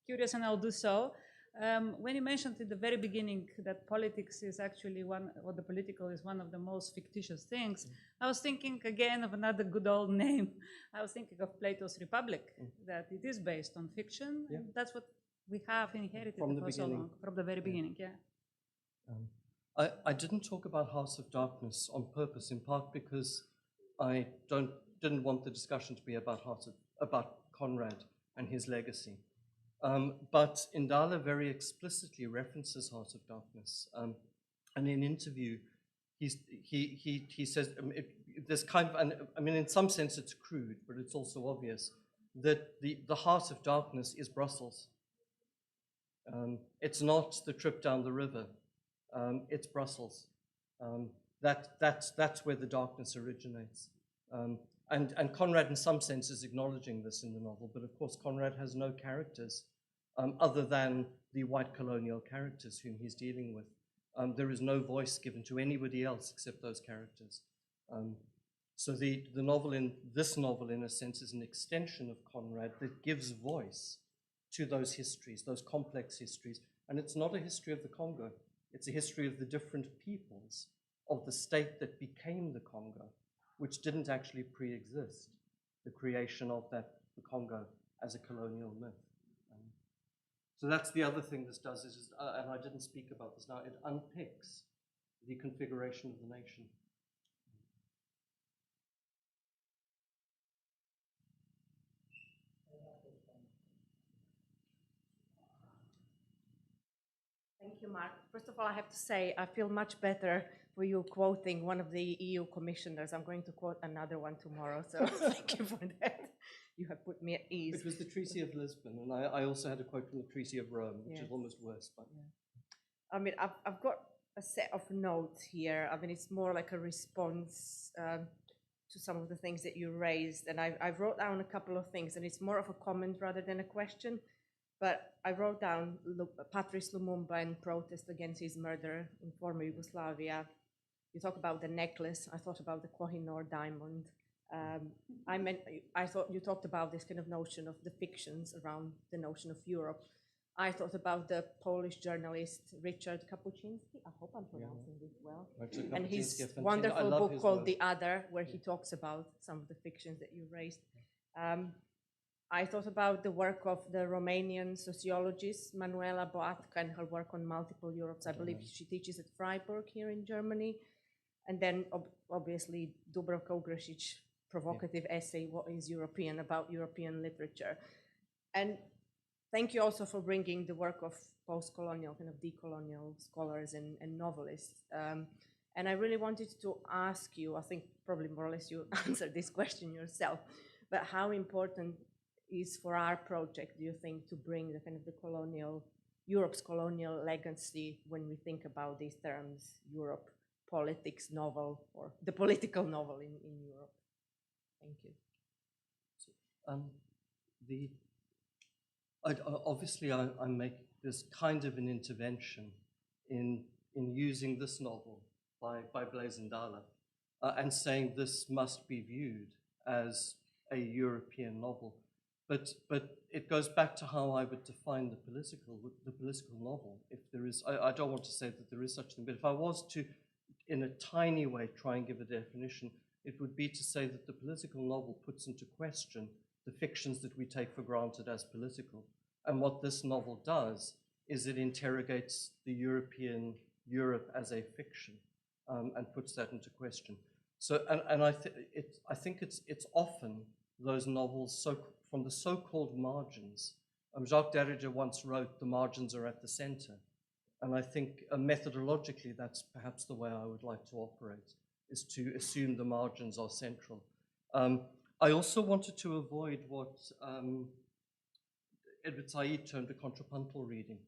curious, and I'll do so. When you mentioned at the very beginning that politics is actually or the political is one of the most fictitious things, I was thinking again of another good old name. I was thinking of Plato's Republic, that it is based on fiction. Yeah. And that's what we have inherited From the for so long, from the very beginning, yeah. I didn't talk about House of Darkness on purpose, in part because I didn't want the discussion to be about Conrad and his legacy. But Indala very explicitly references Heart of Darkness. And in interview, he says, there's kind of, and I mean, in some sense it's crude, but it's also obvious, that the Heart of Darkness is Brussels. It's not the trip down the river. It's Brussels. That's where the darkness originates. And Conrad, in some sense, is acknowledging this in the novel, but of course, Conrad has no characters other than the white colonial characters whom he's dealing with. There is no voice given to anybody else except those characters. So this novel, in a sense, is an extension of Conrad that gives voice to those histories, those complex histories. And it's not a history of the Congo. It's a history of the different peoples of the state that became the Congo, which didn't actually pre-exist, the creation of the Congo as a colonial myth. So that's the other thing this does, and I didn't speak about this now, it unpicks the configuration of the nation. Thank you, Mark. First of all, I have to say, I feel much better for you quoting one of the EU commissioners. I'm going to quote another one tomorrow, so thank you for that. You have put me at ease. It was the Treaty of Lisbon, and I also had a quote from the Treaty of Rome, which is almost worse. But I mean, I've got a set of notes here. I mean, it's more like a response to some of the things that you raised, and I wrote down a couple of things, and it's more of a comment rather than a question. But I wrote down Patrice Lumumba and protest against his murder in former Yugoslavia. You talk about the necklace. I thought about the Kohinoor diamond. I thought you talked about this kind of notion of the fictions around the notion of Europe. I thought about the Polish journalist Richard Kapuściński. I hope I'm pronouncing this well. And his wonderful book called The Other, where he talks about some of the fictions that you raised. I thought about the work of the Romanian sociologist Manuela Boatka and her work on multiple Europes. I believe she teaches at Freiburg here in Germany. And then obviously Dubravka Ugrešić's provocative essay, What is European, about European literature. And thank you also for bringing the work of post-colonial, kind of decolonial scholars and novelists. And I really wanted to ask you, I think probably more or less you answered this question yourself, but how important is for our project, do you think, to bring the kind of the colonial, Europe's colonial legacy when we think about these terms, Europe, politics novel, or the political novel in Europe? Thank you. Obviously, I make this kind of an intervention in using this novel by Blaise Ndala and saying this must be viewed as a European novel. But it goes back to how I would define the political novel. If there is, I don't want to say that there is such a thing, but if I was to, in a tiny way, try and give a definition, it would be to say that the political novel puts into question the fictions that we take for granted as political. And what this novel does is it interrogates the Europe as a fiction and puts that into question. So, and I think it's often those novels from the so-called margins. Jacques Derrida once wrote, "The margins are at the center." And I think methodologically, that's perhaps the way I would like to operate, is to assume the margins are central. I also wanted to avoid what, Edward Said termed a contrapuntal reading.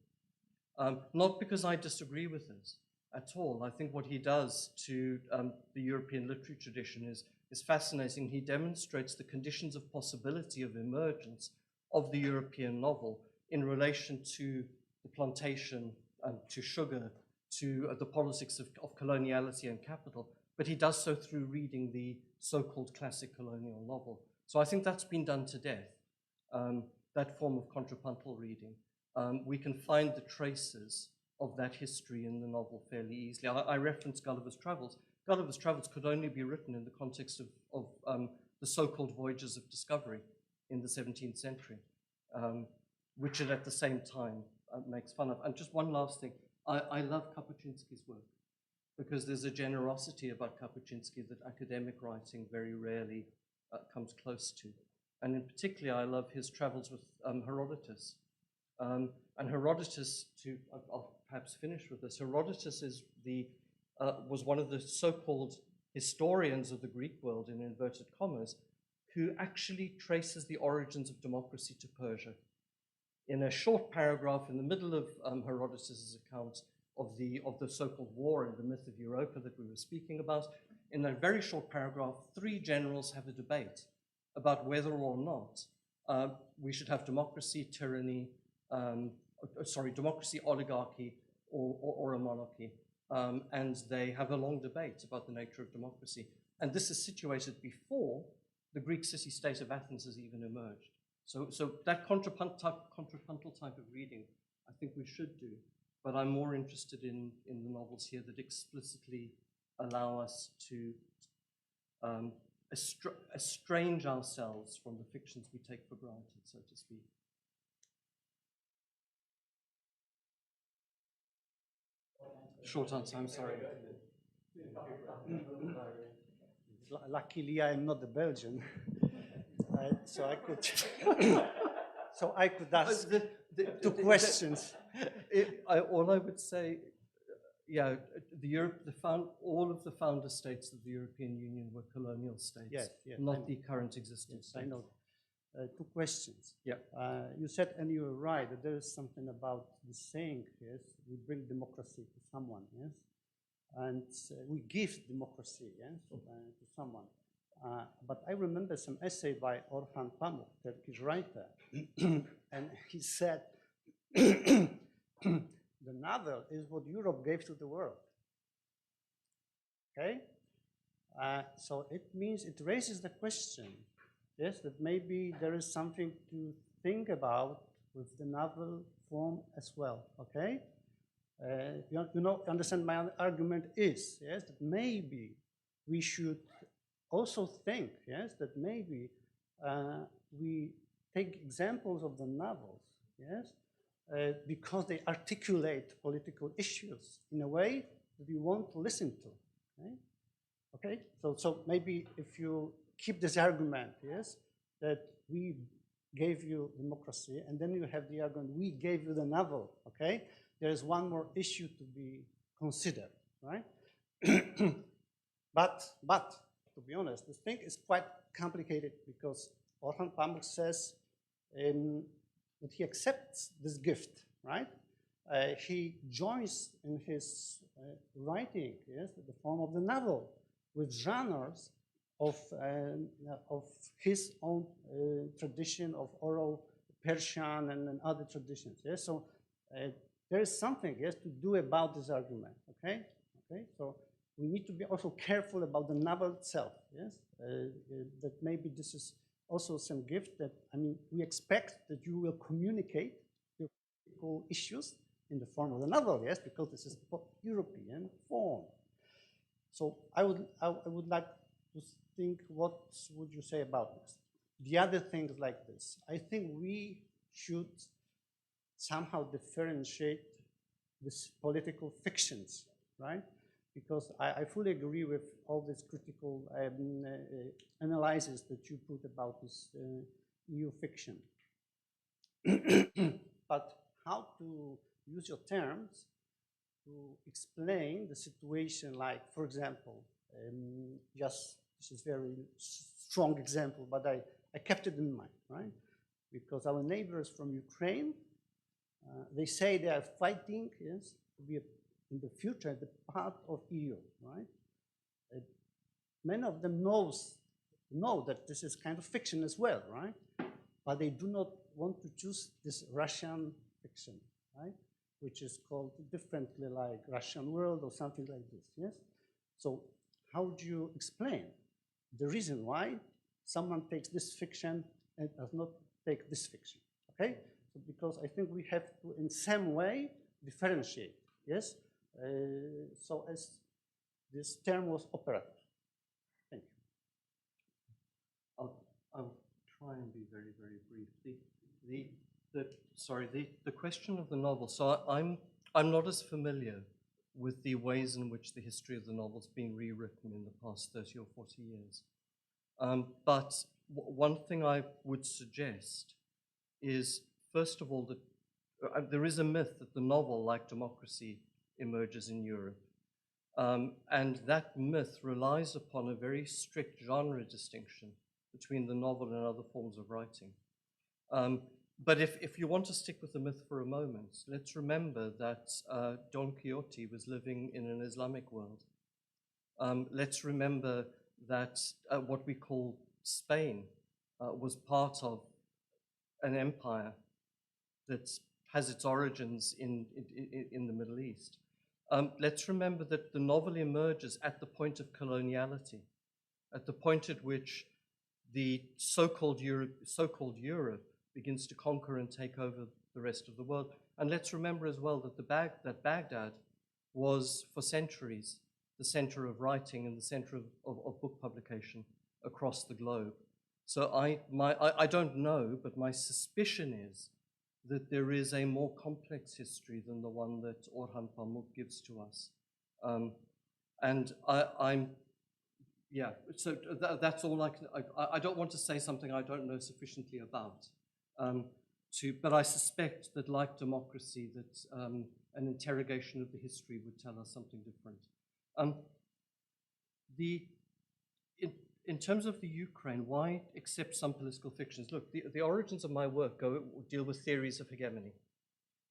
Not because I disagree with this at all. I think what he does to the European literary tradition is fascinating. He demonstrates the conditions of possibility of emergence of the European novel in relation to the plantation, to sugar, to the politics of coloniality and capital, but he does so through reading the so-called classic colonial novel. So I think that's been done to death, that form of contrapuntal reading. We can find the traces of that history in the novel fairly easily. I referenced Gulliver's Travels. Gulliver's Travels could only be written in the context of the so-called voyages of discovery in the 17th century, which it at the same time makes fun of. And just one last thing, I love Kapuscinski's work because there's a generosity about Kapuscinski that academic writing very rarely comes close to. And in particular, I love his travels with Herodotus. And Herodotus, I'll perhaps finish with this, Herodotus was one of the so-called historians of the Greek world, in inverted commas, who actually traces the origins of democracy to Persia. In a short paragraph in the middle of Herodotus' account of the so-called war and the myth of Europa that we were speaking about, in a very short paragraph, 3 generals have a debate about whether or not we should have democracy, tyranny, democracy, oligarchy, or a monarchy. And they have a long debate about the nature of democracy. And this is situated before the Greek city-state of Athens has even emerged. So that contrapuntal type of reading, I think we should do. But I'm more interested in the novels here that explicitly allow us to estrange ourselves from the fictions we take for granted, so to speak. Short answer, I'm sorry. Luckily, I am not a Belgian, so I could ask 2 questions. All I would say, yeah, all of the founder states of the European Union were colonial states, yes, not the current existing states. I know. 2 questions. Yeah. You said, and you're right, that there is something about the saying, yes, we bring democracy to someone, yes, and we give democracy, yes, to someone. But I remember some essay by Orhan Pamuk, Turkish writer, and he said, the novel is what Europe gave to the world. Okay? So it means, it raises the question, yes, that maybe there is something to think about with the novel form as well, okay? Understand my argument is, yes, that maybe we should also think, yes, that maybe we take examples of the novels, yes, because they articulate political issues in a way that you want to listen to, okay? So maybe if you keep this argument, yes, that we gave you democracy, and then you have the argument, we gave you the novel, okay? There is one more issue to be considered, right? But to be honest, this thing is quite complicated because Orhan Pamuk says that he accepts this gift, right? He joins in his writing, yes, the form of the novel with genres of his own tradition of oral Persian and other traditions. Yes, so there is something, yes, to do about this argument. Okay, so we need to be also careful about the novel itself. Yes, that maybe this is also some gift that, I mean, we expect that you will communicate your political issues in the form of the novel. Yes, because this is European form. So I would like to think, what would you say about this? The other things like this, I think we should somehow differentiate these political fictions, right? Because I fully agree with all this critical analysis that you put about this EU fiction. But how to use your terms to explain the situation, like, for example, just, this is very strong example, but I kept it in mind, right? because our neighbors from Ukraine, they say they are fighting, yes, to be in the future the part of EU, right? Many of them know that this is kind of fiction as well, right? But they do not want to choose this Russian fiction, right? Which is called differently like Russian world or something like this, yes? So how do you explain the reason why someone takes this fiction and does not take this fiction, okay? So because I think we have to, in some way, differentiate, yes? So as this term was operative. Thank you. I'll try and be very, very brief. The question of the novel. So I'm not as familiar with the ways in which the history of the novel's been rewritten in the past 30 or 40 years. But one thing I would suggest is, first of all, that there is a myth that the novel, like democracy, emerges in Europe. And that myth relies upon a very strict genre distinction between the novel and other forms of writing. But if you want to stick with the myth for a moment, let's remember that Don Quixote was living in an Islamic world. Let's remember that what we call Spain was part of an empire that has its origins in the Middle East. Let's remember that the novel emerges at the point of coloniality, at the point at which the so-called Europe begins to conquer and take over the rest of the world. And let's remember as well that Baghdad was, for centuries, the center of writing and the center of book publication across the globe. So I don't know, but my suspicion is that there is a more complex history than the one that Orhan Pamuk gives to us. So that's all I can. I don't want to say something I don't know sufficiently about. But I suspect that, like democracy, that an interrogation of the history would tell us something different. In terms of the Ukraine, why accept some political fictions? Look, the origins of my work deal with theories of hegemony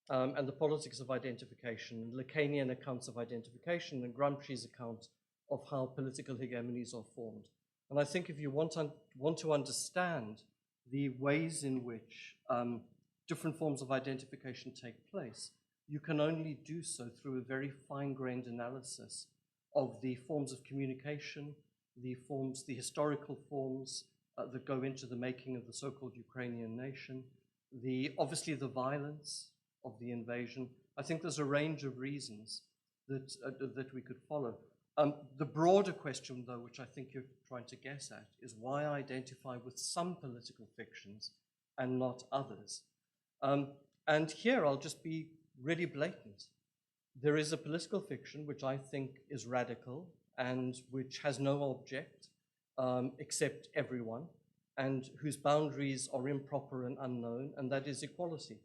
and the politics of identification, Lacanian accounts of identification, and Gramsci's account of how political hegemonies are formed. And I think if you want to understand the ways in which different forms of identification take place, you can only do so through a very fine-grained analysis of the forms of communication, the historical forms that go into the making of the so-called Ukrainian nation, obviously the violence of the invasion. I think there's a range of reasons that we could follow. The broader question, though, which I think you're trying to guess at, is why identify with some political fictions and not others? And here I'll just be really blatant. There is a political fiction which I think is radical and which has no object except everyone, and whose boundaries are improper and unknown, and that is equality.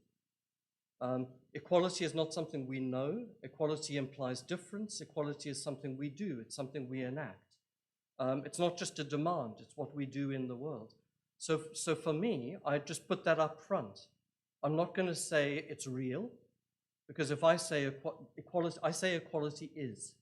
Equality is not something we know. Equality implies difference. Equality is something we do. It's something we enact. It's not just a demand. It's what we do in the world. So for me, I just put that up front. I'm not going to say it's real, because if I say equality, I say equality is,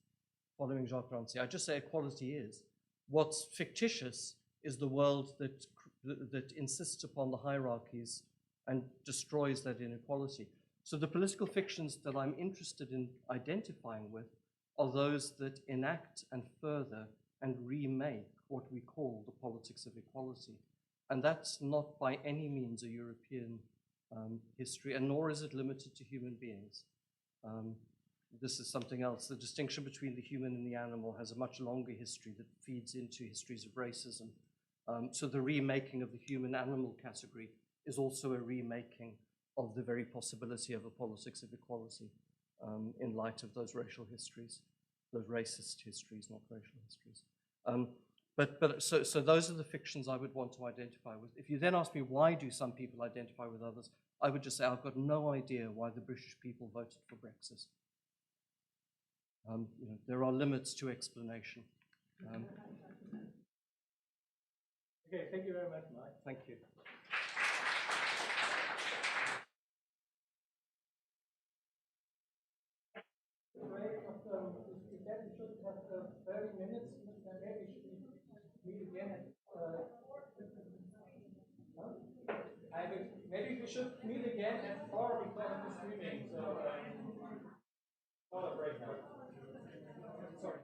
following Jacques Rancière. I just say equality is. What's fictitious is the world that insists upon the hierarchies and destroys that inequality. So the political fictions that I'm interested in identifying with are those that enact and further and remake what we call the politics of equality. And that's not by any means a European history, and nor is it limited to human beings. This is something else. The distinction between the human and the animal has a much longer history that feeds into histories of racism. So the remaking of the human-animal category is also a remaking of the very possibility of a politics of equality in light of those racial histories, those racist histories, not racial histories. So those are the fictions I would want to identify with. If you then ask me why do some people identify with others, I would just say I've got no idea why the British people voted for Brexit. There are limits to explanation. Okay, thank you very much, Mark. Thank you. again. Maybe we should meet again at 4 because of the streaming. So, call a break now. Sorry.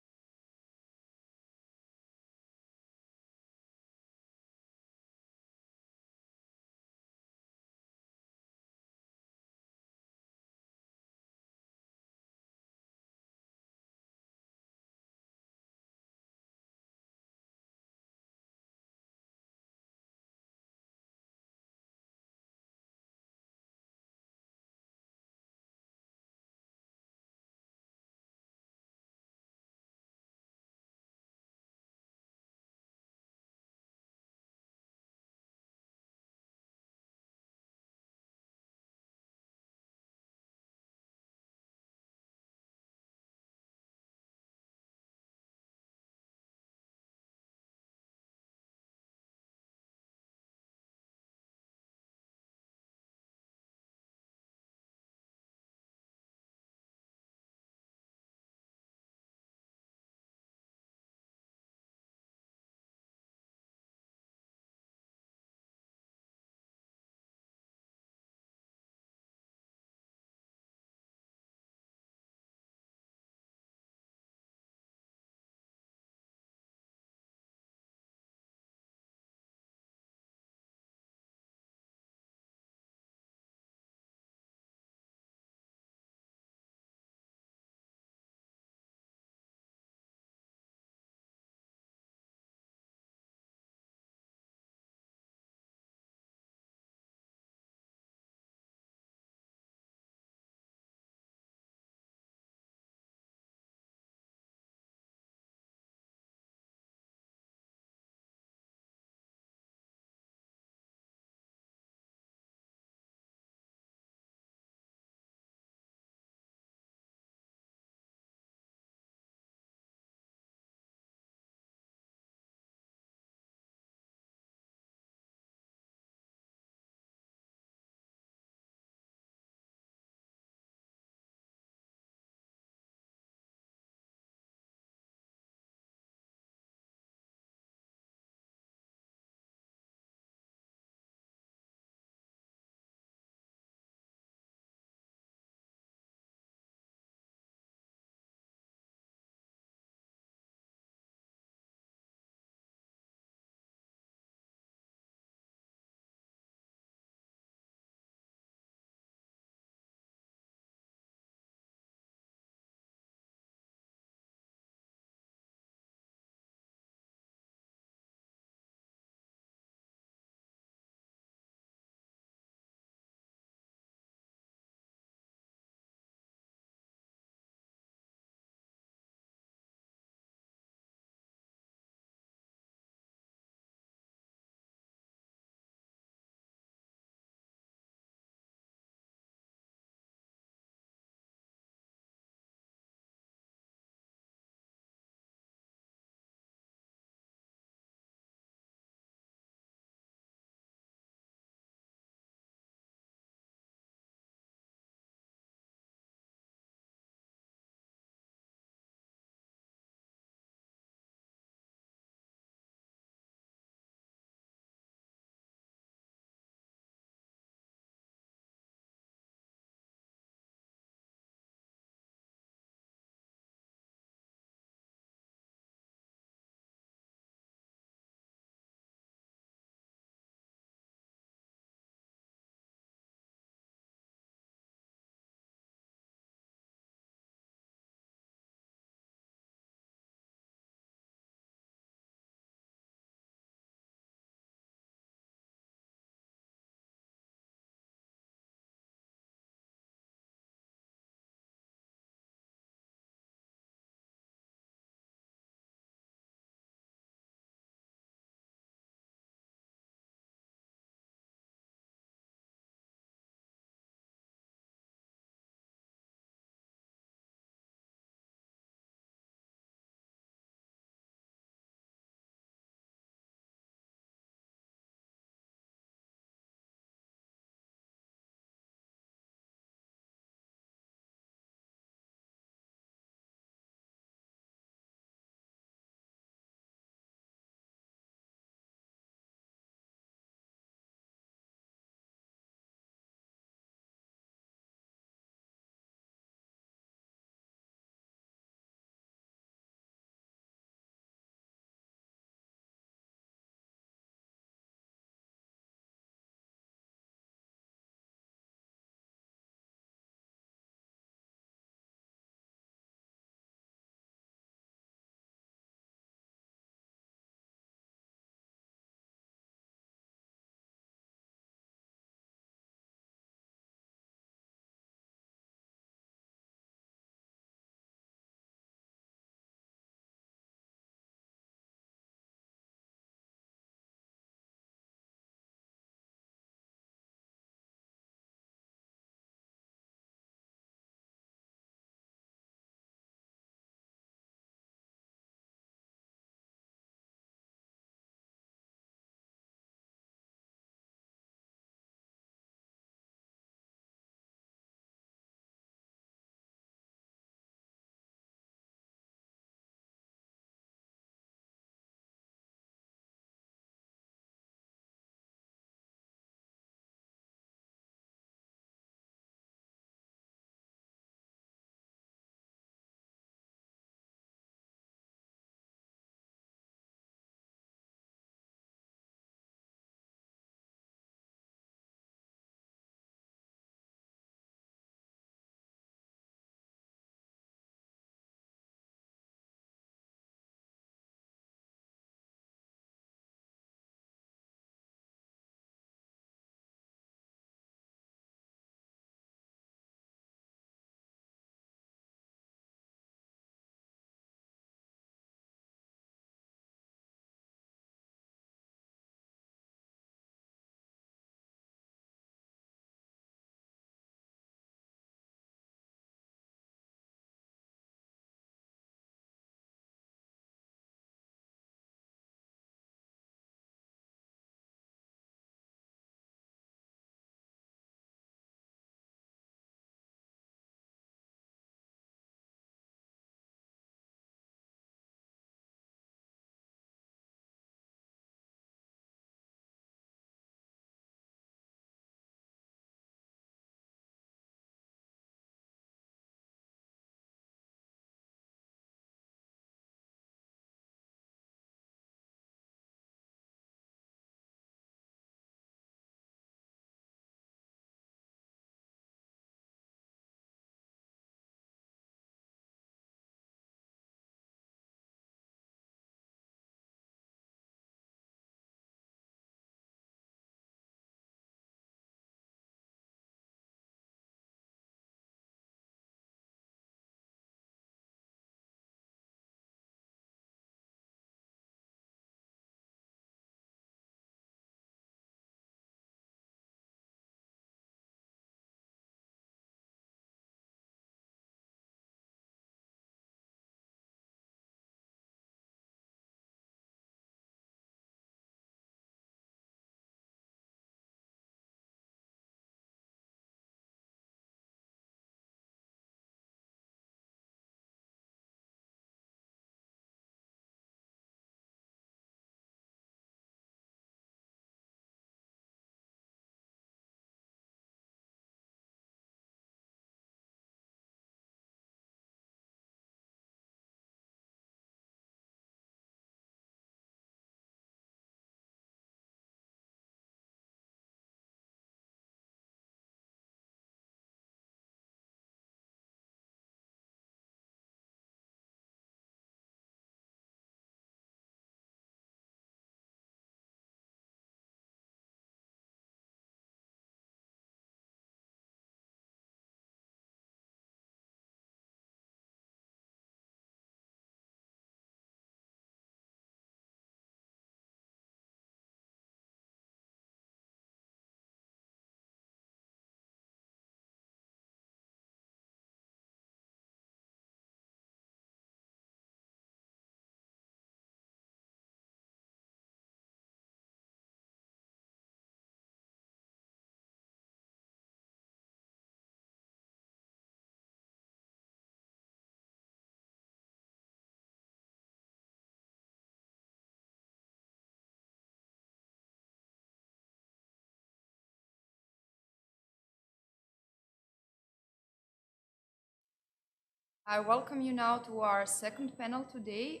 I welcome you now to our second panel today.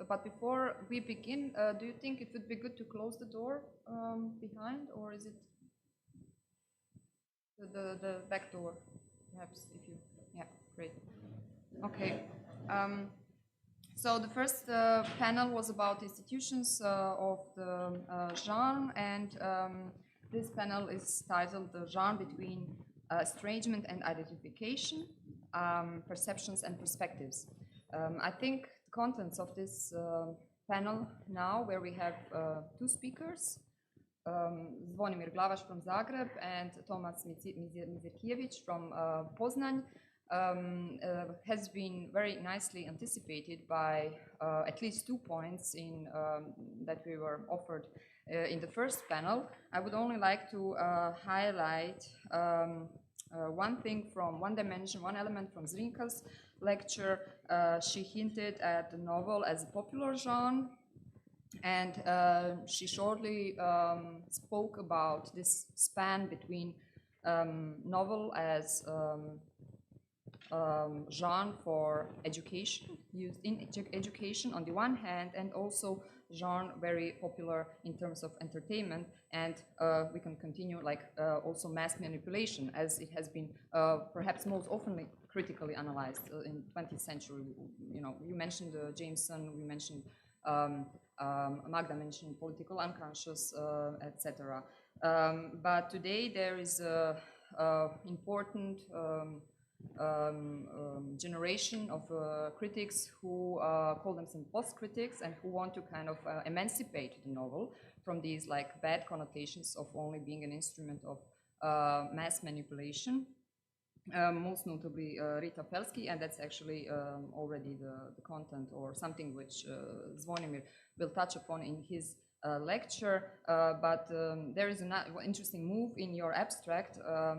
But before we begin, do you think it would be good to close the door behind, or is it the back door, perhaps? If you, yeah, great. Okay. So the first panel was about institutions of the genre, and this panel is titled "The Genre Between Estrangement and Identification, Perceptions and Perspectives." I think the contents of this panel now, where we have two speakers, ZVONIMIR GLAVAŠ from Zagreb and TOMASZ MIZERKIEWICZ from POZNAN, has been very nicely anticipated by at least 2 points in, that we were offered in the first panel. I would only like to highlight one thing from one dimension, one element from ZRINKA's lecture. She hinted at the novel as a popular genre, and she shortly spoke about this span between novel as genre for education, used in education on the one hand, and also genre very popular in terms of entertainment, and we can continue like also mass manipulation, as it has been perhaps most often critically analyzed in 20th century. You know, you mentioned Jameson, we mentioned Magda mentioned political unconscious, etc. But today there is a important generation of critics who call themselves post-critics and who want to kind of emancipate the novel from these like bad connotations of only being an instrument of mass manipulation. Most notably Rita Pelsky, and that's actually already the content or something which Zvonimir will touch upon in his lecture, but there is an interesting move in your abstract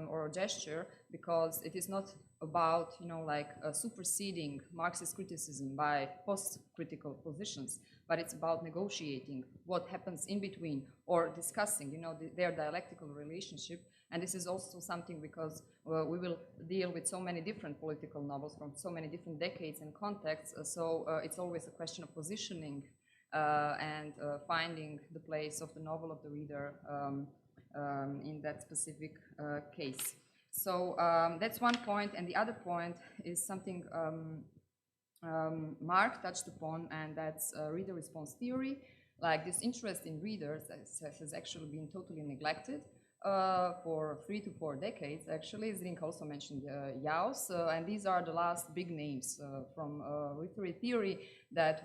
or gesture, because it is not about, you know, like superseding Marxist criticism by post-critical positions, but it's about negotiating what happens in between or discussing, you know, their dialectical relationship. And this is also something because we will deal with so many different political novels from so many different decades and contexts, so it's always a question of positioning and finding the place of the novel of the reader in that specific case. So that's one point, and the other point is something Mark touched upon, and that's reader response theory. Like, this interest in readers has actually been totally neglected for 3 to 4 decades, actually. ZRINKA also mentioned Jaus, and these are the last big names from literary theory that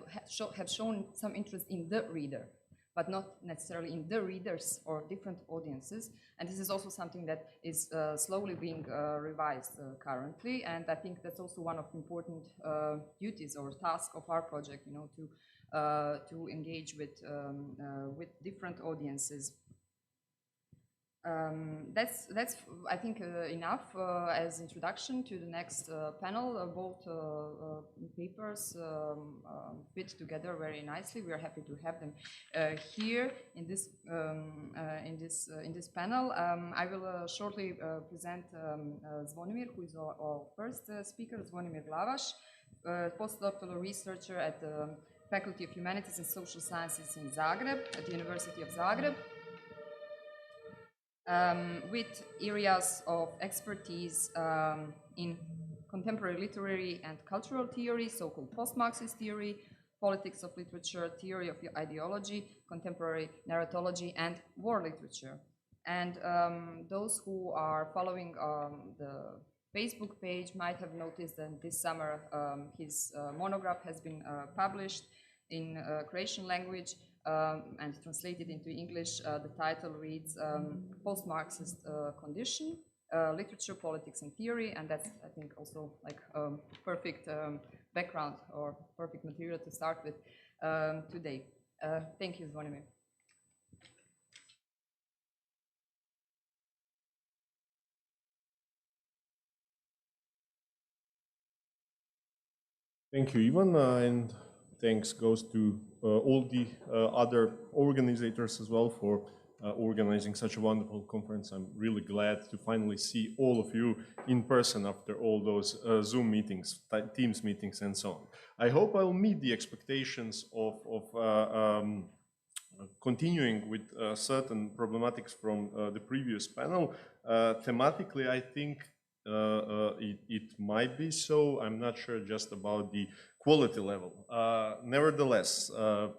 have shown some interest in the reader, but not necessarily in the readers or different audiences. And this is also something that is slowly being revised currently, and I think that's also one of the important duties or tasks of our project, you know, to engage with different audiences. That's I think enough as introduction to the next panel. Both papers fit together very nicely. We are happy to have them here in this panel. I will shortly present Zvonimir, who is our first speaker. Zvonimir GLAVAŠ, postdoctoral researcher at the Faculty of Humanities and Social Sciences in Zagreb, at the University of Zagreb. With areas of expertise in contemporary literary and cultural theory, so-called post-Marxist theory, politics of literature, theory of ideology, contemporary narratology, and war literature. And those who are following the Facebook page might have noticed that this summer his monograph has been published in Croatian language, and translated into English. The title reads Post-Marxist Condition, Literature, Politics and Theory, and that's, I think, also like perfect background or perfect material to start with today. Thank you, Zvonimir. Thank you, Ivan, and thanks goes to all the other organizers as well for organizing such a wonderful conference. I'm really glad to finally see all of you in person after all those Zoom meetings, Teams meetings, and so on. I hope I'll meet the expectations of continuing with certain problematics from the previous panel. Thematically, I think it might be so. I'm not sure just about the quality level. Nevertheless,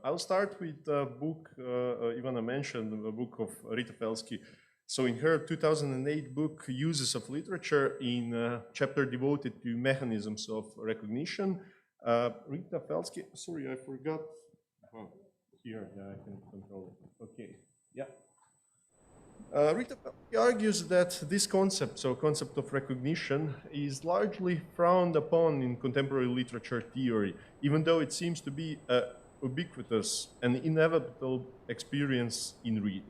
I'll start with the book Ivana mentioned, the book of Rita Felsky. So in her 2008 book, Uses of Literature, in a chapter devoted to mechanisms of recognition, Rita Felsky, sorry, I forgot. Oh, here, yeah, I can control it. Okay, yeah. Rita argues that this concept, so concept of recognition, is largely frowned upon in contemporary literature theory, even though it seems to be a ubiquitous and inevitable experience in reading.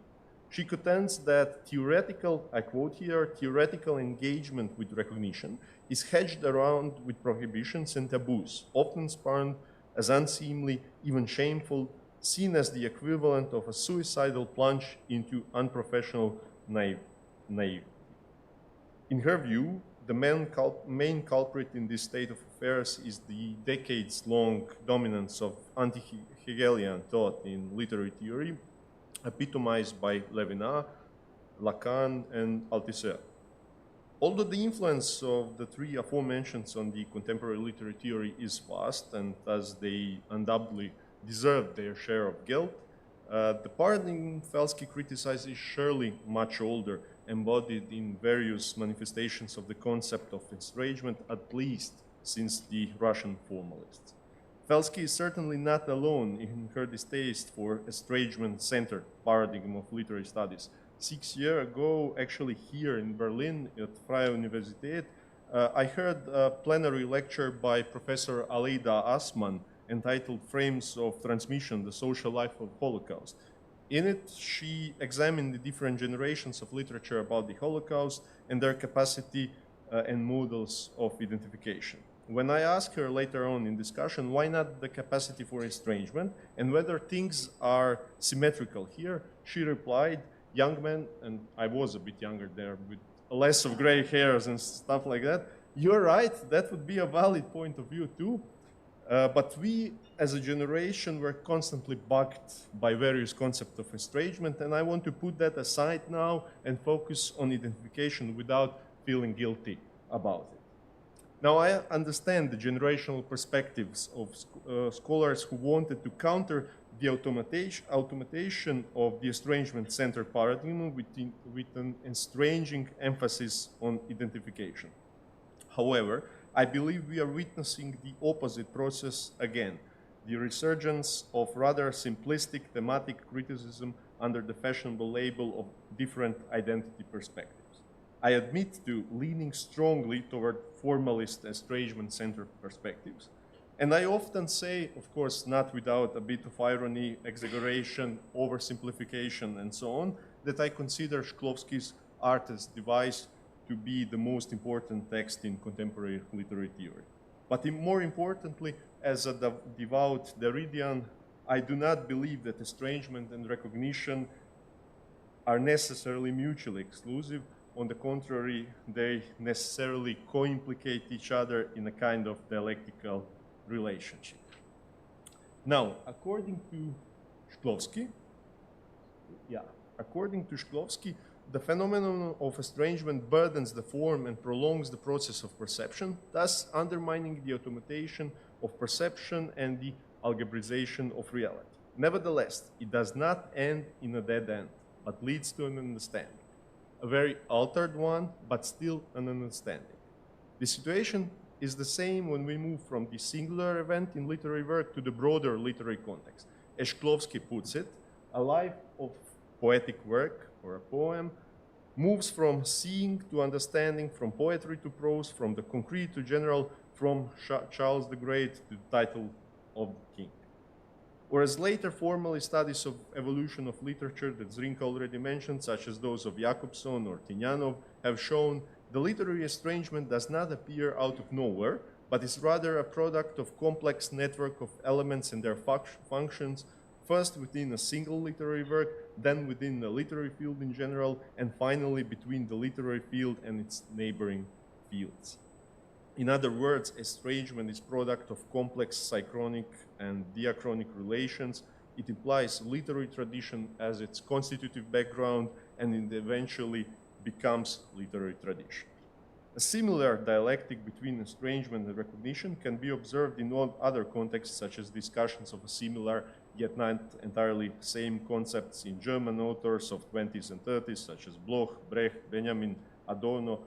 She contends that theoretical, I quote here, theoretical engagement with recognition is hedged around with prohibitions and taboos, often spurned as unseemly, even shameful, seen as the equivalent of a suicidal plunge into unprofessional naivety. In her view, the main culprit in this state of affairs is the decades-long dominance of anti-Hegelian thought in literary theory, epitomized by Levinas, Lacan, and Althusser. Although the influence of the three aforementioned on the contemporary literary theory is vast, and thus they undoubtedly deserve their share of guilt, the paradigm Felsky criticizes is surely much older, embodied in various manifestations of the concept of estrangement, at least since the Russian formalists. Felsky is certainly not alone in her distaste for estrangement-centered paradigm of literary studies. 6 years ago, actually here in Berlin at Freie Universität, I heard a plenary lecture by Professor Aleida Assmann entitled Frames of Transmission, the Social Life of Holocaust. In it, she examined the different generations of literature about the Holocaust and their capacity and models of identification. When I asked her later on in discussion why not the capacity for estrangement and whether things are symmetrical here, she replied, young men, and I was a bit younger there with less of gray hairs and stuff like that, you're right, that would be a valid point of view too. But we, as a generation, were constantly bugged by various concepts of estrangement, and I want to put that aside now and focus on identification without feeling guilty about it. Now, I understand the generational perspectives of scholars who wanted to counter the automation of the estrangement-centered paradigm with an estranging emphasis on identification. However, I believe we are witnessing the opposite process again, the resurgence of rather simplistic thematic criticism under the fashionable label of different identity perspectives. I admit to leaning strongly toward formalist estrangement-centered perspectives. And I often say, of course, not without a bit of irony, exaggeration, oversimplification, and so on, that I consider Shklovsky's Artist's Device to be the most important text in contemporary literary theory. But more importantly, as a devout Derridian, I do not believe that estrangement and recognition are necessarily mutually exclusive. On the contrary, they necessarily co-implicate each other in a kind of dialectical relationship. Now, according to Shklovsky, the phenomenon of estrangement burdens the form and prolongs the process of perception, thus undermining the automation of perception and the algebraization of reality. Nevertheless, it does not end in a dead end, but leads to an understanding. A very altered one, but still an understanding. The situation is the same when we move from the singular event in literary work to the broader literary context. As Shklovsky puts it, a life of poetic work, or a poem, moves from seeing to understanding, from poetry to prose, from the concrete to general, from Charles the Great to the title of the king. Whereas later formalist studies of evolution of literature that ZRINKA already mentioned, such as those of Jakobson or Tinyanov, have shown the literary estrangement does not appear out of nowhere, but is rather a product of complex network of elements and their functions, first within a single literary work, then within the literary field in general, and finally between the literary field and its neighboring fields. In other words, estrangement is product of complex synchronic and diachronic relations. It implies literary tradition as its constitutive background, and it eventually becomes literary tradition. A similar dialectic between estrangement and recognition can be observed in all other contexts, such as discussions of a similar yet not entirely same concepts in German authors of 20s and 30s, such as Bloch, Brecht, Benjamin, Adorno,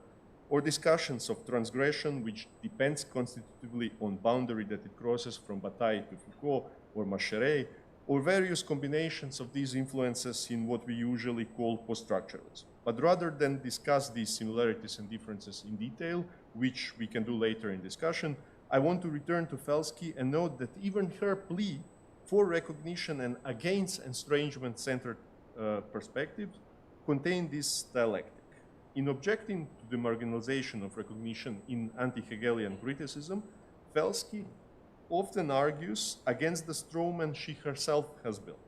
or discussions of transgression, which depends constitutively on boundary that it crosses from Bataille to Foucault or Macheret, or various combinations of these influences in what we usually call post-structuralism. But rather than discuss these similarities and differences in detail, which we can do later in discussion, I want to return to Felsky and note that even her plea for recognition and against estrangement-centered perspective contain this dialectic. In objecting to the marginalization of recognition in anti-Hegelian criticism, Felsky often argues against the strawman she herself has built.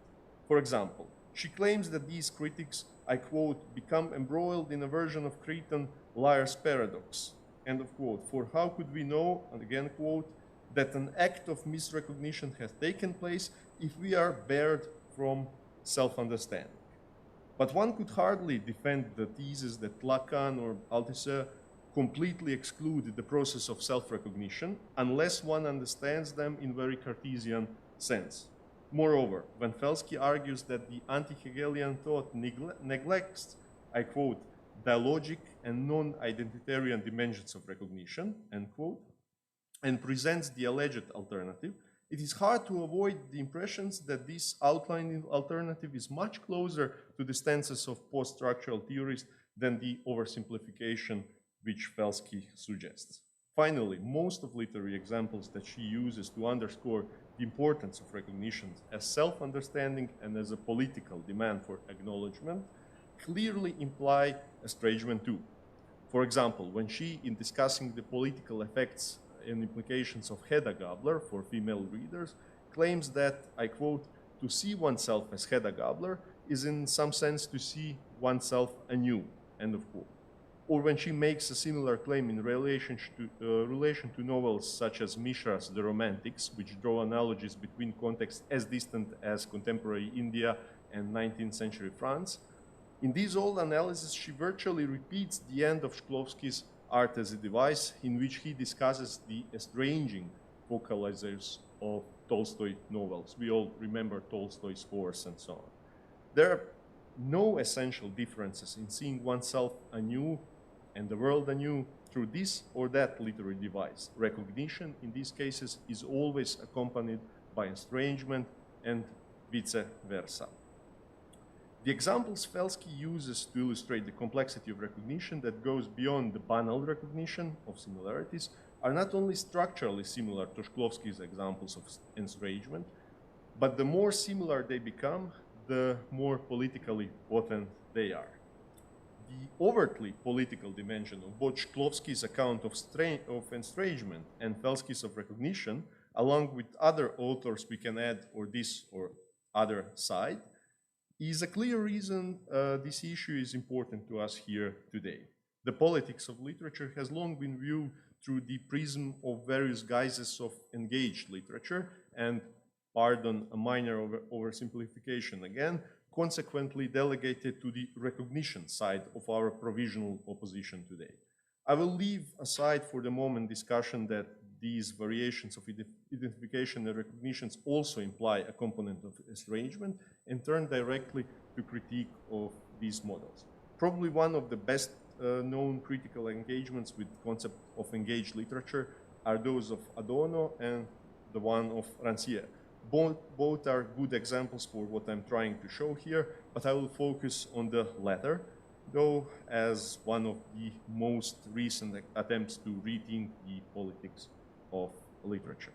For example, she claims that these critics, I quote, become embroiled in a version of Cretan liar's paradox, end of quote. For how could we know, and again quote, that an act of misrecognition has taken place if we are barred from self-understanding? But one could hardly defend the thesis that Lacan or Althusser completely exclude the process of self-recognition unless one understands them in very Cartesian sense. Moreover, when Felsky argues that the anti-Hegelian thought neglects, I quote, dialogic and non-identitarian dimensions of recognition, end quote, and presents the alleged alternative, it is hard to avoid the impressions that this outlining alternative is much closer to the stances of post-structural theorists than the oversimplification which Felsky suggests. Finally, most of literary examples that she uses to underscore the importance of recognition as self-understanding and as a political demand for acknowledgement clearly imply estrangement too. For example, when she, in discussing the political effects and implications of Hedda Gabler for female readers, claims that, I quote, to see oneself as Hedda Gabler is in some sense to see oneself anew, end of quote. Or when she makes a similar claim in relation to novels such as Mishra's The Romantics, which draw analogies between contexts as distant as contemporary India and 19th century France. In these old analyses, she virtually repeats the end of Shklovsky's Art as a Device, in which he discusses the estranging vocalizers of Tolstoy novels. We all remember Tolstoy's Horse and so on. There are no essential differences in seeing oneself anew and the world anew through this or that literary device. Recognition in these cases is always accompanied by estrangement and vice versa. The examples Felsky uses to illustrate the complexity of recognition that goes beyond the banal recognition of similarities are not only structurally similar to Shklovsky's examples of estrangement, but the more similar they become, the more politically potent they are. The overtly political dimension of both Shklovsky's account of estrangement and Felsky's of recognition, along with other authors we can add or this or other side, is a clear reason this issue is important to us here today. The politics of literature has long been viewed through the prism of various guises of engaged literature, and, pardon a minor oversimplification again, consequently delegated to the recognition side of our provisional opposition today. I will leave aside for the moment discussion that these variations of identification and recognitions also imply a component of estrangement and turn directly to critique of these models. Probably one of the best known critical engagements with the concept of engaged literature are those of Adorno and the one of Rancière. Both are good examples for what I'm trying to show here, but I will focus on the latter, though as one of the most recent attempts to rethink the politics of literature.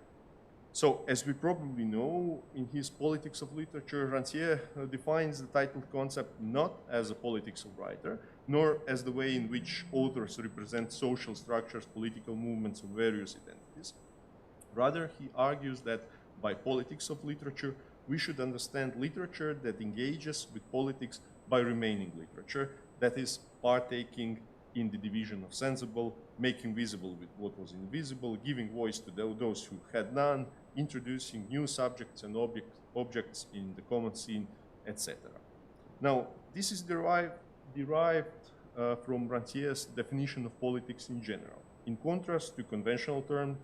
So, as we probably know, in his Politics of Literature, Rancière defines the title concept not as a politics of writer, nor as the way in which authors represent social structures, political movements of various identities. Rather, he argues that by politics of literature, we should understand literature that engages with politics by remaining literature, that is, partaking in the division of sensible, making visible with what was invisible, giving voice to those who had none, introducing new subjects and objects in the common scene, etc. Now, this is derived from Rancière's definition of politics in general. In contrast to conventional term,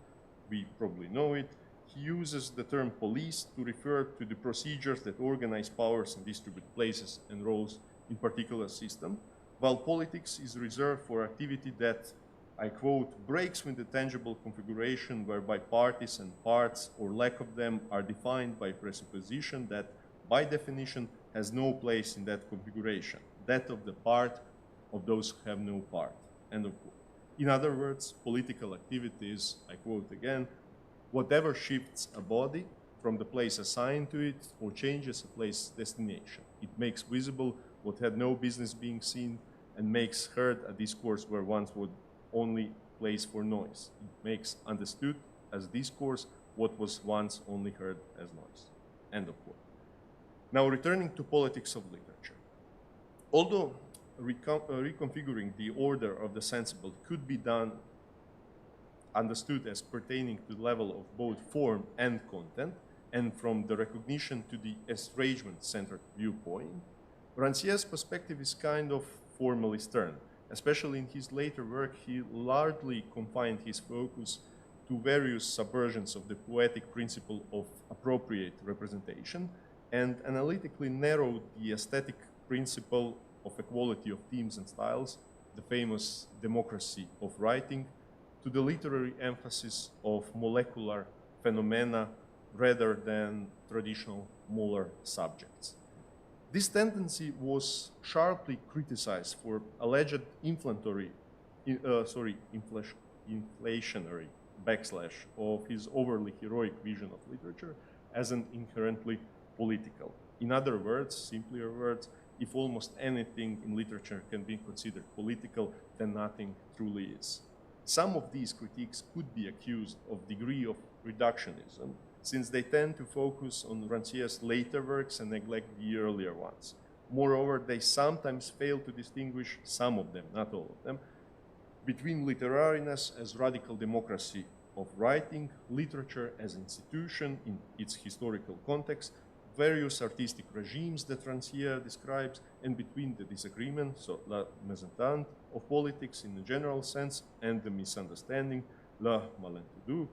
we probably know it, he uses the term police to refer to the procedures that organize powers and distribute places and roles in particular system, while politics is reserved for activity that, I quote, breaks with the tangible configuration whereby parties and parts or lack of them are defined by presupposition that, by definition, has no place in that configuration, that of the part of those who have no part, end of quote. In other words, political activity is, I quote again, whatever shifts a body from the place assigned to it or changes a place's destination. It makes visible what had no business being seen and makes heard a discourse where once was only place for noise. It makes understood as discourse what was once only heard as noise. End of quote. Now returning to politics of literature. Although reconfiguring the order of the sensible could be done understood as pertaining to the level of both form and content, and from the recognition to the estrangement-centered viewpoint, Rancière's perspective is kind of formalist turn. Especially in his later work, he largely confined his focus to various subversions of the poetic principle of appropriate representation and analytically narrowed the aesthetic principle of equality of themes and styles, the famous democracy of writing, to the literary emphasis of molecular phenomena rather than traditional molar subjects. This tendency was sharply criticized for alleged inflationary backslash of his overly heroic vision of literature as an inherently political. In other words, simpler words, if almost anything in literature can be considered political, then nothing truly is. Some of these critiques could be accused of degree of reductionism, since they tend to focus on Rancière's later works and neglect the earlier ones. Moreover, they sometimes fail to distinguish, some of them, not all of them, between literariness as radical democracy of writing, literature as institution in its historical context, various artistic regimes that Rancière describes, and between the disagreement, so la mésentente, of politics in a general sense, and the misunderstanding, la malentendu,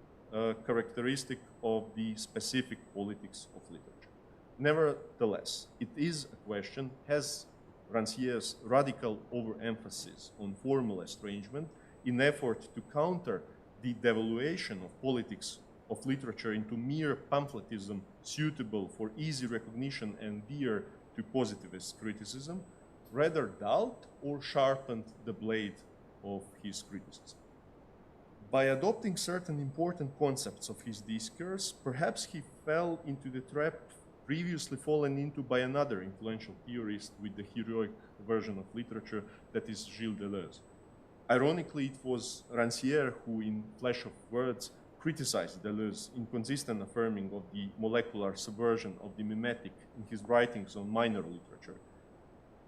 characteristic of the specific politics of literature. Nevertheless, it is a question, has Rancière's radical overemphasis on formal estrangement in effort to counter the devaluation of politics of literature into mere pamphletism suitable for easy recognition and dear to positivist criticism, rather dulled or sharpened the blade of his criticism. By adopting certain important concepts of his discourse, perhaps he fell into the trap previously fallen into by another influential theorist with the heroic version of literature, that is Gilles Deleuze. Ironically, it was Rancière who, in Flash of Words, criticized Deleuze's inconsistent affirming of the molecular subversion of the mimetic in his writings on minor literature.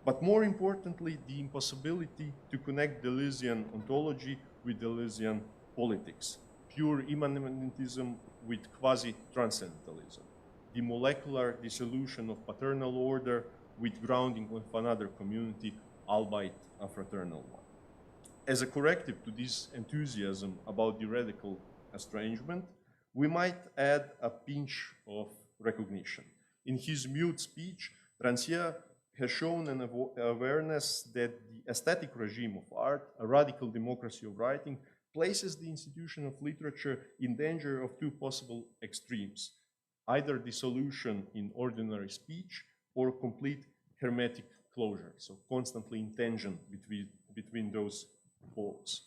But more importantly, the impossibility to connect Deleuzean ontology with Deleuzean politics, pure immanentism with quasi-transcendentalism, the molecular dissolution of paternal order with grounding of another community, albeit a fraternal one. As a corrective to this enthusiasm about the radical estrangement, we might add a pinch of recognition. In his mute speech, Rancière has shown an awareness that the aesthetic regime of art, a radical democracy of writing, places the institution of literature in danger of two possible extremes, either dissolution in ordinary speech or complete hermetic closure, so constantly in tension between those poles.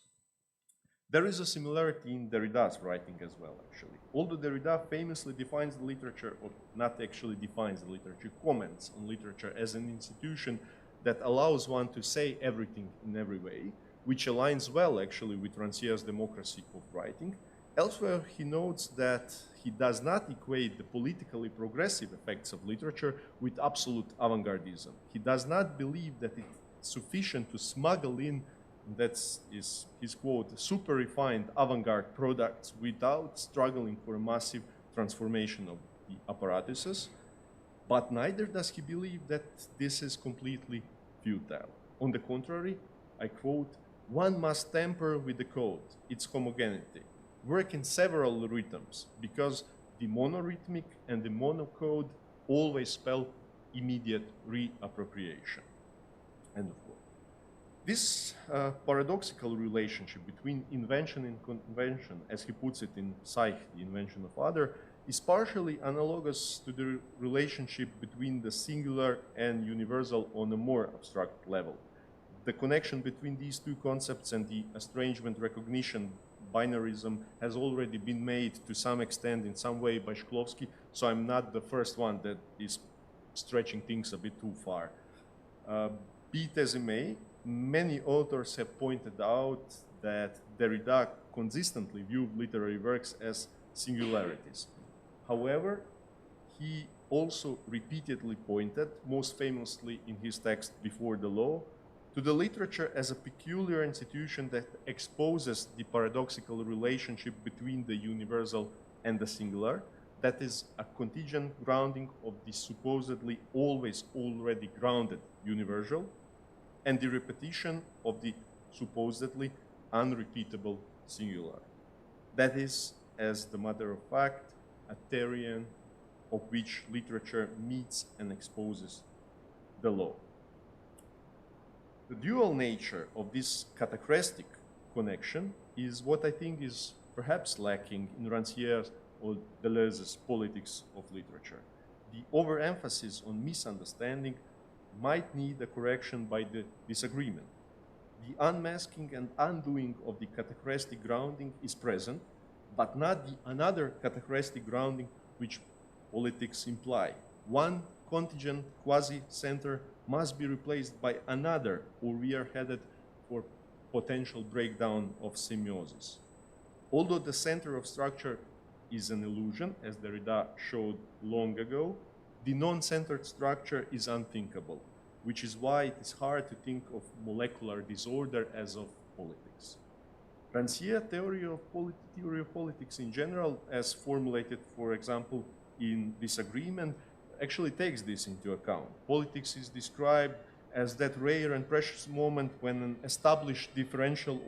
There is a similarity in Derrida's writing as well, actually. Although Derrida famously defines the literature, or not actually defines the literature, comments on literature as an institution that allows one to say everything in every way, which aligns well, actually, with Rancière's democracy of writing. Elsewhere, he notes that he does not equate the politically progressive effects of literature with absolute avant-gardism. He does not believe that it's sufficient to smuggle in, that's his quote, super refined avant-garde products without struggling for a massive transformation of the apparatuses. But neither does he believe that this is completely futile. On the contrary, I quote, "One must tamper with the code, its homogeneity, work in several rhythms, because the monorhythmic and the monocode always spell immediate reappropriation." End of quote. This paradoxical relationship between invention and convention, as he puts it in Psyche, the invention of other, is partially analogous to the relationship between the singular and universal on a more abstract level. The connection between these two concepts and the estrangement recognition binarism has already been made to some extent in some way by Shklovsky, so I'm not the first one that is stretching things a bit too far. Be it as it may, many authors have pointed out that Derrida consistently viewed literary works as singularities. However, he also repeatedly pointed, most famously in his text Before the Law, to the literature as a peculiar institution that exposes the paradoxical relationship between the universal and the singular, that is a contingent grounding of the supposedly always already grounded universal, and the repetition of the supposedly unrepeatable singular. That is, as the matter of fact, a terrain of which literature meets and exposes the law. The dual nature of this catachrestic connection is what I think is perhaps lacking in Rancière's or Deleuze's politics of literature. The overemphasis on misunderstanding might need a correction by the disagreement. The unmasking and undoing of the catachrestic grounding is present, but not the another catachrestic grounding which politics imply. One contingent quasi-center must be replaced by another, or we are headed for potential breakdown of semiosis. Although the center of structure is an illusion, as Derrida showed long ago, the non-centered structure is unthinkable, which is why it is hard to think of molecular disorder as of politics. Rancière's theory of politics in general, as formulated, for example, in Disagreement, actually takes this into account. Politics is described as that rare and precious moment when an established differential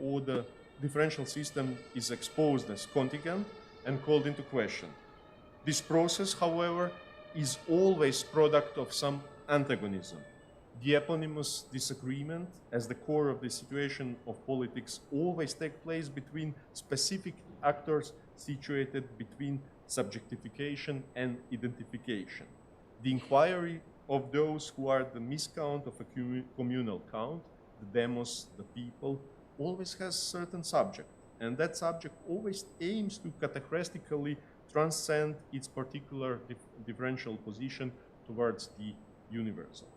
system is exposed as contingent and called into question. This process, however, is always product of some antagonism. The eponymous disagreement, as the core of the situation of politics, always takes place between specific actors situated between subjectification and identification. The inquiry of those who are the miscount of a communal count, the demos, the people, always has a certain subject, and that subject always aims to catachrestically transcend its particular differential position towards the universal.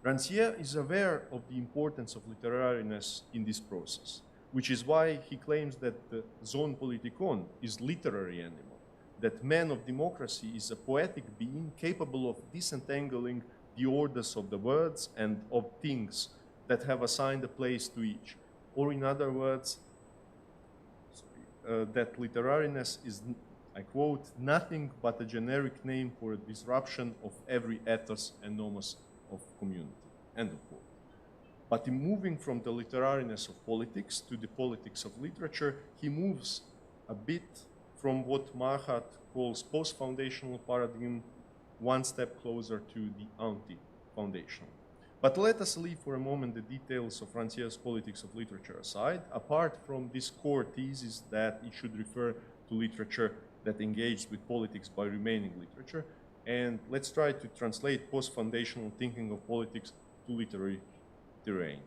Rancière is aware of the importance of literariness in this process, which is why he claims that the zone politikon is literary animal, that man of democracy is a poetic being capable of disentangling the orders of the words and of things that have assigned a place to each. Or in other words, that literariness is, I quote, nothing but a generic name for a disruption of every ethos and nomos of community, end of quote. But in moving from the literariness of politics to the politics of literature, he moves a bit from what Mahat calls post-foundational paradigm, one step closer to the anti-foundational. But let us leave for a moment the details of Rancière's politics of literature aside, apart from this core thesis that it should refer to literature that engaged with politics by remaining literature, and let's try to translate post-foundational thinking of politics to literary terrain.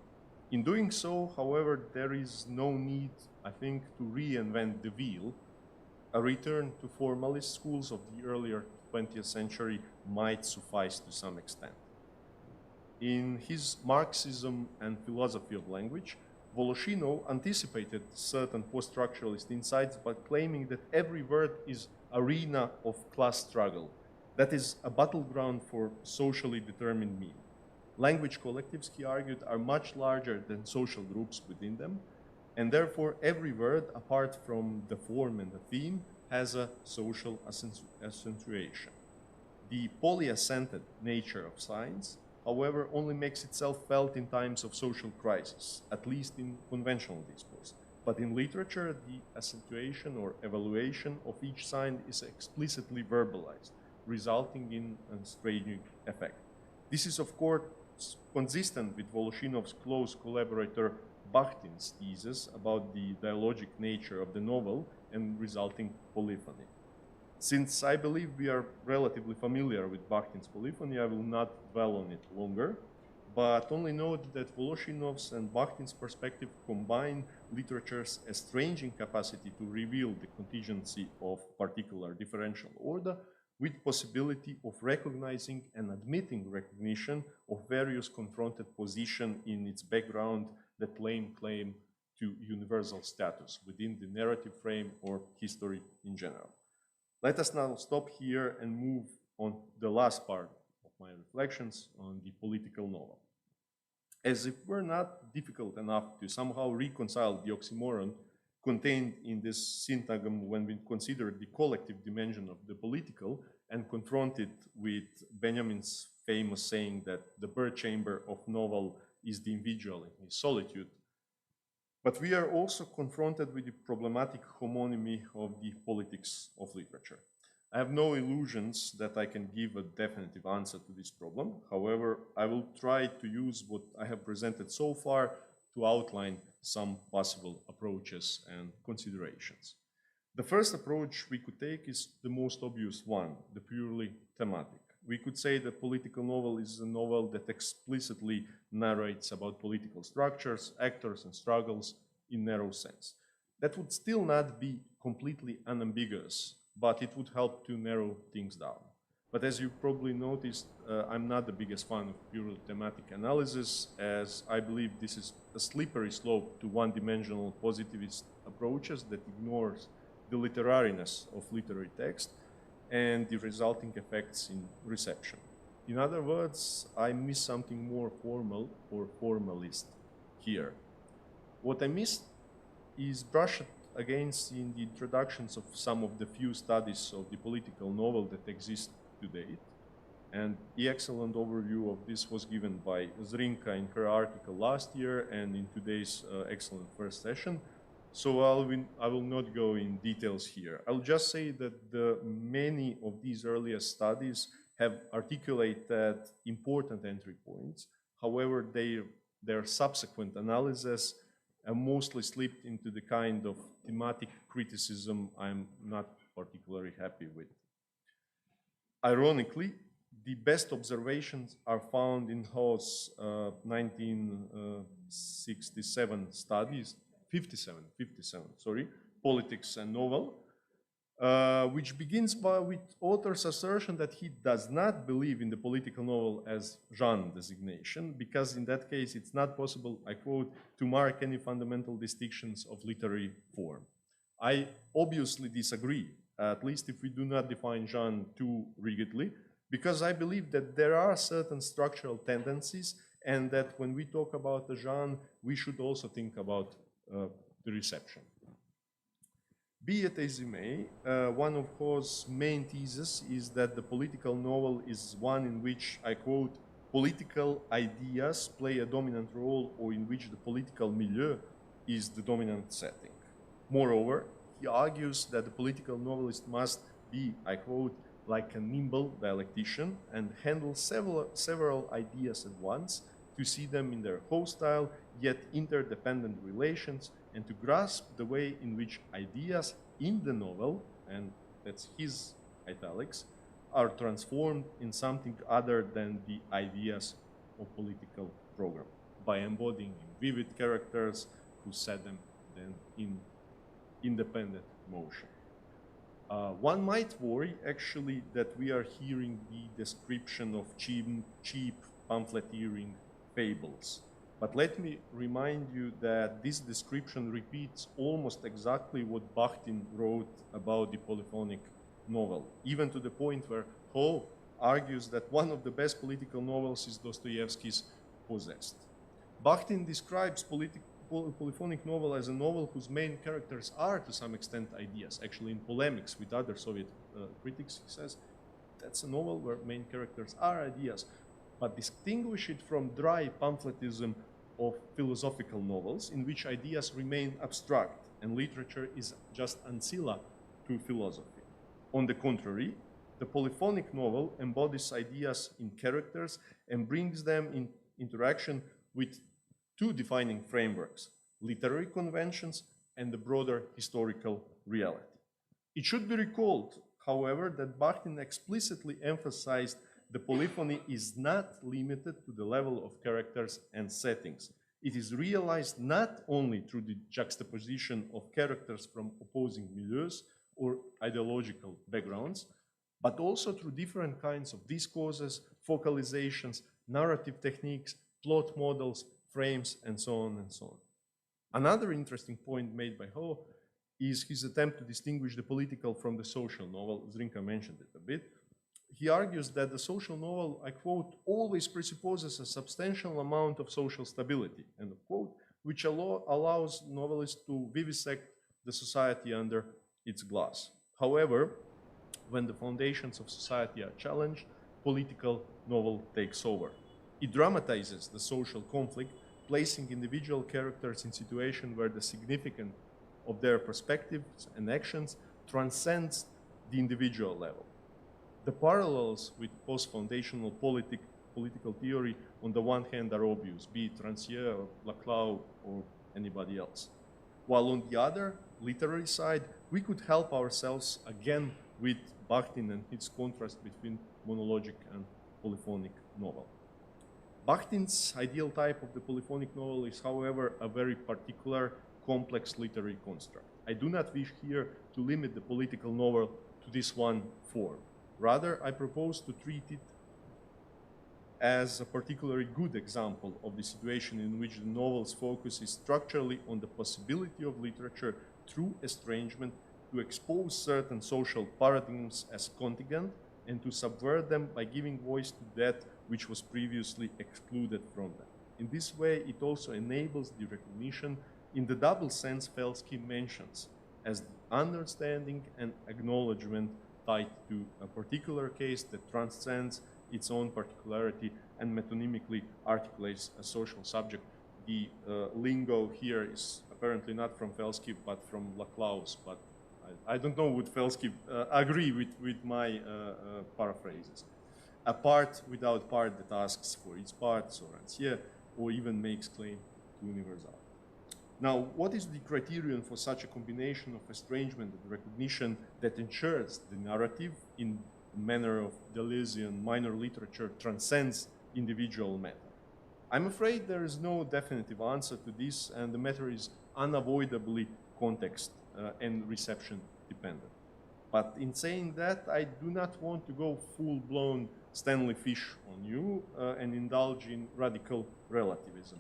In doing so, however, there is no need, I think, to reinvent the wheel. A return to formalist schools of the earlier 20th century might suffice to some extent. In his Marxism and Philosophy of Language, Voloshino anticipated certain post-structuralist insights by claiming that every word is arena of class struggle, that is a battleground for socially determined meaning. Language collectives, he argued, are much larger than social groups within them, and therefore every word, apart from the form and the theme, has a social accentuation. The polyaccented nature of science, however, only makes itself felt in times of social crisis, at least in conventional discourse. But in literature, the accentuation or evaluation of each sign is explicitly verbalized, resulting in a straining effect. This is, of course, consistent with Voloshinov's close collaborator Bakhtin's thesis about the dialogic nature of the novel and resulting polyphony. Since I believe we are relatively familiar with Bakhtin's polyphony, I will not dwell on it longer, but only note that Voloshinov's and Bakhtin's perspective combine literature's estranging capacity to reveal the contingency of particular differential order with possibility of recognizing and admitting recognition of various confronted positions in its background that claim to universal status within the narrative frame or history in general. Let us now stop here and move on the last part of my reflections on the political novel. As if we're not difficult enough to somehow reconcile the oxymoron contained in this syntagm when we consider the collective dimension of the political and confront it with Benjamin's famous saying that the bird chamber of novel is the individual in his solitude. But we are also confronted with the problematic homonymy of the politics of literature. I have no illusions that I can give a definitive answer to this problem. However, I will try to use what I have presented so far to outline some possible approaches and considerations. The first approach we could take is the most obvious one, the purely thematic. We could say that political novel is a novel that explicitly narrates about political structures, actors, and struggles in narrow sense. That would still not be completely unambiguous, but it would help to narrow things down. But as you probably noticed, I'm not the biggest fan of purely thematic analysis, as I believe this is a slippery slope to one-dimensional positivist approaches that ignores the literariness of literary text and the resulting effects in reception. In other words, I miss something more formal or formalist here. What I missed is brushed against in the introductions of some of the few studies of the political novel that exist to date, and the excellent overview of this was given by ZRINKA in her article last year and in today's excellent first session. So I will not go in details here. I'll just say that many of these earlier studies have articulated important entry points. However, their subsequent analysis mostly slipped into the kind of thematic criticism I'm not particularly happy with. Ironically, the best observations are found in Hall's 1967 studies, 57, sorry, Politics and Novel, which begins with author's assertion that he does not believe in the political novel as genre designation, because in that case it's not possible, I quote, to mark any fundamental distinctions of literary form. I obviously disagree, at least if we do not define genre too rigidly, because I believe that there are certain structural tendencies and that when we talk about the genre, we should also think about the reception. Be it as it may, one of Hall's main theses is that the political novel is one in which, I quote, political ideas play a dominant role or in which the political milieu is the dominant setting. Moreover, he argues that the political novelist must be, I quote, like a nimble dialectician and handle several ideas at once to see them in their hostile yet interdependent relations and to grasp the way in which ideas in the novel, and that's his italics, are transformed in something other than the ideas of political program by embodying vivid characters who set them then in independent motion. One might worry actually that we are hearing the description of cheap pamphleteering fables, But let me remind you that this description repeats almost exactly what Bakhtin wrote about the polyphonic novel, even to the point where Ho argues that one of the best political novels is Dostoevsky's Possessed. Bakhtin describes polyphonic novel as a novel whose main characters are, to some extent, ideas. Actually, in polemics with other Soviet critics, he says that's a novel where main characters are ideas, but distinguish it from dry pamphletism of philosophical novels in which ideas remain abstract and literature is just ancilla to philosophy. On the contrary, the polyphonic novel embodies ideas in characters and brings them in interaction with two defining frameworks, literary conventions and the broader historical reality. It should be recalled, however, that Bakhtin explicitly emphasized the polyphony is not limited to the level of characters and settings. It is realized not only through the juxtaposition of characters from opposing milieus or ideological backgrounds, but also through different kinds of discourses, focalizations, narrative techniques, plot models, frames, and so on and so on. Another interesting point made by Ho is his attempt to distinguish the political from the social novel. ZRINKA mentioned it a bit. He argues that the social novel, I quote, always presupposes a substantial amount of social stability, end of quote, which allows novelists to vivisect the society under its glass. However, when the foundations of society are challenged, political novel takes over. It dramatizes the social conflict, placing individual characters in situations where the significance of their perspectives and actions transcends the individual level. The parallels with post-foundational political theory on the one hand are obvious, be it Rancière, or Laclau, or anybody else. While on the other, literary side, we could help ourselves again with Bakhtin and its contrast between monologic and polyphonic novel. Bakhtin's ideal type of the polyphonic novel is, however, a very particular, complex literary construct. I do not wish here to limit the political novel to this one form. Rather, I propose to treat it as a particularly good example of the situation in which the novel's focus is structurally on the possibility of literature through estrangement to expose certain social paradigms as contingent and to subvert them by giving voice to that which was previously excluded from them. In this way, it also enables the recognition in the double sense Felsky mentions as the understanding and acknowledgement tied to a particular case that transcends its own particularity and metonymically articulates a social subject. The lingo here is apparently not from Felsky, but from Laclau's, but I don't know would Felsky agree with my paraphrases. A part without part that asks for its parts or Rancière, or even makes claim to universality. Now, what is the criterion for such a combination of estrangement and recognition that ensures the narrative in the manner of Deleuzian minor literature transcends individual matter? I'm afraid there is no definitive answer to this, and the matter is unavoidably context and reception dependent. But in saying that, I do not want to go full-blown Stanley Fish on you and indulge in radical relativism.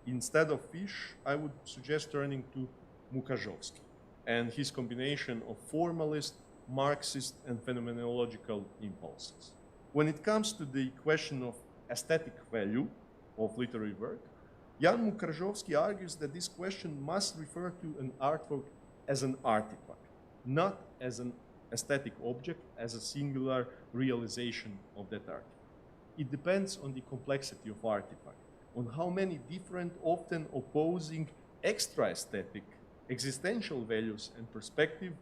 Instead of Fish, I would suggest turning to Mukaszewski and his combination of formalist, Marxist, and phenomenological impulses. When it comes to the question of aesthetic value of literary work, Jan Mukaszewski argues that this question must refer to an artwork as an artifact, not as an aesthetic object, as a singular realization of that artifact. It depends on the complexity of artifact, on how many different, often opposing, extra-aesthetic, existential values and perspective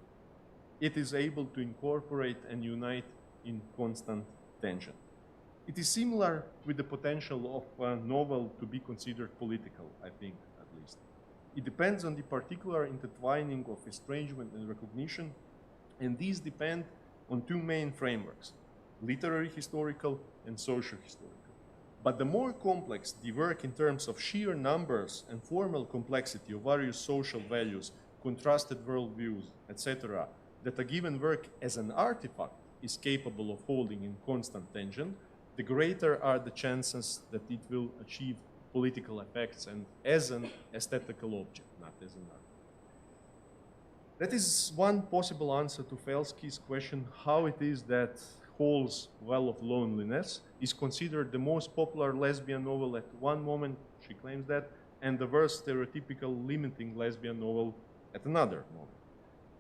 it is able to incorporate and unite in constant tension. It is similar with the potential of a novel to be considered political, I think, at least. It depends on the particular intertwining of estrangement and recognition, and these depend on two main frameworks, literary historical and social historical. But the more complex the work in terms of sheer numbers and formal complexity of various social values, contrasted worldviews, etc., that a given work as an artifact is capable of holding in constant tension, the greater are the chances that it will achieve political effects and as an aesthetical object, not as an art. That is one possible answer to Felsky's question, how it is that Hall's Well of Loneliness is considered the most popular lesbian novel at one moment, she claims that, and the worst stereotypical limiting lesbian novel at another moment.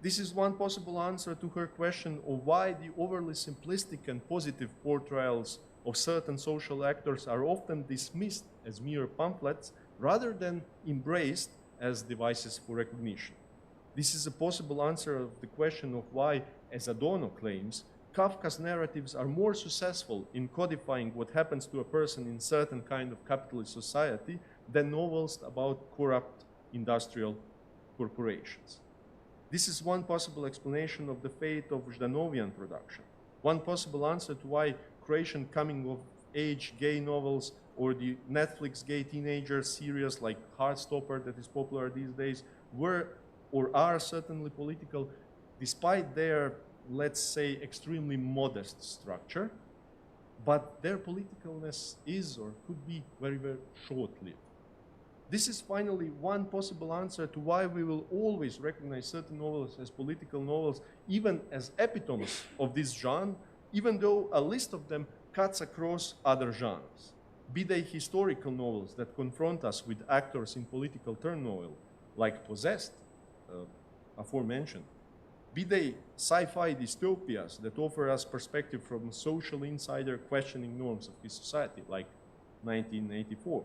This is one possible answer to her question of why the overly simplistic and positive portrayals of certain social actors are often dismissed as mere pamphlets rather than embraced as devices for recognition. This is a possible answer of the question of why, as Adorno claims, Kafka's narratives are more successful in codifying what happens to a person in certain kind of capitalist society than novels about corrupt industrial corporations. This is one possible explanation of the fate of Ždanovian production. One possible answer to why Croatian coming-of-age gay novels or the Netflix gay teenager series like Heartstopper that is popular these days were or are certainly political despite their, let's say, extremely modest structure, but their politicalness is or could be very, very short-lived. This is finally one possible answer to why we will always recognize certain novels as political novels, even as epitomes of this genre, even though a list of them cuts across other genres. Be they historical novels that confront us with actors in political turmoil, like Possessed, aforementioned. Be they sci-fi dystopias that offer us perspective from a social insider questioning norms of his society, like 1984.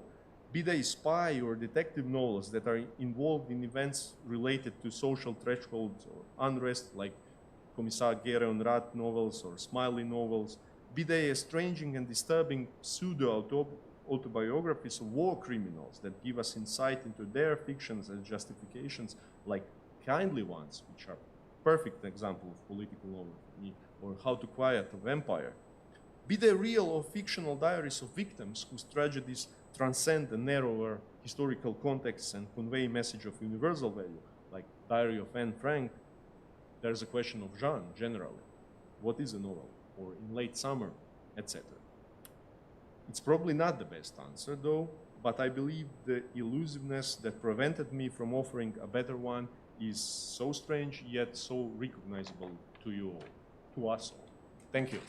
Be they spy or detective novels that are involved in events related to social thresholds or unrest, like Commissar Gereon Rat novels or Smiley novels. Be they estranging and disturbing pseudo-autobiographies of war criminals that give us insight into their fictions and justifications, like Kindly Ones, which are perfect example of political novel for me, or How to Quiet a Vampire. Be they real or fictional diaries of victims whose tragedies transcend the narrower historical contexts and convey a message of universal value, like Diary of Anne Frank. There's a question of genre, generally. What is a novel? Or In Late Summer, etc. It's probably not the best answer, though, but I believe the elusiveness that prevented me from offering a better one is so strange, yet so recognizable to you all, to us all. Thank you.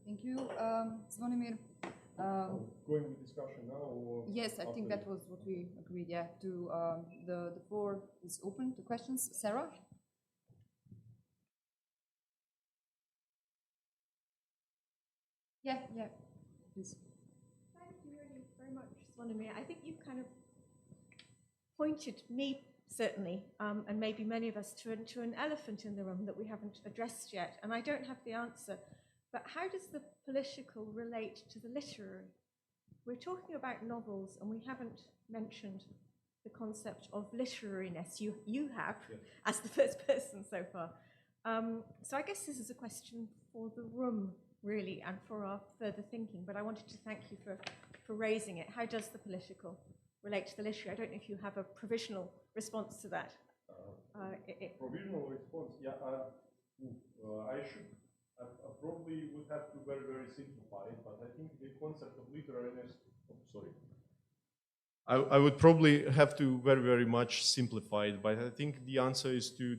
Thank you, Zvonimir. Going with discussion now? Or yes, I think that was what we agreed, yeah. The floor is open to questions. Sarah? Yeah, please. Thank you really very much, Zvonimir. I think you've kind of pointed me, certainly, and maybe many of us, to an elephant in the room that we haven't addressed yet. And I don't have the answer, but how does the political relate to the literary? We're talking about novels, and we haven't mentioned the concept of literariness. You have, yes, as the first person so far. So I guess this is a question for the room, really, and for our further thinking, but I wanted to thank you for raising it. How does the political relate to the literary? I don't know if you have a provisional response to that. Provisional response, yeah, I probably would have to very, very simplify it, but I think the concept of literariness, I would probably have to very, very much simplify it, but I think the answer is to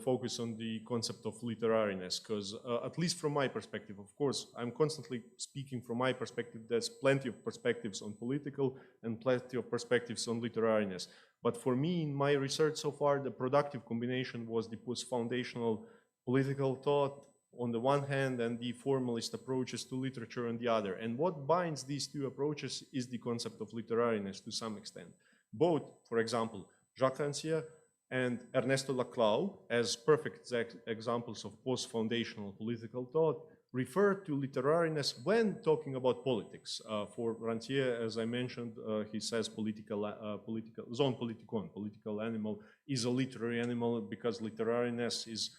focus on the concept of literariness, because at least from my perspective, of course, I'm constantly speaking from my perspective. There's plenty of perspectives on political and plenty of perspectives on literariness. But for me, in my research so far, the productive combination was the post-foundational political thought on the one hand and the formalist approaches to literature on the other. And what binds these two approaches is the concept of literariness to some extent. Both, for example, Jacques Rancière and Ernesto Laclau, as perfect examples of post-foundational political thought, refer to literariness when talking about politics. For Rancière, as I mentioned, he says zone politikon, political animal, is a literary animal because literariness is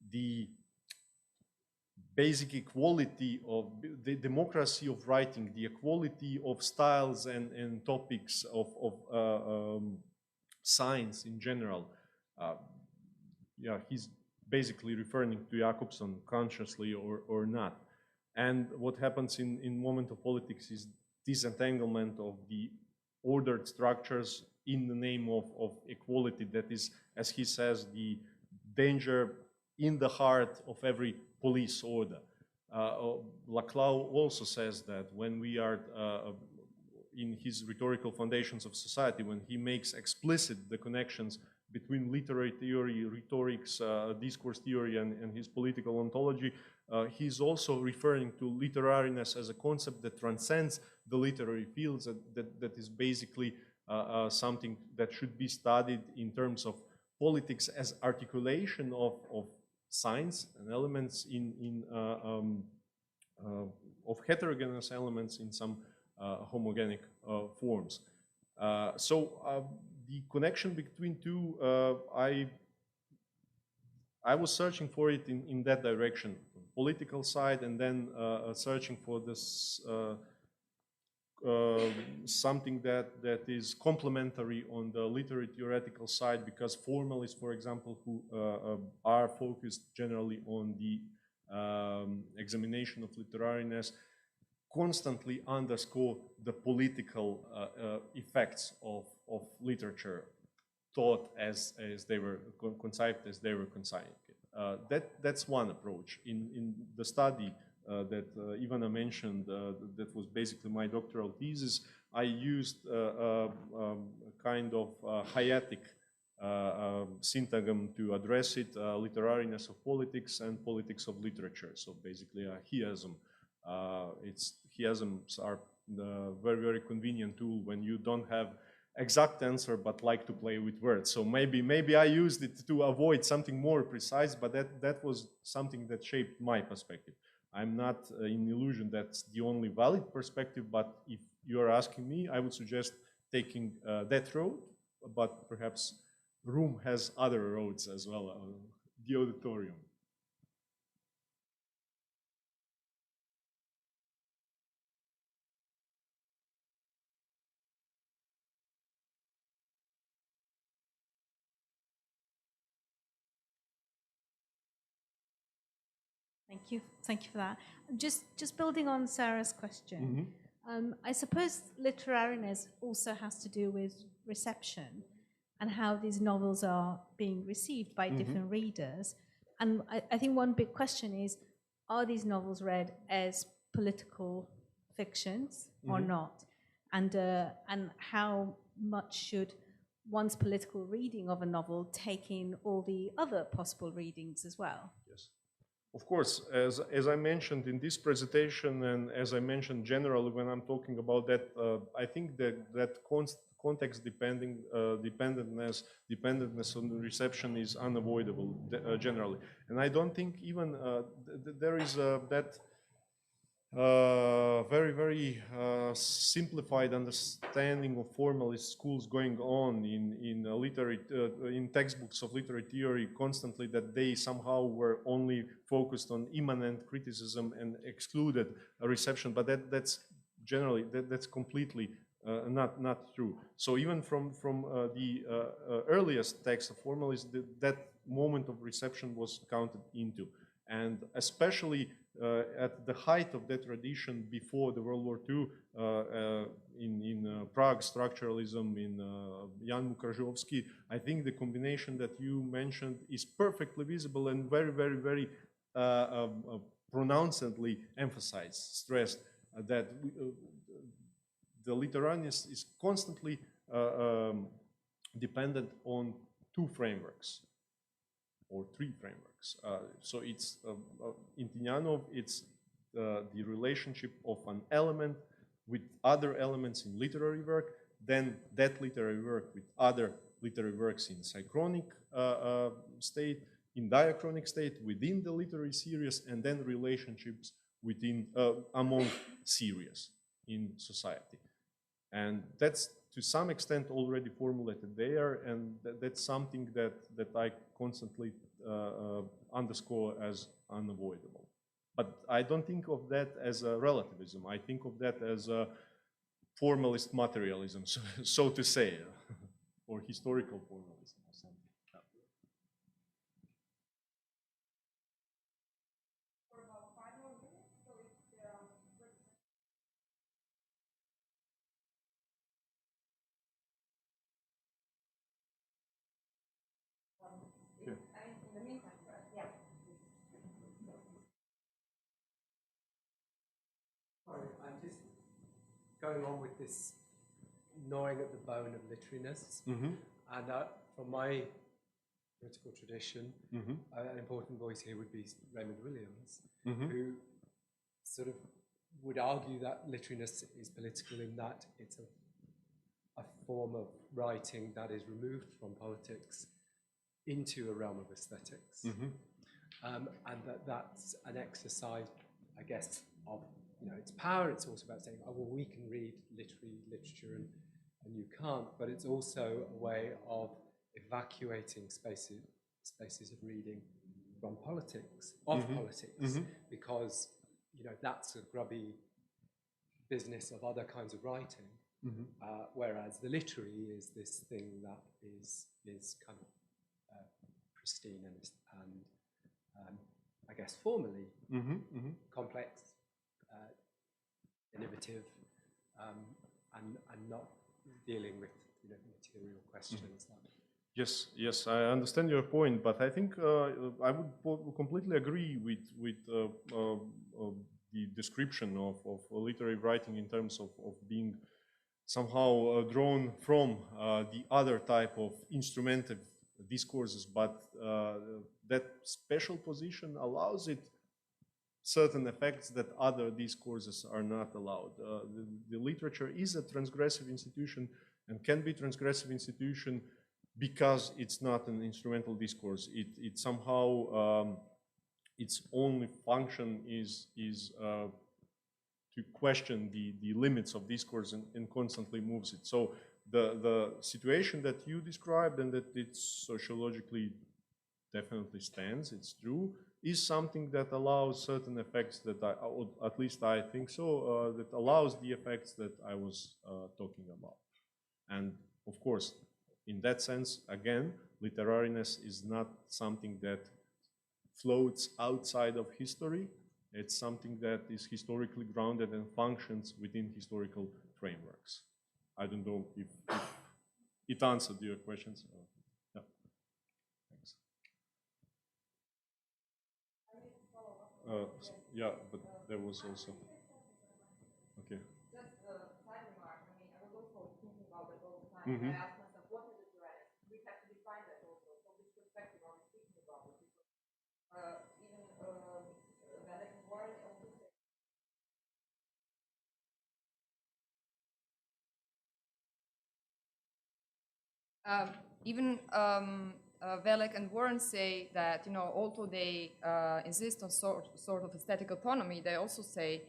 the basic equality of the democracy of writing, the equality of styles and topics of science in general, yeah, he's basically referring to Jakobson consciously or not. And what happens in moment of politics is disentanglement of the ordered structures in the name of equality. That is, as he says, the danger in the heart of every police order. Laclau also says that when we are in his rhetorical foundations of society, when he makes explicit the connections between literary theory, rhetorics, discourse theory, and his political ontology, he's also referring to literariness as a concept that transcends the literary fields, that is basically something that should be studied in terms of politics as articulation of science and elements of heterogeneous elements in some homogenic forms. The connection between two, I was searching for it in that direction, political side, and then searching for this something that is complementary on the literary theoretical side, because formalists, for example, who are focused generally on the examination of literariness, constantly underscore the political effects of literature, thought as they were conceived, as they were conceived. That's one approach. In the study that Ivana mentioned, that was basically my doctoral thesis, I used a kind of hiatic syntagm to address it, literariness of politics and politics of literature. So basically a chiasm. Chiasms are the very convenient tool when you don't have exact answer but like to play with words. So maybe I used it to avoid something more precise, but that was something that shaped my perspective. I'm not in illusion that's the only valid perspective, but if you are asking me, I would suggest taking that road, but perhaps room has other roads as well, the auditorium. Thank you for that. Just building on Sarah's question, I suppose literariness also has to do with reception and how these novels are being received by different readers. And I think one big question is, are these novels read as political fictions or not? And how much should one's political reading of a novel take in all the other possible readings as well? Yes. Of course, as I mentioned in this presentation, and as I mentioned generally when I'm talking about that, I think that context dependentness on the reception is unavoidable generally. And I don't think even there is that very simplified understanding of formalist schools going on in textbooks of literary theory constantly, that they somehow were only focused on immanent criticism and excluded a reception. But that's generally that's completely not true. So even from the earliest text of formalists, that moment of reception was counted into, and especially at the height of that tradition before the World War II, in Prague structuralism, in Jan Mukrzowski, I think the combination that you mentioned is perfectly visible and very pronouncedly emphasized, stressed, that the literariness is constantly dependent on two frameworks or three frameworks. So it's in Tynyanov, it's the relationship of an element with other elements in literary work, then that literary work with other literary works in synchronic state, in diachronic state, within the literary series, and then relationships within among series in society. And that's to some extent already formulated there, and that's something that I constantly underscore as unavoidable. But I don't think of that as a relativism. I think of that as a formalist materialism, so to say, or historical formalism or something. going on with this gnawing at the bone of literariness. And from my political tradition, an important voice here would be Raymond Williams, who sort of would argue that literariness is political in that it's a form of writing that is removed from politics into a realm of aesthetics. And that's an exercise, I guess, of its power. It's also about saying, oh, well, we can read literature and you can't, but it's also a way of evacuating spaces of reading from politics, politics, because that's a grubby business of other kinds of writing, whereas the literary is this thing that is kind of pristine and I guess formally complex, innovative, and not dealing with material questions. Yes, I understand your point, but I think I would completely agree with the description of literary writing in terms of being somehow drawn from the other type of instrumentive discourses, but that special position allows it certain effects that other discourses are not allowed. The literature is a transgressive institution and can be transgressive institution because it's not an instrumental discourse. It somehow, its only function is to question the limits of discourse and constantly moves it. So the situation that you described and that it's sociologically definitely stands, it's true, is something that allows certain effects that at least I think so, that allows the effects that I was talking about. And of course, in that sense, again, literariness is not something that floats outside of history. It's something that is historically grounded and functions within historical frameworks. I don't know if it answered your questions. Yeah. Thanks. Yeah, but there was also. Okay. Just a side remark. I mean, I was also thinking about that all the time. I asked myself, what is literariness? We have to define that also. From this perspective, are we speaking about it? Because even Vedic Warren also said. Even Velek and Warren say that, although they insist on sort of aesthetic autonomy, they also say,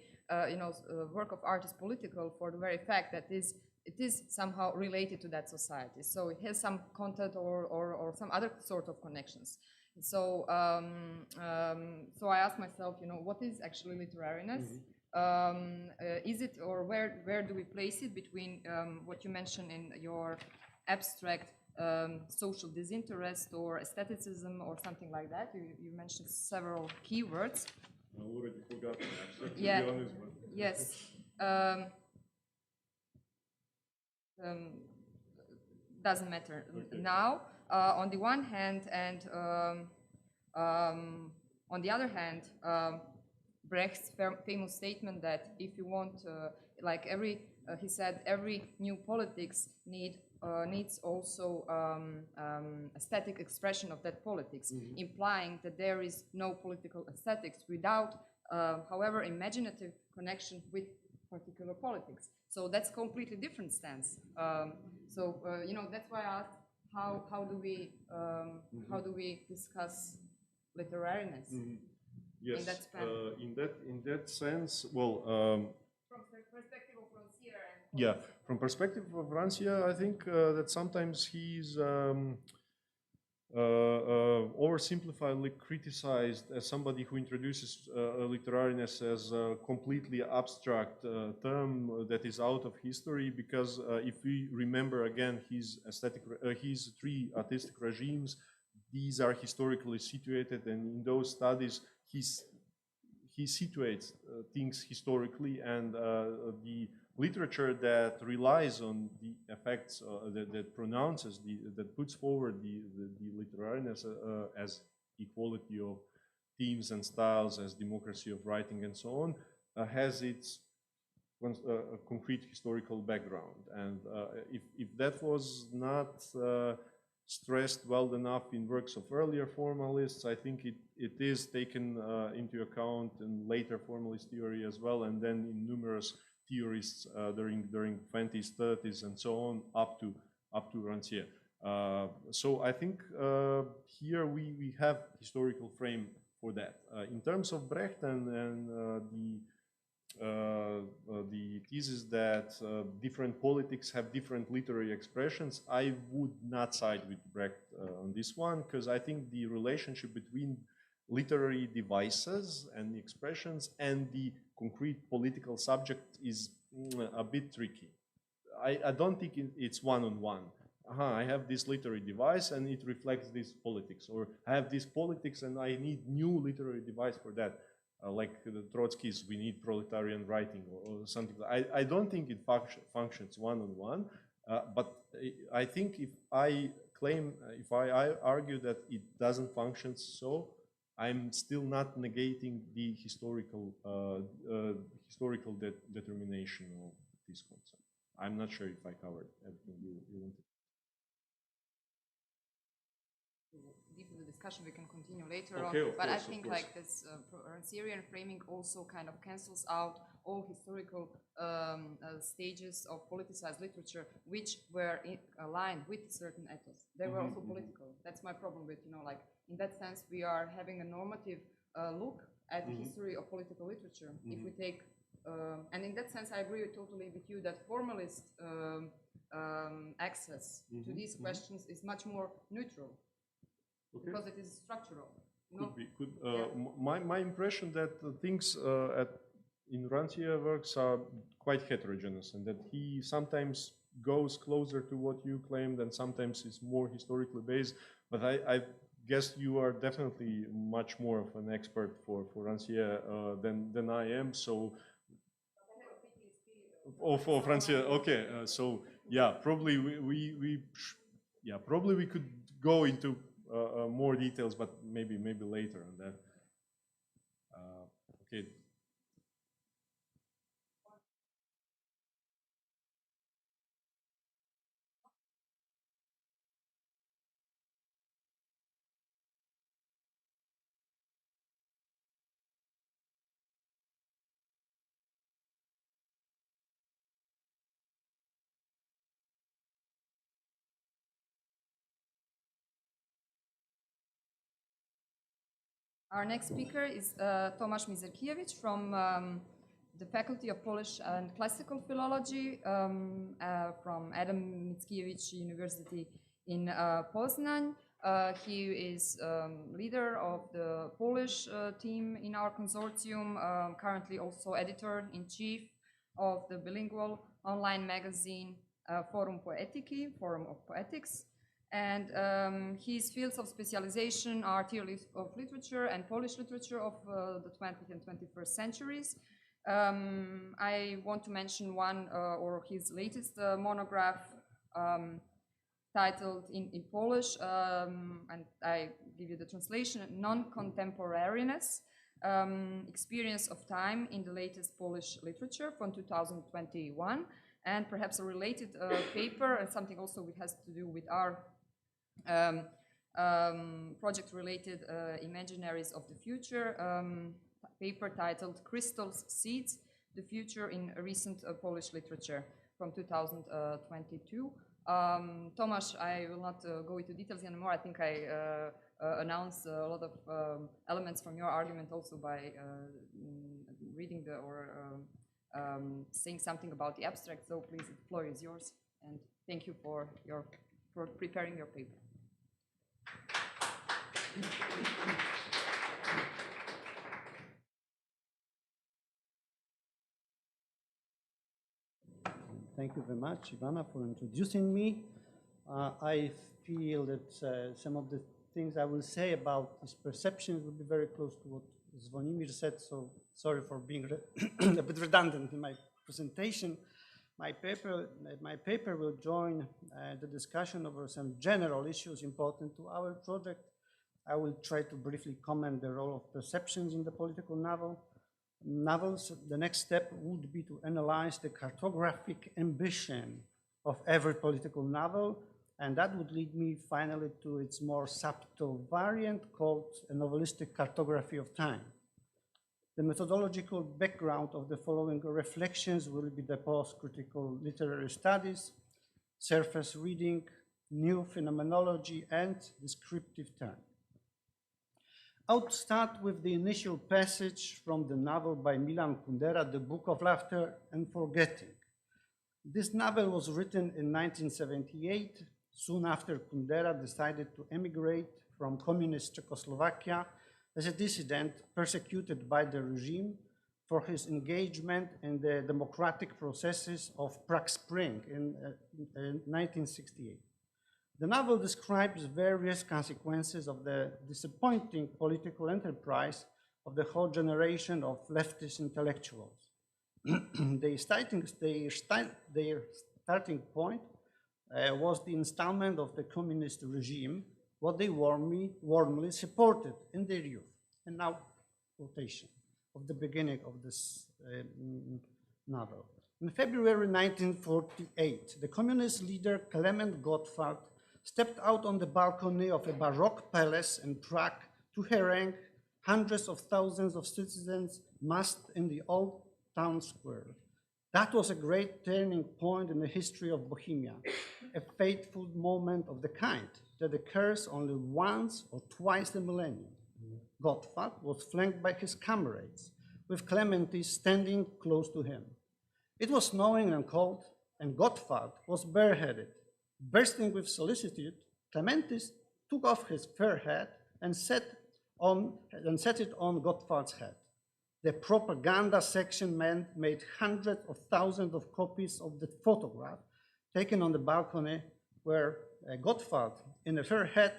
work of art is political for the very fact that it is somehow related to that society. So it has some content or some other sort of connections. So, so I asked myself, what is actually literariness? Is it, or where do we place it between what you mentioned in your abstract social disinterest or aestheticism or something like that? You mentioned several keywords. I already forgot, actually, yeah. to be honest. But Yes. Doesn't matter now. On the one hand, and on the other hand, Brecht's famous statement that if you want, like he said, every new politics needs also aesthetic expression of that politics, implying that there is no political aesthetics without, however, imaginative connection with particular politics. So that's completely different stance. That's why I asked how do we discuss literariness yes, in that span? In that sense, well. From the perspective of Rancière and yeah, from perspective of Rancière, I think that sometimes he's oversimplifiedly criticized as somebody who introduces literariness as a completely abstract term that is out of history, because if we remember again his three artistic regimes, these are historically situated, and in those studies he situates things historically, and the literature that relies on the effects, that pronounces, that puts forward the literariness as equality of themes and styles, as democracy of writing and so on, has its concrete historical background. And if that was not stressed well enough in works of earlier formalists, I think it is taken into account in later formalist theory as well, and then in numerous theorists during 20s, 30s, and so on, up to Rancière. So I think here we have historical frame for that. In terms of Brecht and the thesis that different politics have different literary expressions, I would not side with Brecht on this one, because I think the relationship between literary devices and expressions and the concrete political subject is a bit tricky. I don't think it's one-on-one. I have this literary device and it reflects this politics, or I have this politics and I need new literary device for that. Like the Trotsky's, we need proletarian writing or something. I don't think it functions one-on-one, but I think if I argue that it doesn't function so, I'm still not negating the historical determination of this concept. I'm not sure if I covered everything you wanted. Deepen the discussion, we can continue later okay, on. But course, I think like this Rancièrean framing also kind of cancels out all historical stages of politicized literature, which were aligned with certain ethos. They were also political. That's my problem with, like, in that sense, we are having a normative look at the history of political literature. If we take, and in that sense, I agree totally with you that formalist access to these questions is much more neutral. Okay. Because it is structural. Could be. My impression that things in Rancière works are quite heterogeneous, and that he sometimes goes closer to what you claimed and sometimes is more historically based. But I guess you are definitely much more of an expert for Rancière than I am. So, for Rancière, okay. So yeah, probably probably we could go into more details, but maybe later on that. Okay. Our next speaker is Tomasz MIZERKIEWICZ from the Faculty of Polish and Classical Philology from Adam Mickiewicz University in Poznań. He is leader of the Polish team in our consortium, currently also editor-in-chief of the bilingual online magazine Forum Poetyki, Forum of Poetics. And his fields of specialization are theory of literature and Polish literature of the 20th and 21st centuries. I want to mention one, or his latest monograph titled in Polish, and I give you the translation, Non-Contemporariness, Experience of Time in the Latest Polish Literature from 2021, and perhaps a related paper, and something also which has to do with our project-related Imaginaries of the Future, paper titled Crystals, Seeds, the Future in Recent Polish Literature from 2022. Tomasz, I will not go into details anymore. I think I announced a lot of elements from your argument also by reading or saying something about the abstract. So please, the floor is yours, and thank you for preparing your paper. Thank you very much, Ivana, for introducing me. I feel that some of the things I will say about these perceptions will be very close to what Zvonimir said, so sorry for being a bit redundant in my presentation. My paper will join the discussion over some general issues important to our project. I will try to briefly comment the role of perceptions in the political novel, novels, the next step would be to analyze the cartographic ambition of every political novel, and that would lead me finally to its more subtle variant called a novelistic cartography of time. The methodological background of the following reflections will be the post-critical literary studies, surface reading, new phenomenology, and descriptive time. I would start with the initial passage from the novel by Milan Kundera, The Book of Laughter and Forgetting. This novel was written in 1978, soon after Kundera decided to emigrate from communist Czechoslovakia as a dissident persecuted by the regime for his engagement in the democratic processes of Prague Spring in 1968. The novel describes various consequences of the disappointing political enterprise of the whole generation of leftist intellectuals. Their starting point was the installment of the communist regime, what they warmly supported in their youth. And now, quotation of the beginning of this novel. In February 1948, the communist leader Klement Gottwald stepped out on the balcony of a Baroque palace in Prague to harangue hundreds of thousands of citizens massed in the old town square. That was a great turning point in the history of Bohemia, a fateful moment of the kind that occurs only once or twice a millennium. Gottwald was flanked by his comrades, with Clementis standing close to him. It was snowing and cold, and Gottwald was bareheaded. Bursting with solicitude, Clementis took off his fur hat and set it on Gottwald's head. The propaganda section made hundreds of thousands of copies of the photograph taken on the balcony where Gottwald, in a fur hat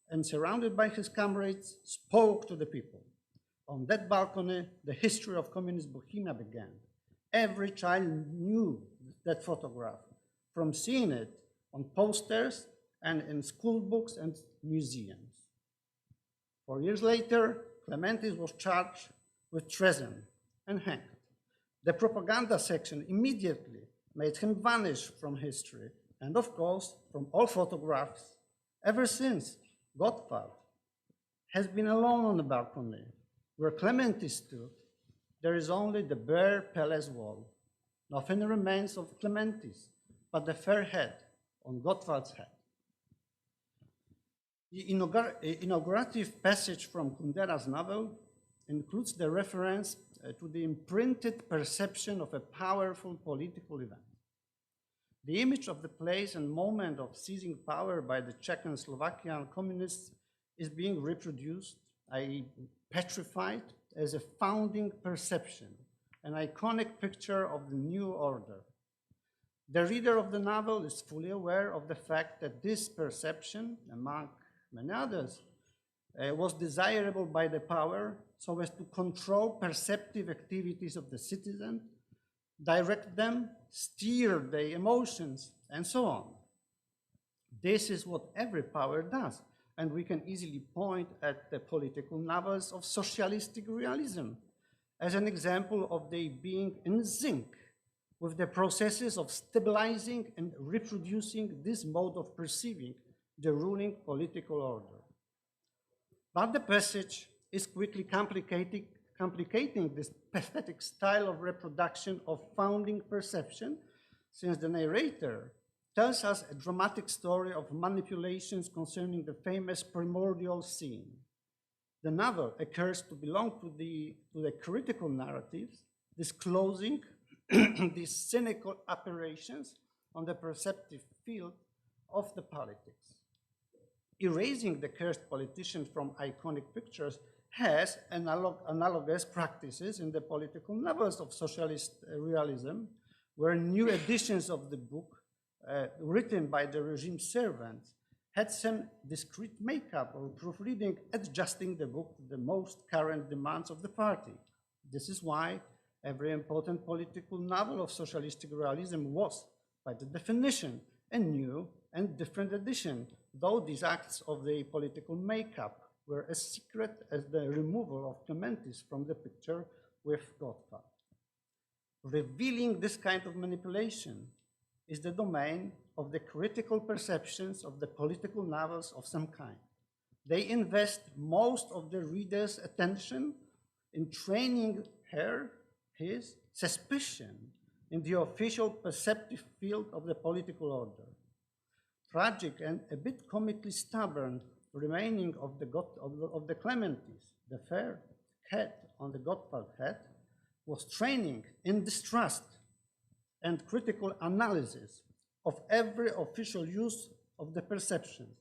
and surrounded by his comrades, spoke to the people. On that balcony, the history of communist Bohemia began. Every child knew that photograph from seeing it on posters and in school books and museums. 4 years later, Clementis was charged with treason and hanged. The propaganda section immediately made him vanish from history and, of course, from all photographs. Ever since, Gottwald has been alone on the balcony. Where Clementis stood, there is only the bare palace wall. Nothing remains of Clementis but the fair head on Gottwald's head. The inaugurative passage from Kundera's novel includes the reference to the imprinted perception of a powerful political event. The image of the place and moment of seizing power by the Czech and Slovakian communists is being reproduced, i.e. petrified, as a founding perception, an iconic picture of the new order. The reader of the novel is fully aware of the fact that this perception, among many others, was desirable by the power so as to control perceptive activities of the citizen, direct them, steer their emotions, and so on. This is what every power does, and we can easily point at the political novels of socialistic realism as an example of their being in sync with the processes of stabilizing and reproducing this mode of perceiving the ruling political order. But the passage is quickly complicating this pathetic style of reproduction of founding perception, since the narrator tells us a dramatic story of manipulations concerning the famous primordial scene. The novel occurs to belong to the critical narratives, disclosing these cynical operations on the perceptive field of the politics. Erasing the cursed politician from iconic pictures has analogous practices in the political novels of socialist realism, where new editions of the book written by the regime servants had some discreet makeup or proofreading, adjusting the book to the most current demands of the party. This is why every important political novel of socialistic realism was, by the definition, a new and different edition, though these acts of the political makeup were as secret as the removal of Clementis from the picture with Gottwald. Revealing this kind of manipulation is the domain of the critical perceptions of the political novels of some kind. They invest most of the reader's attention in training his suspicion in the official perceptive field of the political order. Tragic and a bit comically stubborn remaining of the Clementi's, the fair cat on the Gottwald head, was training in distrust and critical analysis of every official use of the perceptions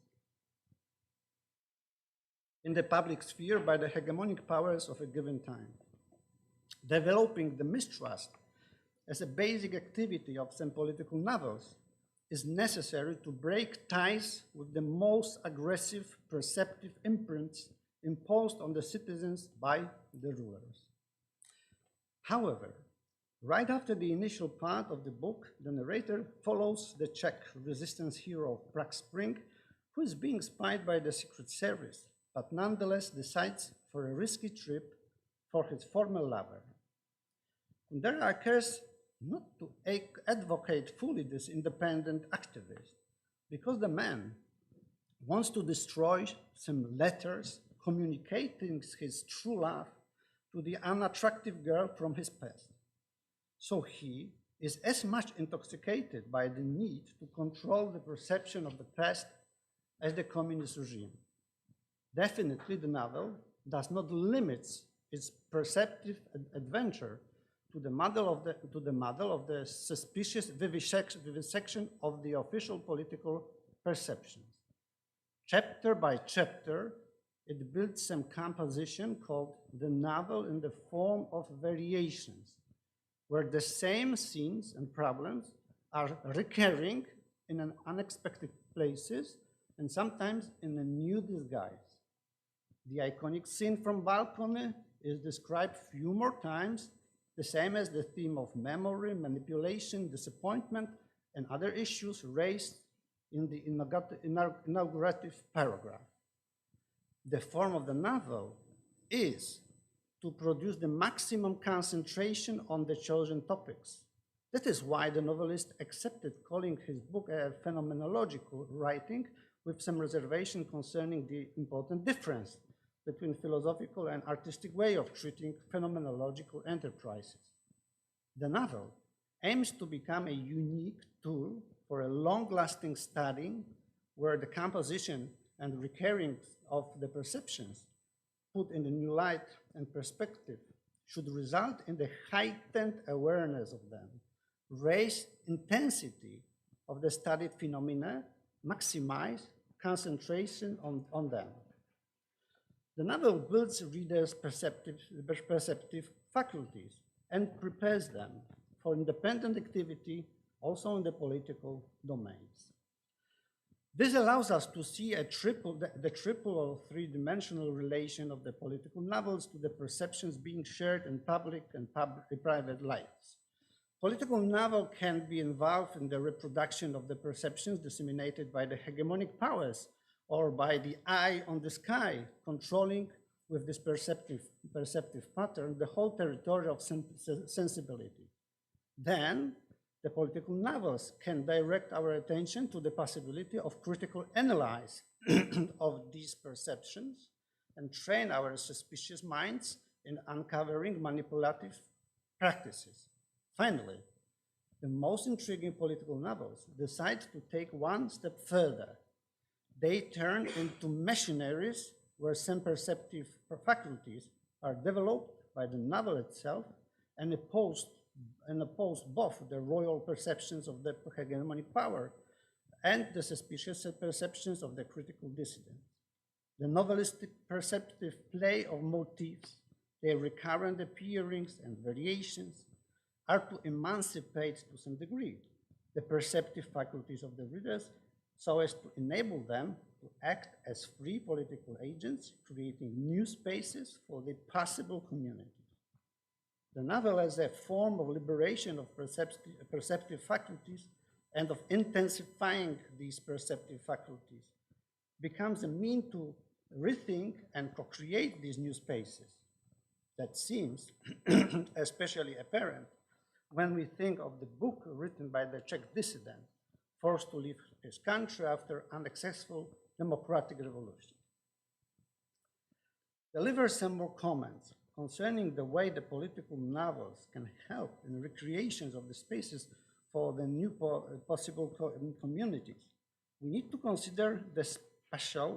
in the public sphere by the hegemonic powers of a given time. Developing the mistrust as a basic activity of some political novels is necessary to break ties with the most aggressive perceptive imprints imposed on the citizens by the rulers. However, right after the initial part of the book, the narrator follows the Czech resistance hero of Prague Spring, who is being spied by the Secret Service, but nonetheless decides for a risky trip for his former lover. And there occurs not to advocate fully this independent activist, because the man wants to destroy some letters communicating his true love to the unattractive girl from his past. So he is as much intoxicated by the need to control the perception of the past as the communist regime. Definitely the novel does not limit its perceptive adventure to the model of the suspicious vivisection of the official political perceptions. Chapter by chapter, it builds some composition called the novel in the form of variations, where the same scenes and problems are recurring in an unexpected places and sometimes in a new disguise. The iconic scene from balcony is described few more times, the same as the theme of memory, manipulation, disappointment, and other issues raised in the inaugurative paragraph. The form of the novel is to produce the maximum concentration on the chosen topics. That is why the novelist accepted calling his book a phenomenological writing, with some reservation concerning the important difference between philosophical and artistic way of treating phenomenological enterprises. The novel aims to become a unique tool for a long-lasting study where the composition and recurring of the perceptions put in a new light and perspective should result in the heightened awareness of them, raise intensity of the studied phenomena, maximize concentration on them. The novel builds readers' perceptive faculties and prepares them for independent activity also in the political domains. This allows us to see the triple or three-dimensional relation of the political novels to the perceptions being shared in public and private lives. Political novel can be involved in the reproduction of the perceptions disseminated by the hegemonic powers or by the eye on the sky, controlling with this perceptive pattern the whole territory of sensibility. Then, the political novels can direct our attention to the possibility of critical analysis of these perceptions and train our suspicious minds in uncovering manipulative practices. Finally, the most intriguing political novels decide to take one step further. They turn into machineries where some perceptive faculties are developed by the novel itself and oppose both the royal perceptions of the hegemonic power and the suspicious perceptions of the critical dissident. The novelistic perceptive play of motifs, their recurrent appearings and variations, are to emancipate to some degree the perceptive faculties of the readers so as to enable them to act as free political agents, creating new spaces for the possible community. The novel as a form of liberation of perceptive faculties and of intensifying these perceptive faculties becomes a mean to rethink and co-create these new spaces. That seems especially apparent when we think of the book written by the Czech dissident, forced to leave his country after unsuccessful democratic revolution. Deliver some more comments concerning the way the political novels can help in recreations of the spaces for the new possible communities. We need to consider the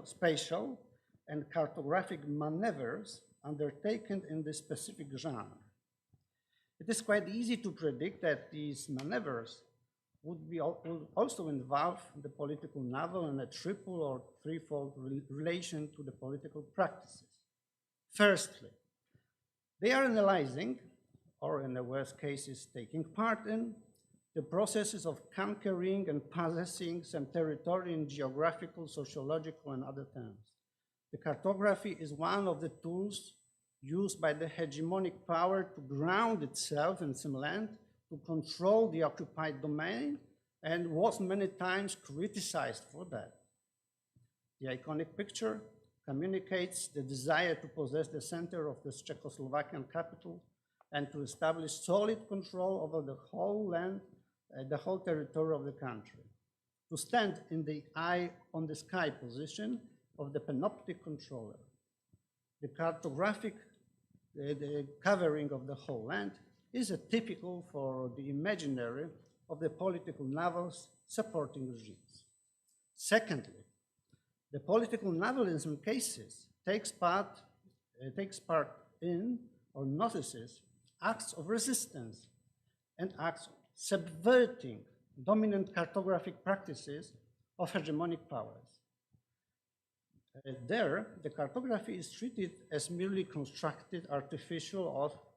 spatial and cartographic maneuvers undertaken in this specific genre. It is quite easy to predict that these maneuvers would also involve the political novel in a triple or threefold relation to the political practices. Firstly, they are analyzing, or in the worst cases, taking part in, the processes of conquering and possessing some territory in geographical, sociological, and other terms. The cartography is one of the tools used by the hegemonic power to ground itself in some land, to control the occupied domain, and was many times criticized for that. The iconic picture communicates the desire to possess the center of this Czechoslovakian capital and to establish solid control over the whole land, the whole territory of the country. To stand in the eye on the sky position of the panoptic controller. The cartographic the covering of the whole land is a typical for the imaginary of the political novels supporting regimes. Secondly, the political novel in some cases takes part in or notices acts of resistance and acts subverting dominant cartographic practices of hegemonic powers. There, the cartography is treated as merely constructed, artificial,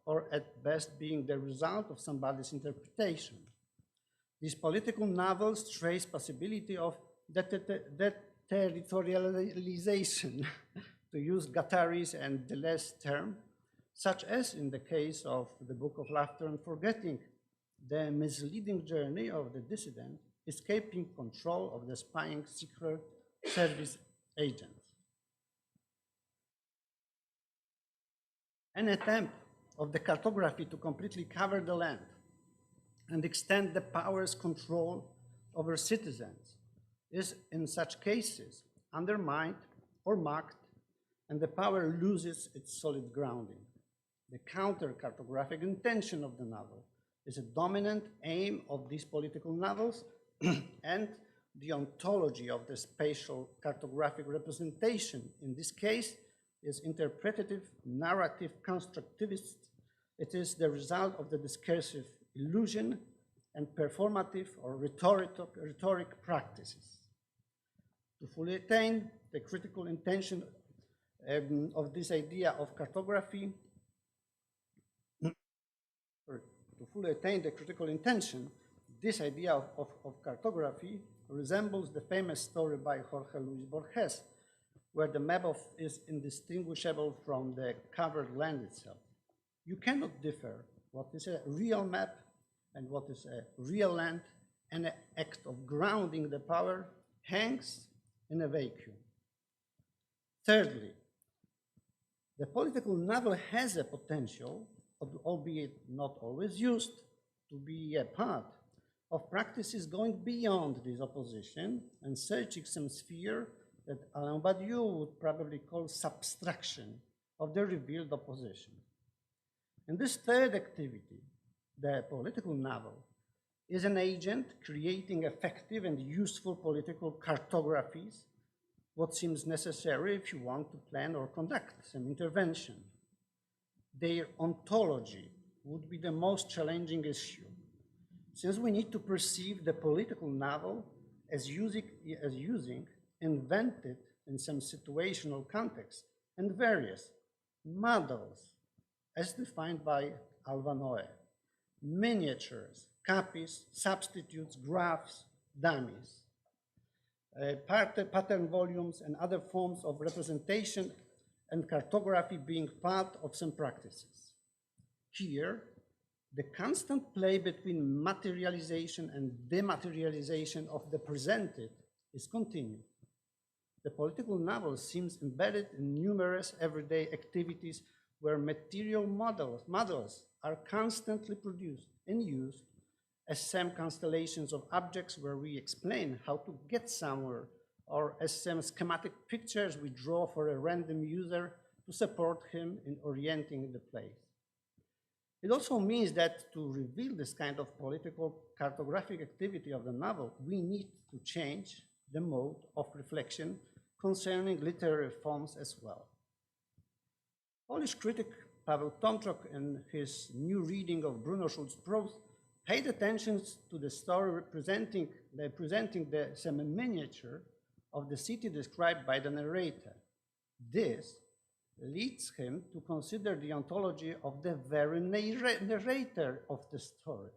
or at best being the result of somebody's interpretation. These political novels trace possibility of deterritorialization, to use Guattari's and Deleuze's term, such as in the case of the Book of Laughter and Forgetting, the misleading journey of the dissident escaping control of the spying secret service agents. An attempt of the cartography to completely cover the land and extend the power's control over citizens is in such cases undermined or mocked, and the power loses its solid grounding. The counter-cartographic intention of the novel is a dominant aim of these political novels, and the ontology of the spatial cartographic representation in this case is interpretative, narrative, constructivist. It is the result of the discursive illusion and performative or rhetoric practices. To fully attain the critical intention of this idea of cartography, to fully attain the critical intention, this idea of cartography resembles the famous story by Jorge Luis Borges, where the map is indistinguishable from the covered land itself. You cannot differ what is a real map and what is a real land, and the act of grounding the power hangs in a vacuum. Thirdly, the political novel has a potential, albeit not always used, to be a part of practices going beyond this opposition and searching some sphere that Alain Badiou would probably call subtraction of the revealed opposition. In this third activity, the political novel is an agent creating effective and useful political cartographies, what seems necessary if you want to plan or conduct some intervention. Their ontology would be the most challenging issue, since we need to perceive the political novel as using invented in some situational context and various models as defined by Alva Noé, miniatures, copies, substitutes, graphs, dummies, pattern volumes, and other forms of representation and cartography being part of some practices. Here, the constant play between materialization and dematerialization of the presented is continued. The political novel seems embedded in numerous everyday activities where material models are constantly produced and used as some constellations of objects where we explain how to get somewhere, or as some schematic pictures we draw for a random user to support him in orienting the place. It also means that to reveal this kind of political cartographic activity of the novel, we need to change the mode of reflection concerning literary forms as well. Polish critic Paweł Tomczak, in his new reading of Bruno Schulz's prose, paid attention to the story presenting the semi-miniature of the city described by the narrator. This leads him to consider the ontology of the very narrator of the story.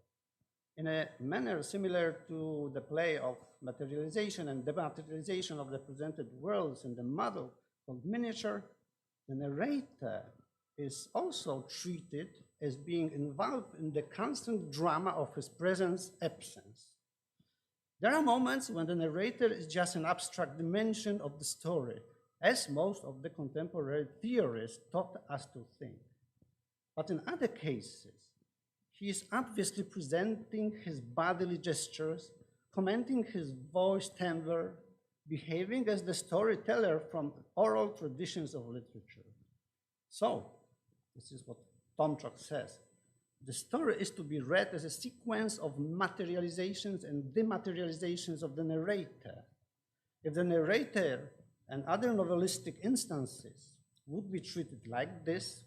In a manner similar to the play of materialization and dematerialization of the presented worlds in the model called miniature, the narrator is also treated as being involved in the constant drama of his presence-absence. There are moments when the narrator is just an abstract dimension of the story, as most of the contemporary theorists taught us to think. But in other cases, he is obviously presenting his bodily gestures, commenting his voice timbre, behaving as the storyteller from oral traditions of literature. So, this is what Tomczak says. The story is to be read as a sequence of materializations and dematerializations of the narrator. If the narrator and other novelistic instances would be treated like this,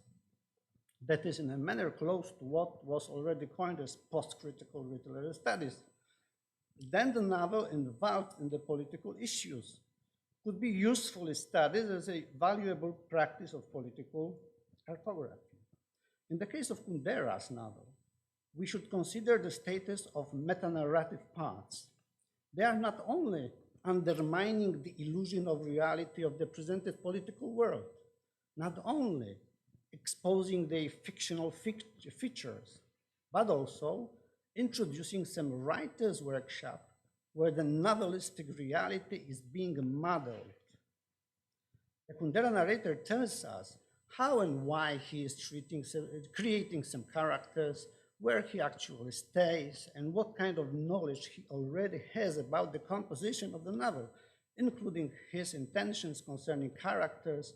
that is in a manner close to what was already coined as post-critical literary studies, then the novel involved in the political issues could be usefully studied as a valuable practice of political cartography. In the case of Kundera's novel, we should consider the status of meta-narrative parts. They are not only undermining the illusion of reality of the presented political world, not only exposing their fictional features, but also introducing some writer's workshop where the novelistic reality is being modeled. The Kundera narrator tells us how and why he is creating some characters, where he actually stays, and what kind of knowledge he already has about the composition of the novel, including his intentions concerning characters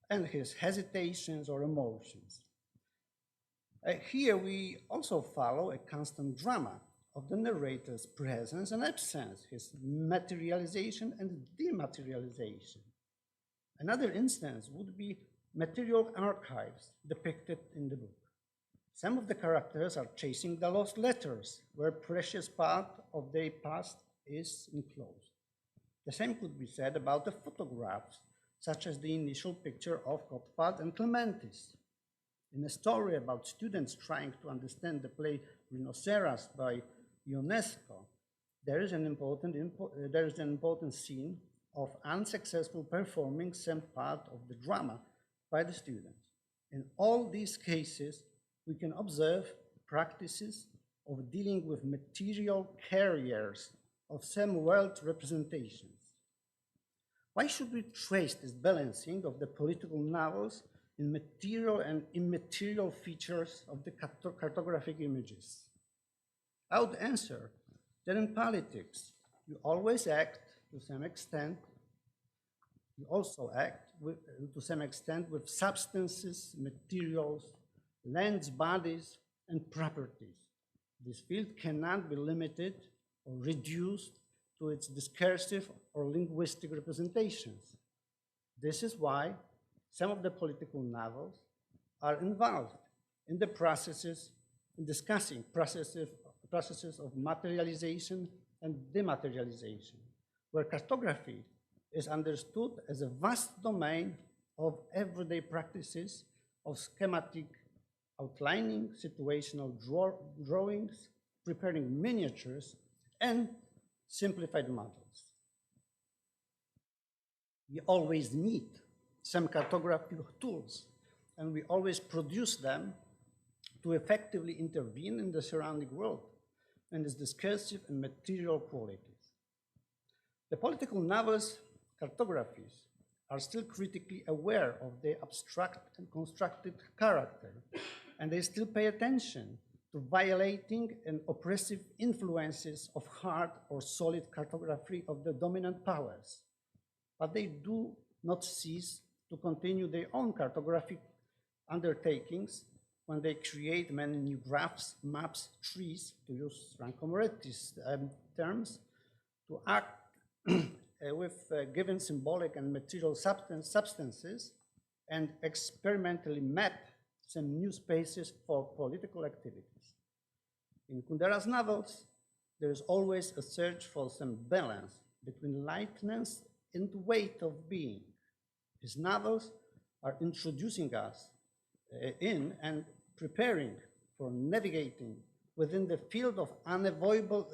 and his hesitations or emotions. Here we also follow a constant drama of the narrator's presence and absence, his materialization and dematerialization. Another instance would be material archives depicted in the book. Some of the characters are chasing the lost letters, where a precious part of their past is enclosed. The same could be said about the photographs, such as the initial picture of Gottwald and Clementis. In a story about students trying to understand the play Rhinoceros by Ionesco, there is an important scene of unsuccessful performing some part of the drama by the students. In all these cases, we can observe practices of dealing with material carriers of some world representations. Why should we trace this balancing of the political novels in material and immaterial features of the cartographic images? I would answer that in politics, you always act to some extent, you also act to some extent with substances, materials, lands, bodies, and properties. This field cannot be limited or reduced to its discursive or linguistic representations. This is why some of the political novels are involved in the discussing processes of materialization and dematerialization, where cartography is understood as a vast domain of everyday practices of schematic outlining, situational drawings, preparing miniatures, and simplified models. We always need some cartographic tools, and we always produce them to effectively intervene in the surrounding world and its discursive and material qualities. The political novels' cartographies are still critically aware of their abstract and constructed character, and they still pay attention to violating and oppressive influences of hard or solid cartography of the dominant powers. But they do not cease to continue their own cartographic undertakings when they create many new graphs, maps, trees, to use Franco Moretti's terms, to act with given symbolic and material substances and experimentally map some new spaces for political activities. In Kundera's novels, there is always a search for some balance between lightness and weight of being. His novels are introducing us in and preparing for navigating within the field of unavoidable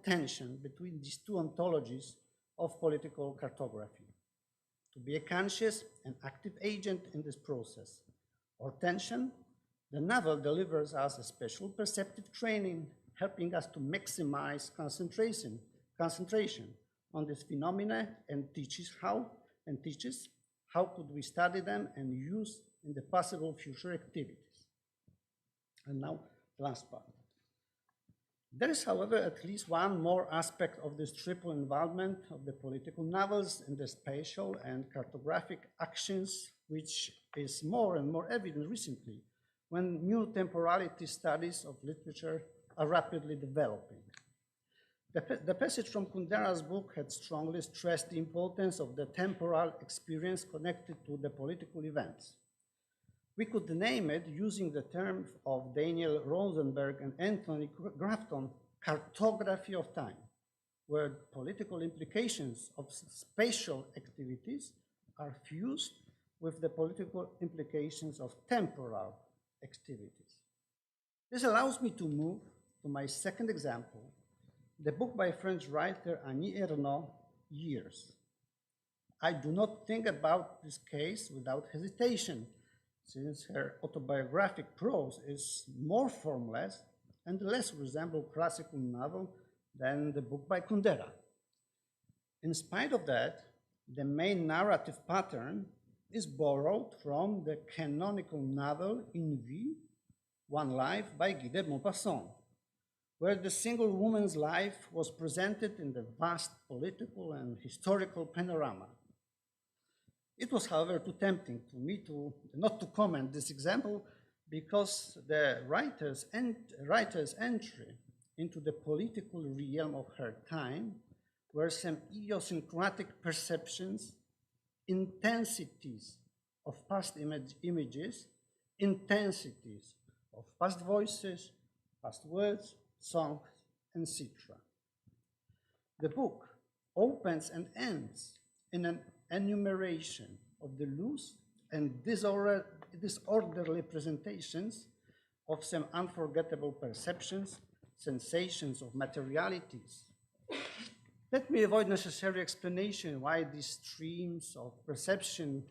tension between these two ontologies of political cartography. To be a conscious and active agent in this process or tension, the novel delivers us a special perceptive training, helping us to maximize concentration on this phenomena and teaches how could we study them and use in the possible future activities. And now, the last part. There is, however, at least one more aspect of this triple involvement of the political novels in the spatial and cartographic actions, which is more and more evident recently when new temporality studies of literature are rapidly developing. The passage from Kundera's book had strongly stressed the importance of the temporal experience connected to the political events. We could name it, using the term of Daniel Rosenberg and Anthony Grafton, cartography of time, where political implications of spatial activities are fused with the political implications of temporal activities. This allows me to move to my second example, the book by French writer Annie Ernaux, Years. I do not think about this case without hesitation, since her autobiographic prose is more formless and less resemble classical novel than the book by Kundera. In spite of that, the main narrative pattern is borrowed from the canonical novel Une Vie, One Life by Guy de Maupassant, where the single woman's life was presented in the vast political and historical panorama. It was, however, too tempting to me not to comment this example because the writer's entry into the political realm of her time were some idiosyncratic perceptions, intensities of past images, intensities of past voices, past words, songs, etc. The book opens and ends in an enumeration of the loose and disorderly presentations of some unforgettable perceptions, sensations of materialities. Let me avoid necessary explanation why these streams of perception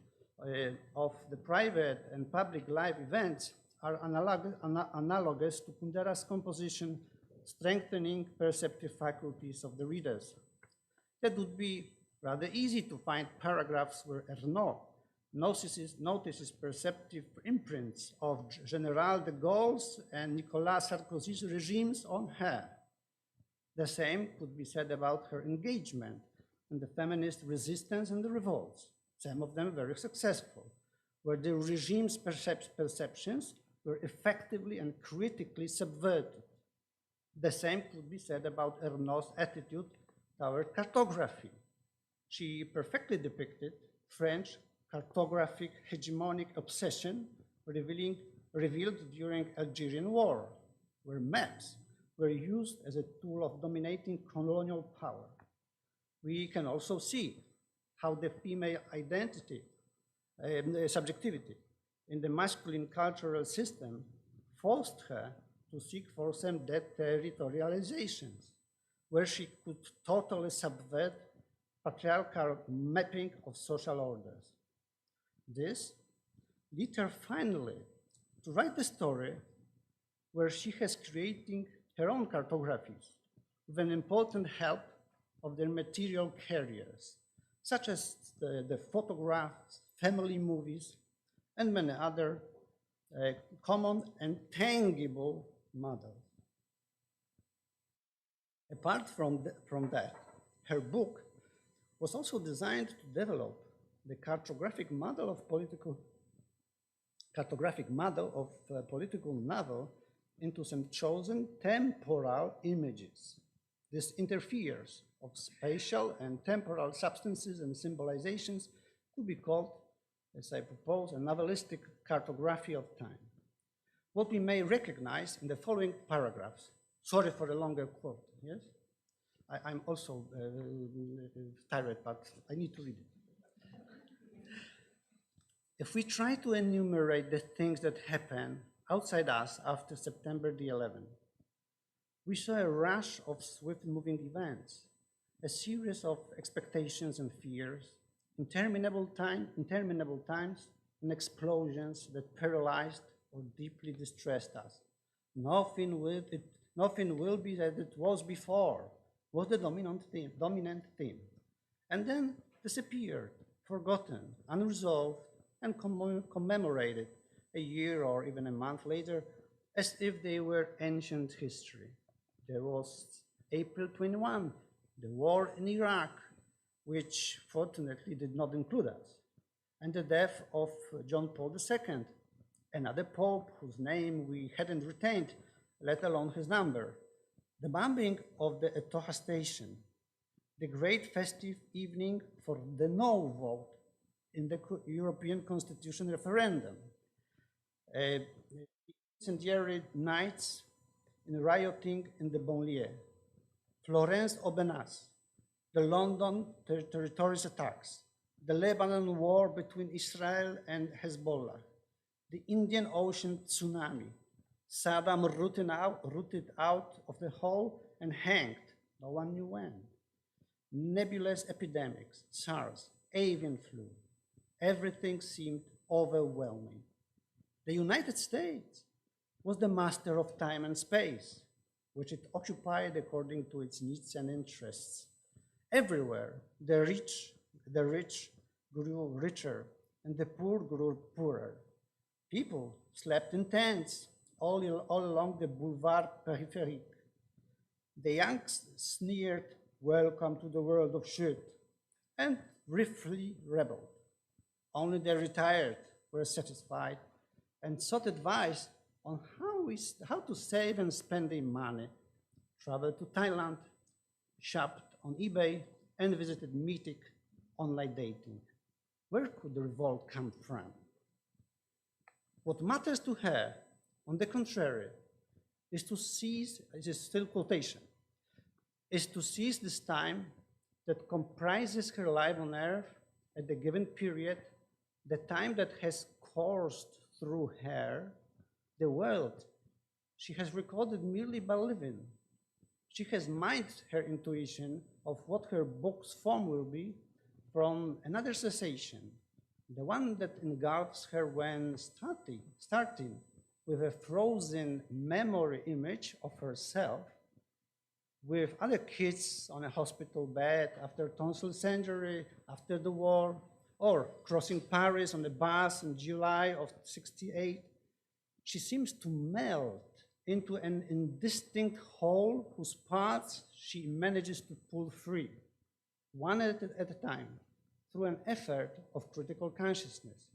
of the private and public life events are analogous to Kundera's composition, strengthening perceptive faculties of the readers. That would be rather easy to find paragraphs where Ernaux notices perceptive imprints of General de Gaulle's and Nicolas Sarkozy's regimes on her. The same could be said about her engagement in the feminist resistance and the revolts, some of them very successful, where the regime's perceptions were effectively and critically subverted. The same could be said about Ernaux's attitude toward cartography. She perfectly depicted French cartographic hegemonic obsession revealed during Algerian War, where maps were used as a tool of dominating colonial power. We can also see how the female identity, subjectivity in the masculine cultural system forced her to seek for some deterritorializations, where she could totally subvert patriarchal mapping of social orders. This led her finally to write the story where she has creating her own cartographies with an important help of their material carriers, such as the photographs, family movies, and many other common and tangible models. Apart from that, her book was also designed to develop the cartographic model of political novel into some chosen temporal images. This interferes of spatial and temporal substances and symbolizations to be called, as I propose, a novelistic cartography of time. What we may recognize in the following paragraphs. Sorry for a longer quote, yes? I'm also tired, but I need to read it. If we try to enumerate the things that happen outside us after September the 11th, we saw a rush of swift-moving events, a series of expectations and fears, interminable times, and explosions that paralyzed or deeply distressed us. Nothing will be as it was before, was the dominant theme, and then disappeared, forgotten, unresolved, and commemorated a year or even a month later as if they were ancient history. There was April 21, the war in Iraq, which fortunately did not include us, and the death of John Paul II, another pope whose name we hadn't retained, let alone his number, the bombing of the Etoha station, the great festive evening for the no vote in the European Constitution referendum, incendiary nights in rioting in the banlieue, Florence Aubenas, the London terrorist attacks, the Lebanon war between Israel and Hezbollah, the Indian Ocean tsunami, Saddam rooted out of the hole and hanged, no one knew when, nebulous epidemics, SARS, avian flu, everything seemed overwhelming. The United States was the master of time and space, which it occupied according to its needs and interests. Everywhere, the rich grew richer and the poor grew poorer. People slept in tents all along the Boulevard Périphérique. The young sneered, "Welcome to the world of shit," and briefly rebelled. Only the retired were satisfied and sought advice on how to save and spend their money, traveled to Thailand, shopped on eBay, and visited Mythic online dating. Where could the revolt come from? What matters to her, on the contrary, is to seize, this is still quotation, is to seize this time that comprises her life on earth at the given period, the time that has coursed through her, the world she has recorded merely by living. She has mined her intuition of what her book's form will be from another cessation, the one that engulfs her when starting with a frozen memory image of herself with other kids on a hospital bed after tonsil surgery, after the war, or crossing Paris on a bus in July of '68. She seems to melt into an indistinct whole whose parts she manages to pull free, one at a time, through an effort of critical consciousness.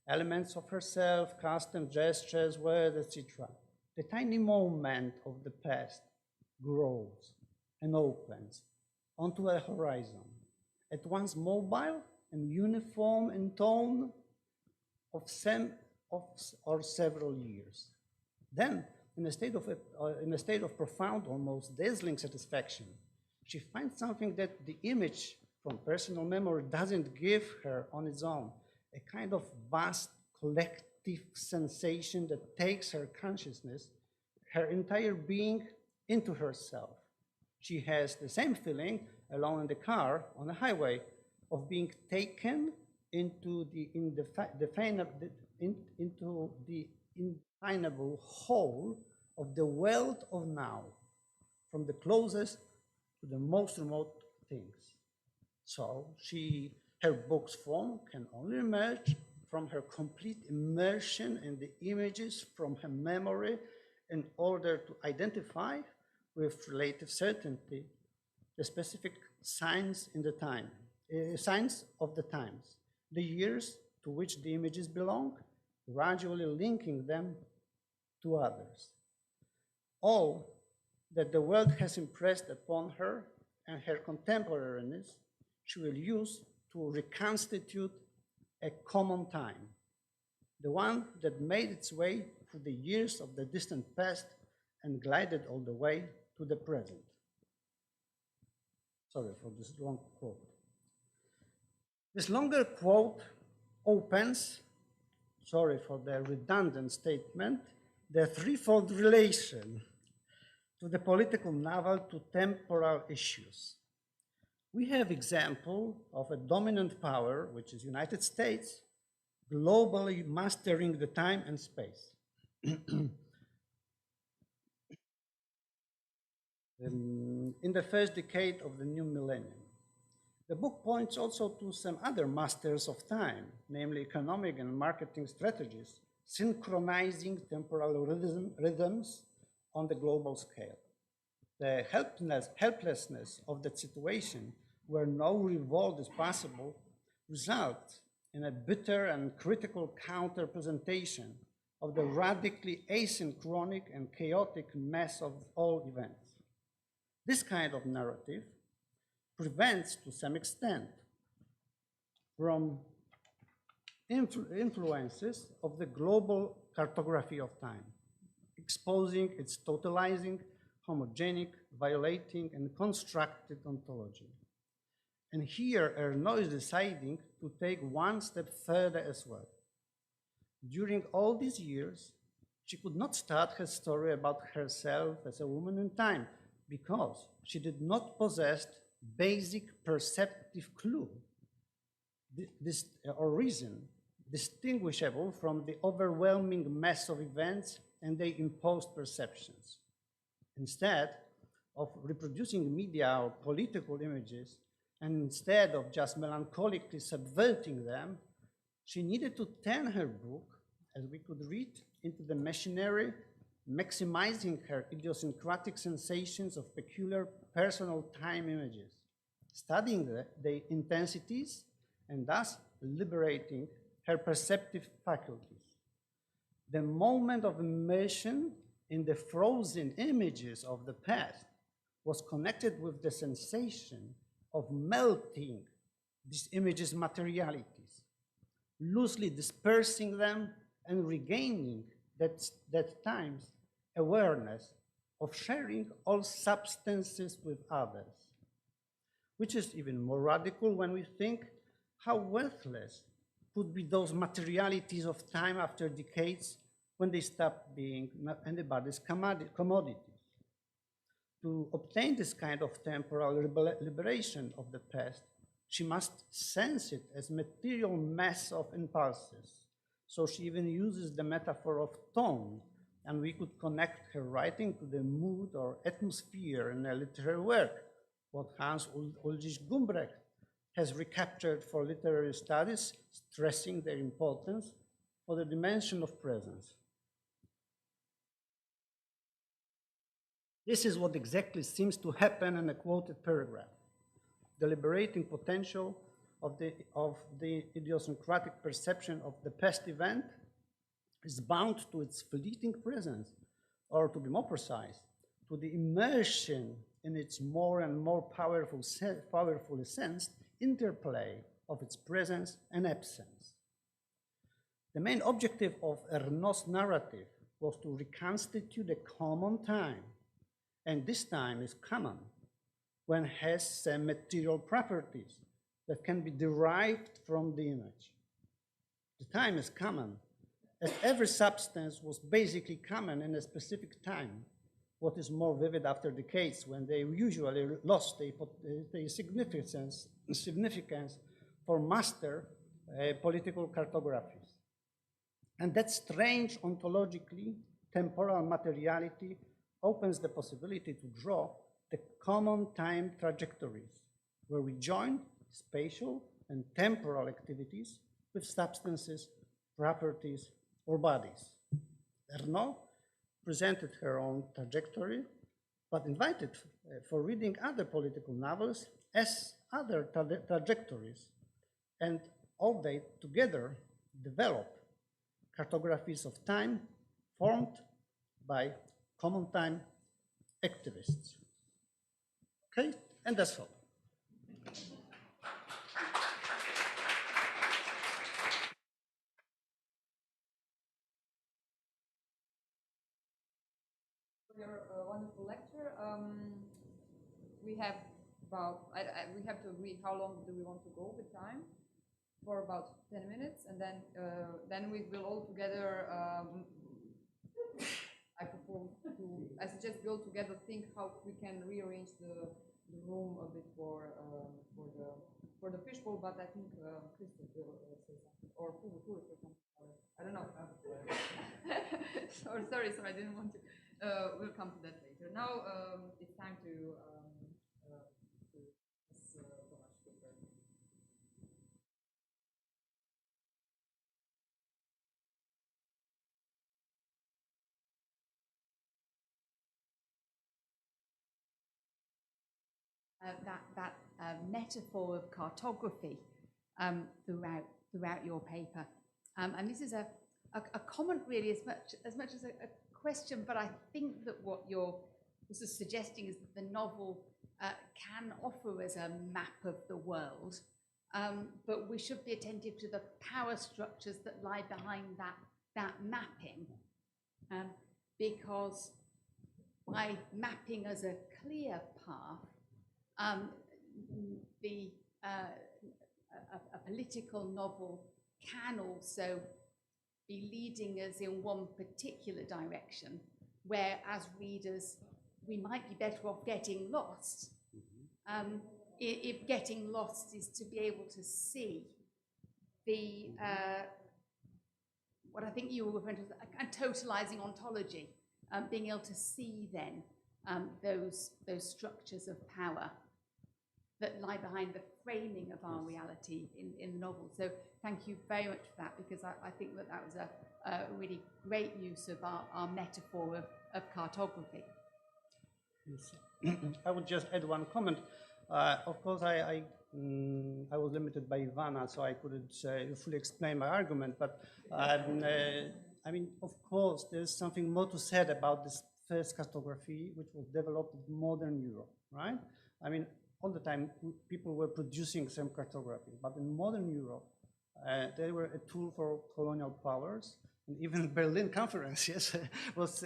Elements of herself, custom, gestures, words, etc. The tiny moment of the past grows and opens onto a horizon, at once mobile and uniform in tone of or several years. Then, in a state of profound, almost dazzling satisfaction, she finds something that the image from personal memory doesn't give her on its own, a kind of vast collective sensation that takes her consciousness, her entire being, into herself. She has the same feeling, alone in the car, on the highway, of being taken into the indefinable whole of the world of now, from the closest to the most remote things. So her book's form can only emerge from her complete immersion in the images from her memory in order to identify with relative certainty the specific signs in the time, signs of the times, the years to which the images belong, gradually linking them to others. All that the world has impressed upon her and her contemporaries, she will use to reconstitute a common time, the one that made its way through the years of the distant past and glided all the way to the present. Sorry for this long quote. This longer quote opens, sorry for the redundant statement, the threefold relation to the political novel to temporal issues. We have example of a dominant power, which is United States, globally mastering the time and space. In the first decade of the new millennium. The book points also to some other masters of time, namely economic and marketing strategies, synchronizing temporal rhythms on the global scale. The helplessness of that situation, where no revolt is possible, results in a bitter and critical counter-presentation of the radically asynchronic and chaotic mess of all events. This kind of narrative prevents, to some extent, from influences of the global cartography of time, exposing its totalizing, homogenic, violating, and constructed ontology. And here, Ernaud is deciding to take one step further as well. During all these years, she could not start her story about herself as a woman in time, because she did not possess basic perceptive clue or reason distinguishable from the overwhelming mass of events and their imposed perceptions. Instead of reproducing media or political images, and instead of just melancholically subverting them, she needed to turn her book, as we could read, into the machinery, maximizing her idiosyncratic sensations of peculiar personal time images, studying the intensities and thus liberating her perceptive faculties. The moment of immersion in the frozen images of the past was connected with the sensation of melting these images' materialities, loosely dispersing them and regaining that time's awareness of sharing all substances with others, which is even more radical when we think how worthless could be those materialities of time after decades when they stop being anybody's commodities. To obtain this kind of temporal liberation of the past, she must sense it as material mass of impulses. So she even uses the metaphor of tone, and we could connect her writing to the mood or atmosphere in a literary work, what Hans Ulrich Gumbrecht has recaptured for literary studies, stressing their importance for the dimension of presence. This is what exactly seems to happen in a quoted paragraph. The liberating potential of the idiosyncratic perception of the past event is bound to its fleeting presence, or to be more precise, to the immersion in its more and more powerfully sensed interplay of its presence and absence. The main objective of Ernaud's narrative was to reconstitute a common time, and this time is common when it has some material properties that can be derived from the image. The time is common, as every substance was basically common in a specific time. What is more vivid after decades, when they usually lost their significance for master political cartographies. And that strange ontologically temporal materiality opens the possibility to draw the common time trajectories, where we join spatial and temporal activities with substances, properties, or bodies. Ernaud presented her own trajectory, but invited for reading other political novels as other trajectories, and all they together develop cartographies of time formed by common time activists. Okay, and that's all. Your wonderful lecture. We have about, we have to agree how long do we want to go with time, for about 10 minutes, and then we will all together, I suggest we all together think how we can rearrange the room a bit for the fishbowl, but I think Christoph will say something, or who will say something, I don't know. Sorry, I didn't want to. We'll come to that later. Now it's time to TOMASZ speaker. That metaphor of cartography throughout your paper, and this is a comment really as much as a question, but I think that what you're also suggesting is that the novel can offer as a map of the world, but we should be attentive to the power structures that lie behind that mapping, because by mapping as a clear path, a political novel can also be leading us in one particular direction, where as readers we might be better off getting lost. If getting lost is to be able to see the what I think you were referring to as a totalizing ontology, being able to see then those structures of power that lie behind the framing of our reality in the novel. So thank you very much for that, because I think that was a really great use of our metaphor of cartography. Yes. I would just add one comment. Of course, I was limited by Ivana, so I couldn't fully explain my argument, but I mean, of course, there's something more to say about this first cartography, which was developed in modern Europe, right? I mean, all the time people were producing some cartography, but in modern Europe, they were a tool for colonial powers, and even Berlin Conference, yes, was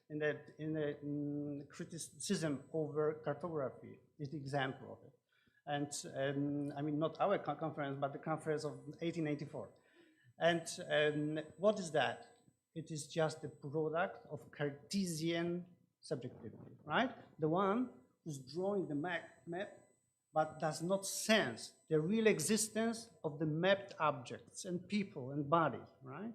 in the criticism over cartography is the example of it. And I mean, not our conference, but the conference of 1884. And what is that? It is just the product of Cartesian subjectivity, right? The one who's drawing the map, but does not sense the real existence of the mapped objects and people and bodies, right?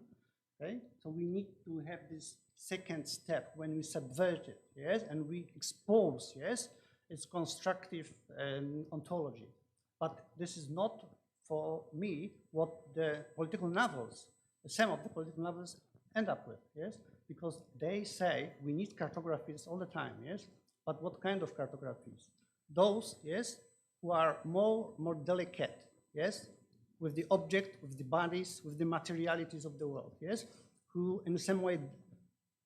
Okay, so we need to have this second step when we subvert it, yes, and we expose, yes, its constructive ontology. But this is not, for me, what the political novels, some of the political novels end up with, yes, because they say we need cartographies all the time, yes, but what kind of cartographies? Those, yes, who are more delicate, yes, with the object, with the bodies, with the materialities of the world, yes, who in some way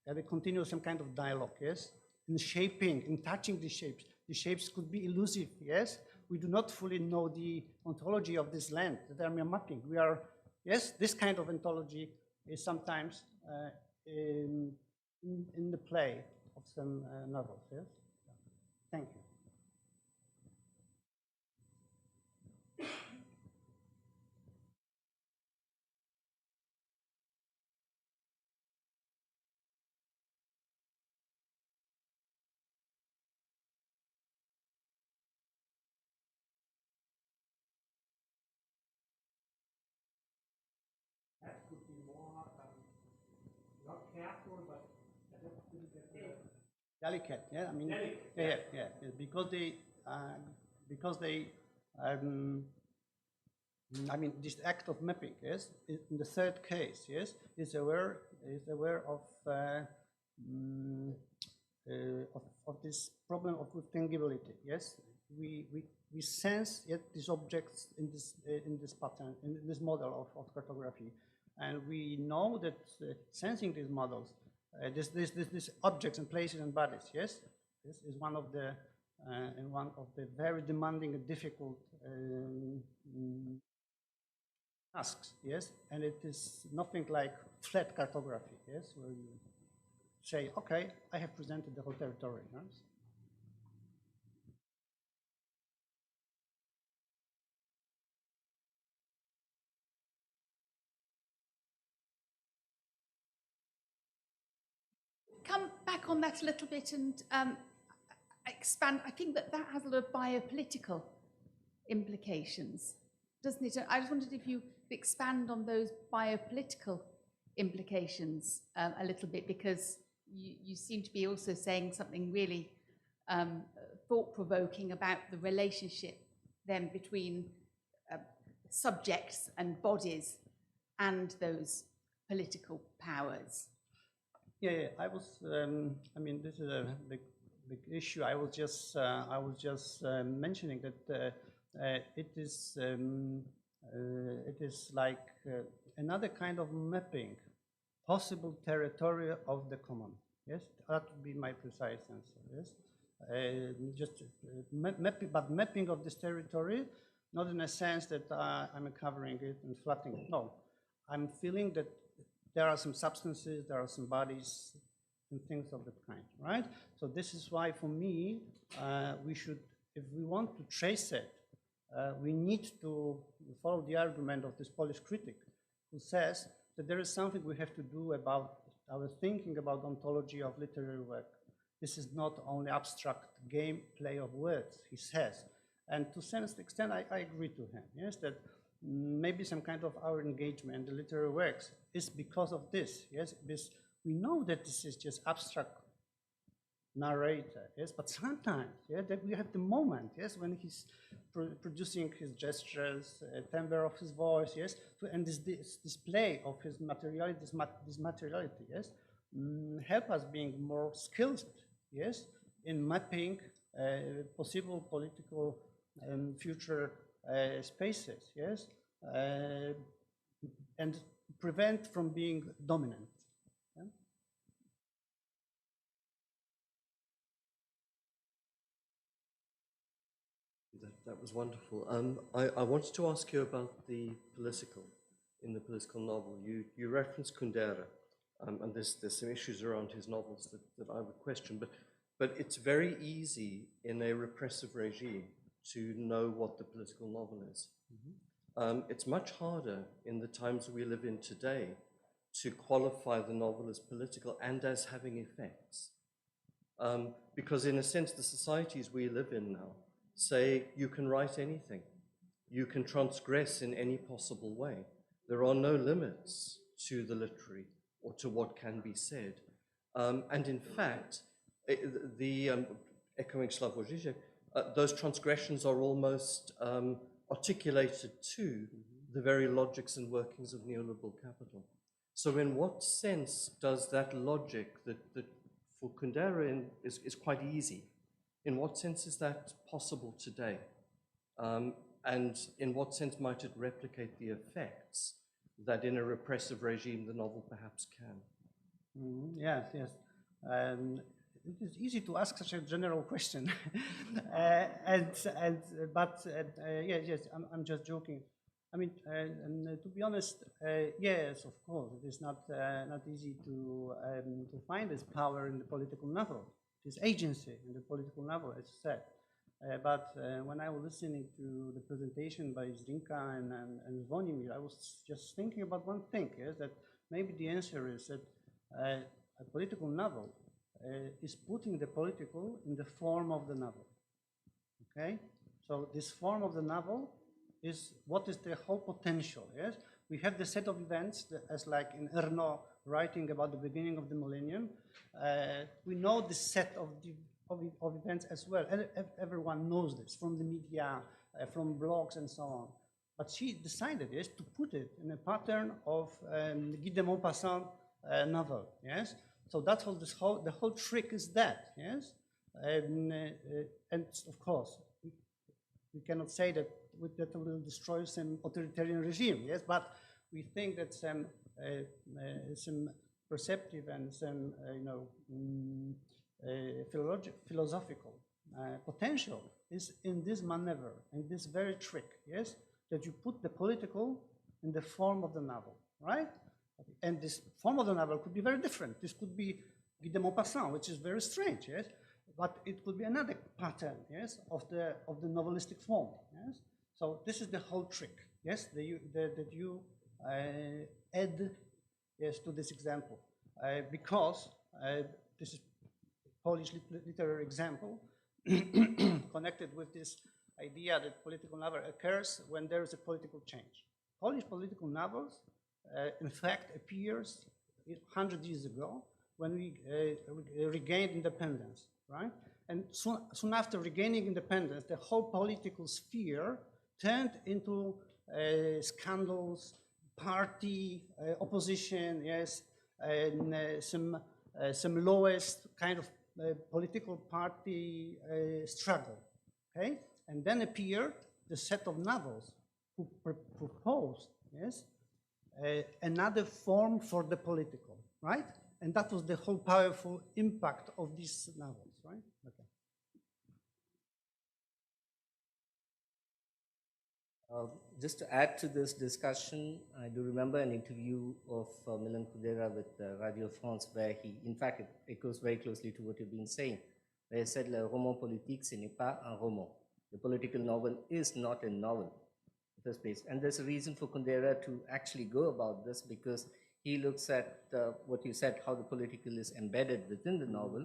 they continue some kind of dialogue, yes, in shaping, in touching the shapes. The shapes could be elusive, yes. We do not fully know the ontology of this land that we are mapping. We are, yes, this kind of ontology is sometimes in the play of some novels, yes. Thank you. That could be more, not careful, but I just didn't get the... Delicate, yeah, I mean, delicate, yeah, because they I mean, this act of mapping, yes, in the third case, yes, is aware of this problem of tangibility. Yes, we sense yet these objects in this pattern, in this model of cartography, and we know that sensing these models, these objects and places and bodies, yes, this is one of the very demanding and difficult tasks, yes, and it is nothing like flat cartography, yes, where you say, okay, I have presented the whole territory. Yes? Come back on that a little bit and expand. I think that has a lot of biopolitical implications, doesn't it? I just wondered if you expand on those biopolitical implications a little bit, because you seem to be also saying something really thought-provoking about the relationship then between subjects and bodies and those political powers. Yeah, I was. I mean, this is a big issue. I was just mentioning that it is like another kind of mapping, possible territory of the common. Yes, that would be my precise answer. Yes, but mapping of this territory, not in a sense that I'm covering it and flattening it. No, I'm feeling that there are some substances, there are some bodies, and things of that kind, right? So this is why, for me, we should, if we want to trace it, we need to follow the argument of this Polish critic who says that there is something we have to do about our thinking about ontology of literary work. This is not only abstract game play of words, he says. And to some extent, I agree to him, yes, that maybe some kind of our engagement in the literary works is because of this, yes, because we know that this is just abstract narrator, yes, but sometimes, yeah, that we have the moment, yes, when he's producing his gestures, timbre of his voice, yes, and this display of his materiality, this materiality, yes, help us being more skilled, yes, in mapping possible political future spaces, yes, and prevent from being dominant. Yeah? That was wonderful. I wanted to ask you about the political, in the political novel. You referenced Kundera, and there's some issues around his novels that I would question, but it's very easy in a repressive regime to know what the political novel is. Mm-hmm. It's much harder in the times we live in today to qualify the novel as political and as having effects. Because in a sense, the societies we live in now say you can write anything. You can transgress in any possible way. There are no limits to the literary or to what can be said. And in fact, echoing Slavoj Žižek, those transgressions are almost articulated to the very logics and workings of neoliberal capital. So in what sense does that logic that for Kundera is quite easy, in what sense is that possible today? And in what sense might it replicate the effects that in a repressive regime the novel perhaps can? Yes, yes. It is easy to ask such a general question, yes, I'm just joking. I mean, to be honest, yes, of course, it is not easy to find this power in the political novel, this agency in the political novel, as said. But when I was listening to the presentation by ZRINKA and ZVONIMIR, I was just thinking about one thing, yes, that maybe the answer is that a political novel is putting the political in the form of the novel. Okay, so this form of the novel is what is the whole potential. Yes, we have the set of events that, as like in Erno writing about the beginning of the millennium. We know the set of events as well. Everyone knows this from the media, from blogs and so on. But she decided, yes, to put it in a pattern of Guy de Maupassant novel, yes? So that's all the whole trick is that, yes? And of course, we cannot say that that will destroy some authoritarian regime, yes? But we think that some perceptive and some, philosophical potential is in this maneuver, in this very trick, yes? That you put the political in the form of the novel, right? And this form of the novel could be very different. This could be Guy de Maupassant, which is very strange, yes? But it could be another pattern, yes, of the novelistic form, yes? So this is the whole trick, yes, that you add, yes, to this example, because this is Polish literary example connected with this idea that political novel occurs when there is a political change. Polish political novels, in fact, appears 100 years ago when we regained independence, right? And soon after regaining independence, the whole political sphere turned into scandals, party opposition, yes, and some lowest kind of political party struggle, okay? And then appeared the set of novels who proposed, yes, another form for the political, right? And that was the whole powerful impact of these novels, right? Okay. Just to add to this discussion, I do remember an interview of Milan Kundera with Radio France, where he, in fact, it goes very closely to what you've been saying, where he said, "Le roman politique, ce n'est pas un roman." The political novel is not a novel in the first place. And there's a reason for Kundera to actually go about this, because he looks at what you said, how the political is embedded within the novel.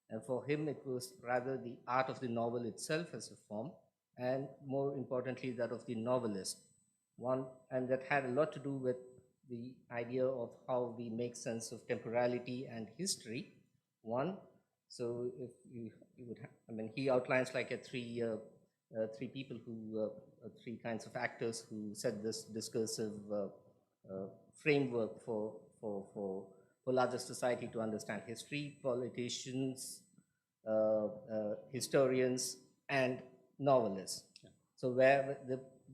And for him, it was rather the art of the novel itself as a form, and more importantly, that of the novelist. And that had a lot to do with the idea of how we make sense of temporality and history. So if you would, he outlines like three people who, three kinds of actors who set this discursive framework for larger society to understand history: politicians, historians, and novelists. Yeah. So where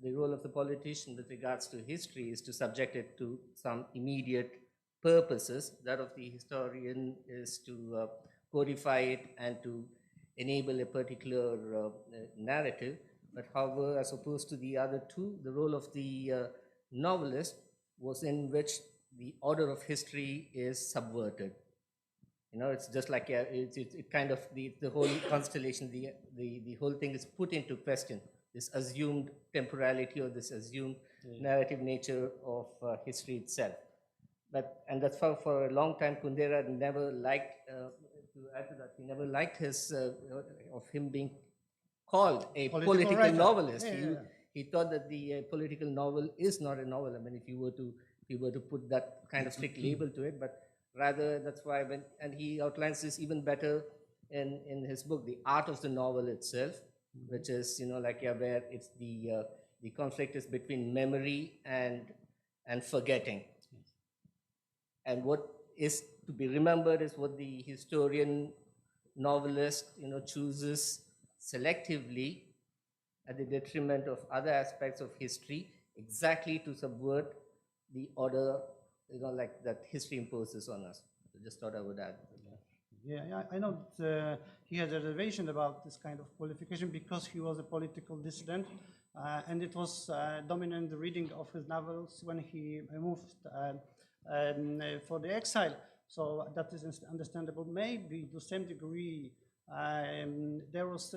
the role of the politician with regards to history is to subject it to some immediate purposes. That of the historian is to codify it and to enable a particular narrative. But however, as opposed to the other two, the role of the novelist was in which the order of history is subverted. It's just like it kind of the whole constellation, the whole thing is put into question. This assumed temporality or this assumed narrative nature of history itself. And that's for a long time, Kundera never liked. To add to that, he never liked of him being called a political novelist. He thought that the political novel is not a novel. If you were to put that kind of strict label to it, but rather that's why and he outlines this even better in his book, The Art of the Novel itself, which is where it's the conflict is between memory and forgetting, and what is to be remembered is what the historian novelist chooses selectively at the detriment of other aspects of history, exactly to subvert the order that history imposes on us. So just thought I would add. Yeah, I know that he had a reservation about this kind of qualification because he was a political dissident, and it was dominant reading of his novels when he moved for the exile. So that is understandable. Maybe to some degree there was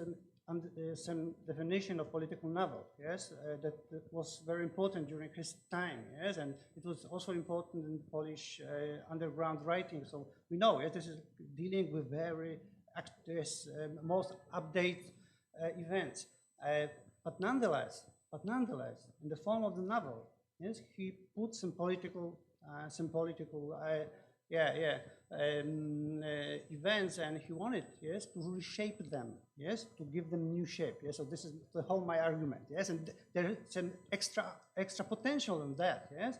some definition of political novel, yes, that was very important during his time, yes, and it was also important in Polish underground writing. So we know this is dealing with very most update events, but nonetheless, in the form of the novel, yes, he put some political events, and he wanted, yes, to reshape them, yes, to give them new shape. Yes, so this is the whole my argument. Yes, and there is an extra potential in that. Yes,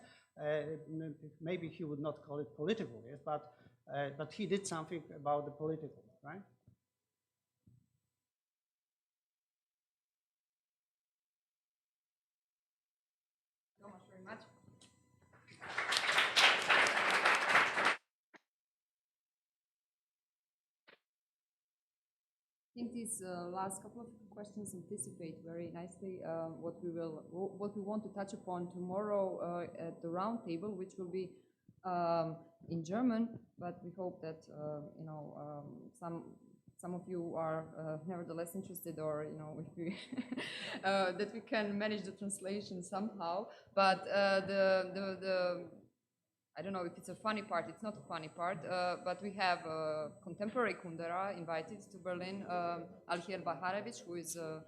maybe he would not call it political. Yes, but he did something about the political, right? Tomasz, very much. I think these last couple of questions anticipate very nicely what we want to touch upon tomorrow at the round table, which will be in German. But we hope that some of you are nevertheless interested, or if we that we can manage the translation somehow. But I don't know if it's a funny part. It's not a funny part, but we have contemporary Kundera invited to Berlin, Alhiel Baharevich, who is a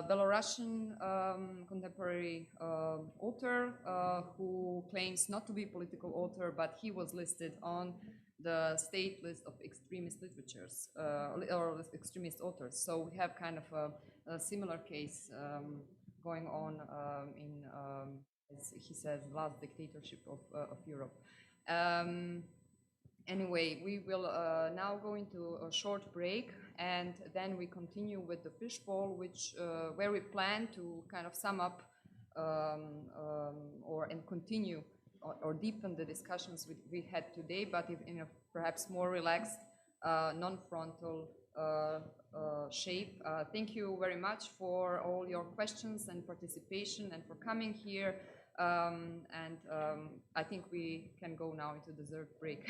Belarusian contemporary author who claims not to be a political author, but he was listed on the state list of extremist literatures or extremist authors. So we have kind of a similar case going on in as he says, last dictatorship of Europe. Anyway, we will now go into a short break, and then we continue with the Fishbowl, which where we plan to kind of sum up and continue or deepen the discussions we had today, but in a perhaps more relaxed, non-frontal shape. Thank you very much for all your questions and participation and for coming here. I think we can go now into the dessert break.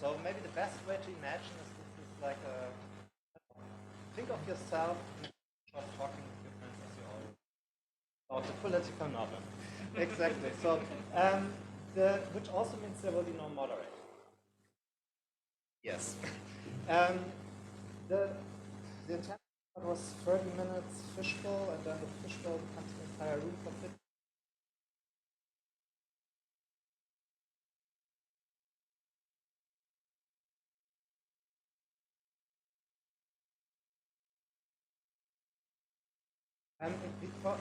So maybe the best way to imagine is this is like a, think of yourself of talking with your friends as you always, about the political novel. Exactly. So, which also means there will be no moderator. Yes. The entire was 30 minutes Fishbowl, and then the Fishbowl becomes the entire room for 50.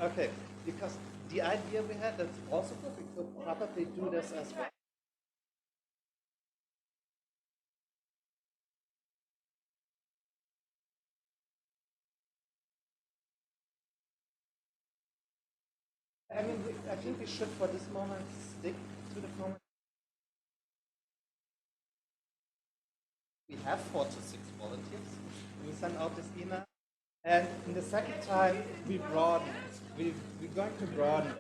Okay, because the idea we had, that's also good, we could probably do this as well. I mean, I think we should, for this moment, stick to the format. We have 4 to 6 volunteers. We send out this email. And in the second time, we broaden. We're going to broaden.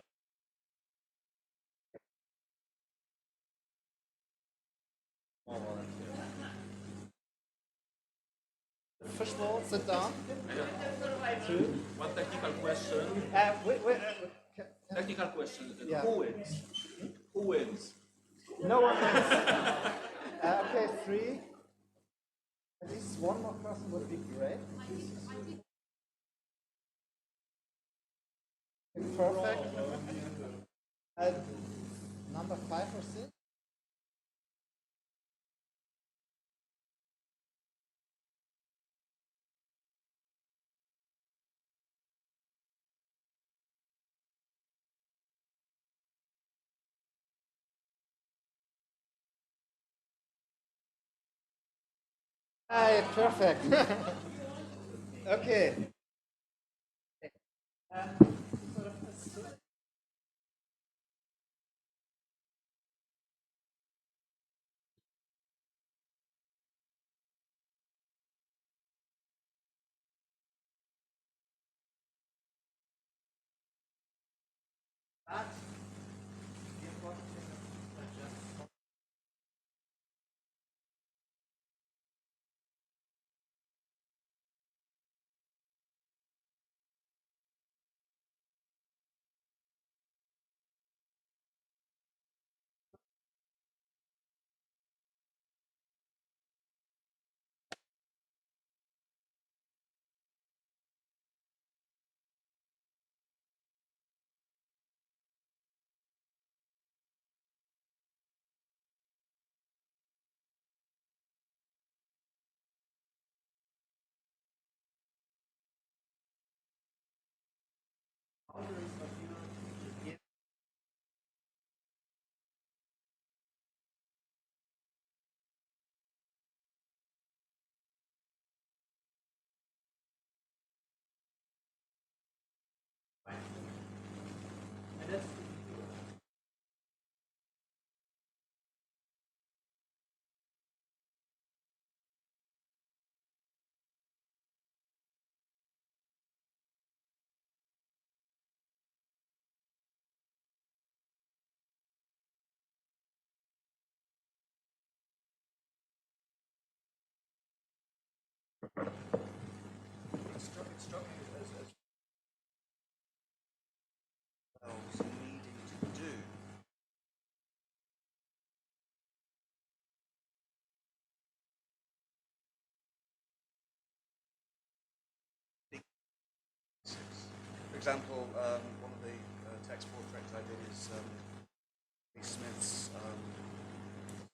More volunteers. Fishbowl, sit down. Two. One technical question. Wait. Technical question. Yeah. Who wins? Who wins? No one wins. Okay, 3. At least one more person would be great. Perfect. Number 5 or 6? Hi, perfect. Okay. Needing to do. For example, one of the text portraits I did is Lee Smith's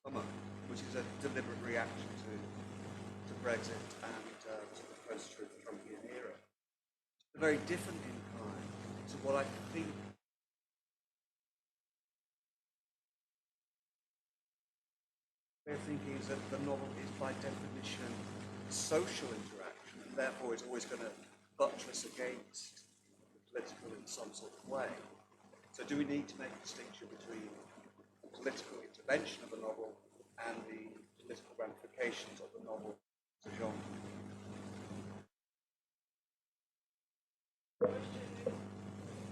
Summer, which is a deliberate reaction to Brexit and to the post-truth Trumpian era. It's very different in kind to what I think we're thinking is that the novel is by definition social interaction, and therefore it's always going to buttress against the political in some sort of way. So do we need to make a distinction between the political intervention of the novel and the political ramifications of the novel as a genre?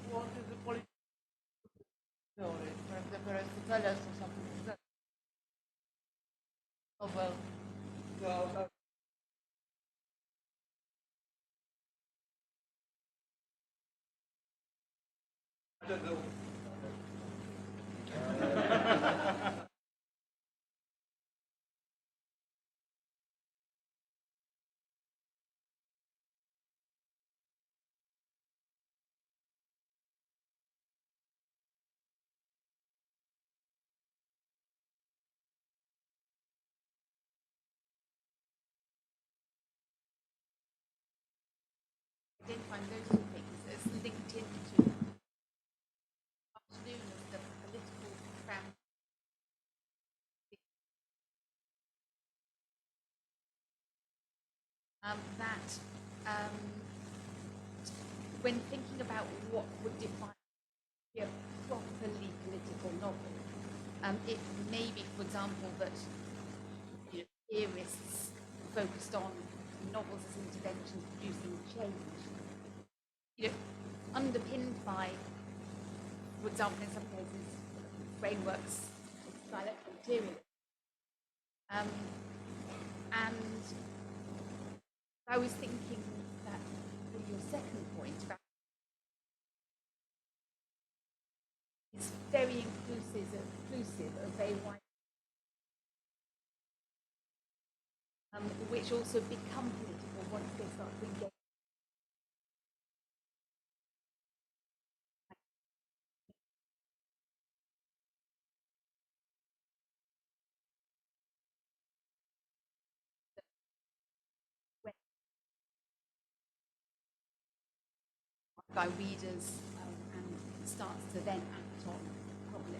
What is the political story? For example, Aristoteles or something like that. Oh, well. No, I don't know. Identifying those two things as linked into what's known as the political foundation. That when thinking about what would define a properly political novel, it may be, for example, that theorists focused on novels as interventions producing change, underpinned by, for example, in some cases, frameworks of dialectical material. And I was thinking that with your second point about it's very inclusive of very wide, which also become political once they start to engage. By readers and starts to then act on problems.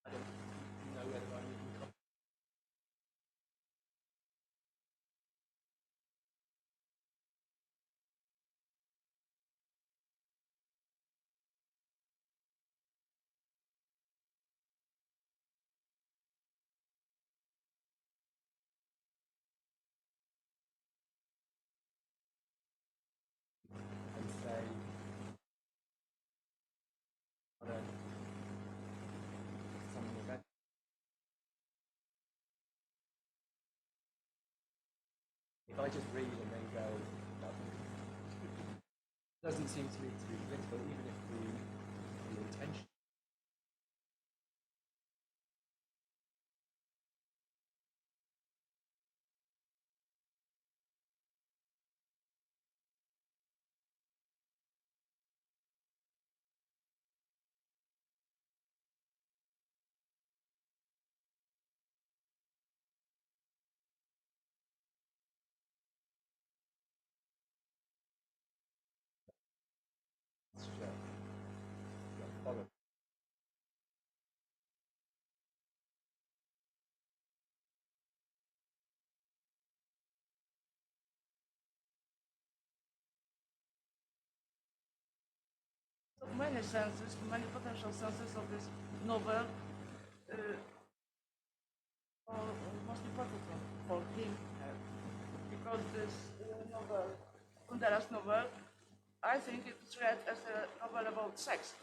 I don't know whether I'm even and say, something about if I just read and then go, that doesn't seem to me to be political, even if the intention. Follow. Many senses, many potential senses of this novel, are most important for him, because this novel, Kundera's novel, I think it's read as a novel about sex.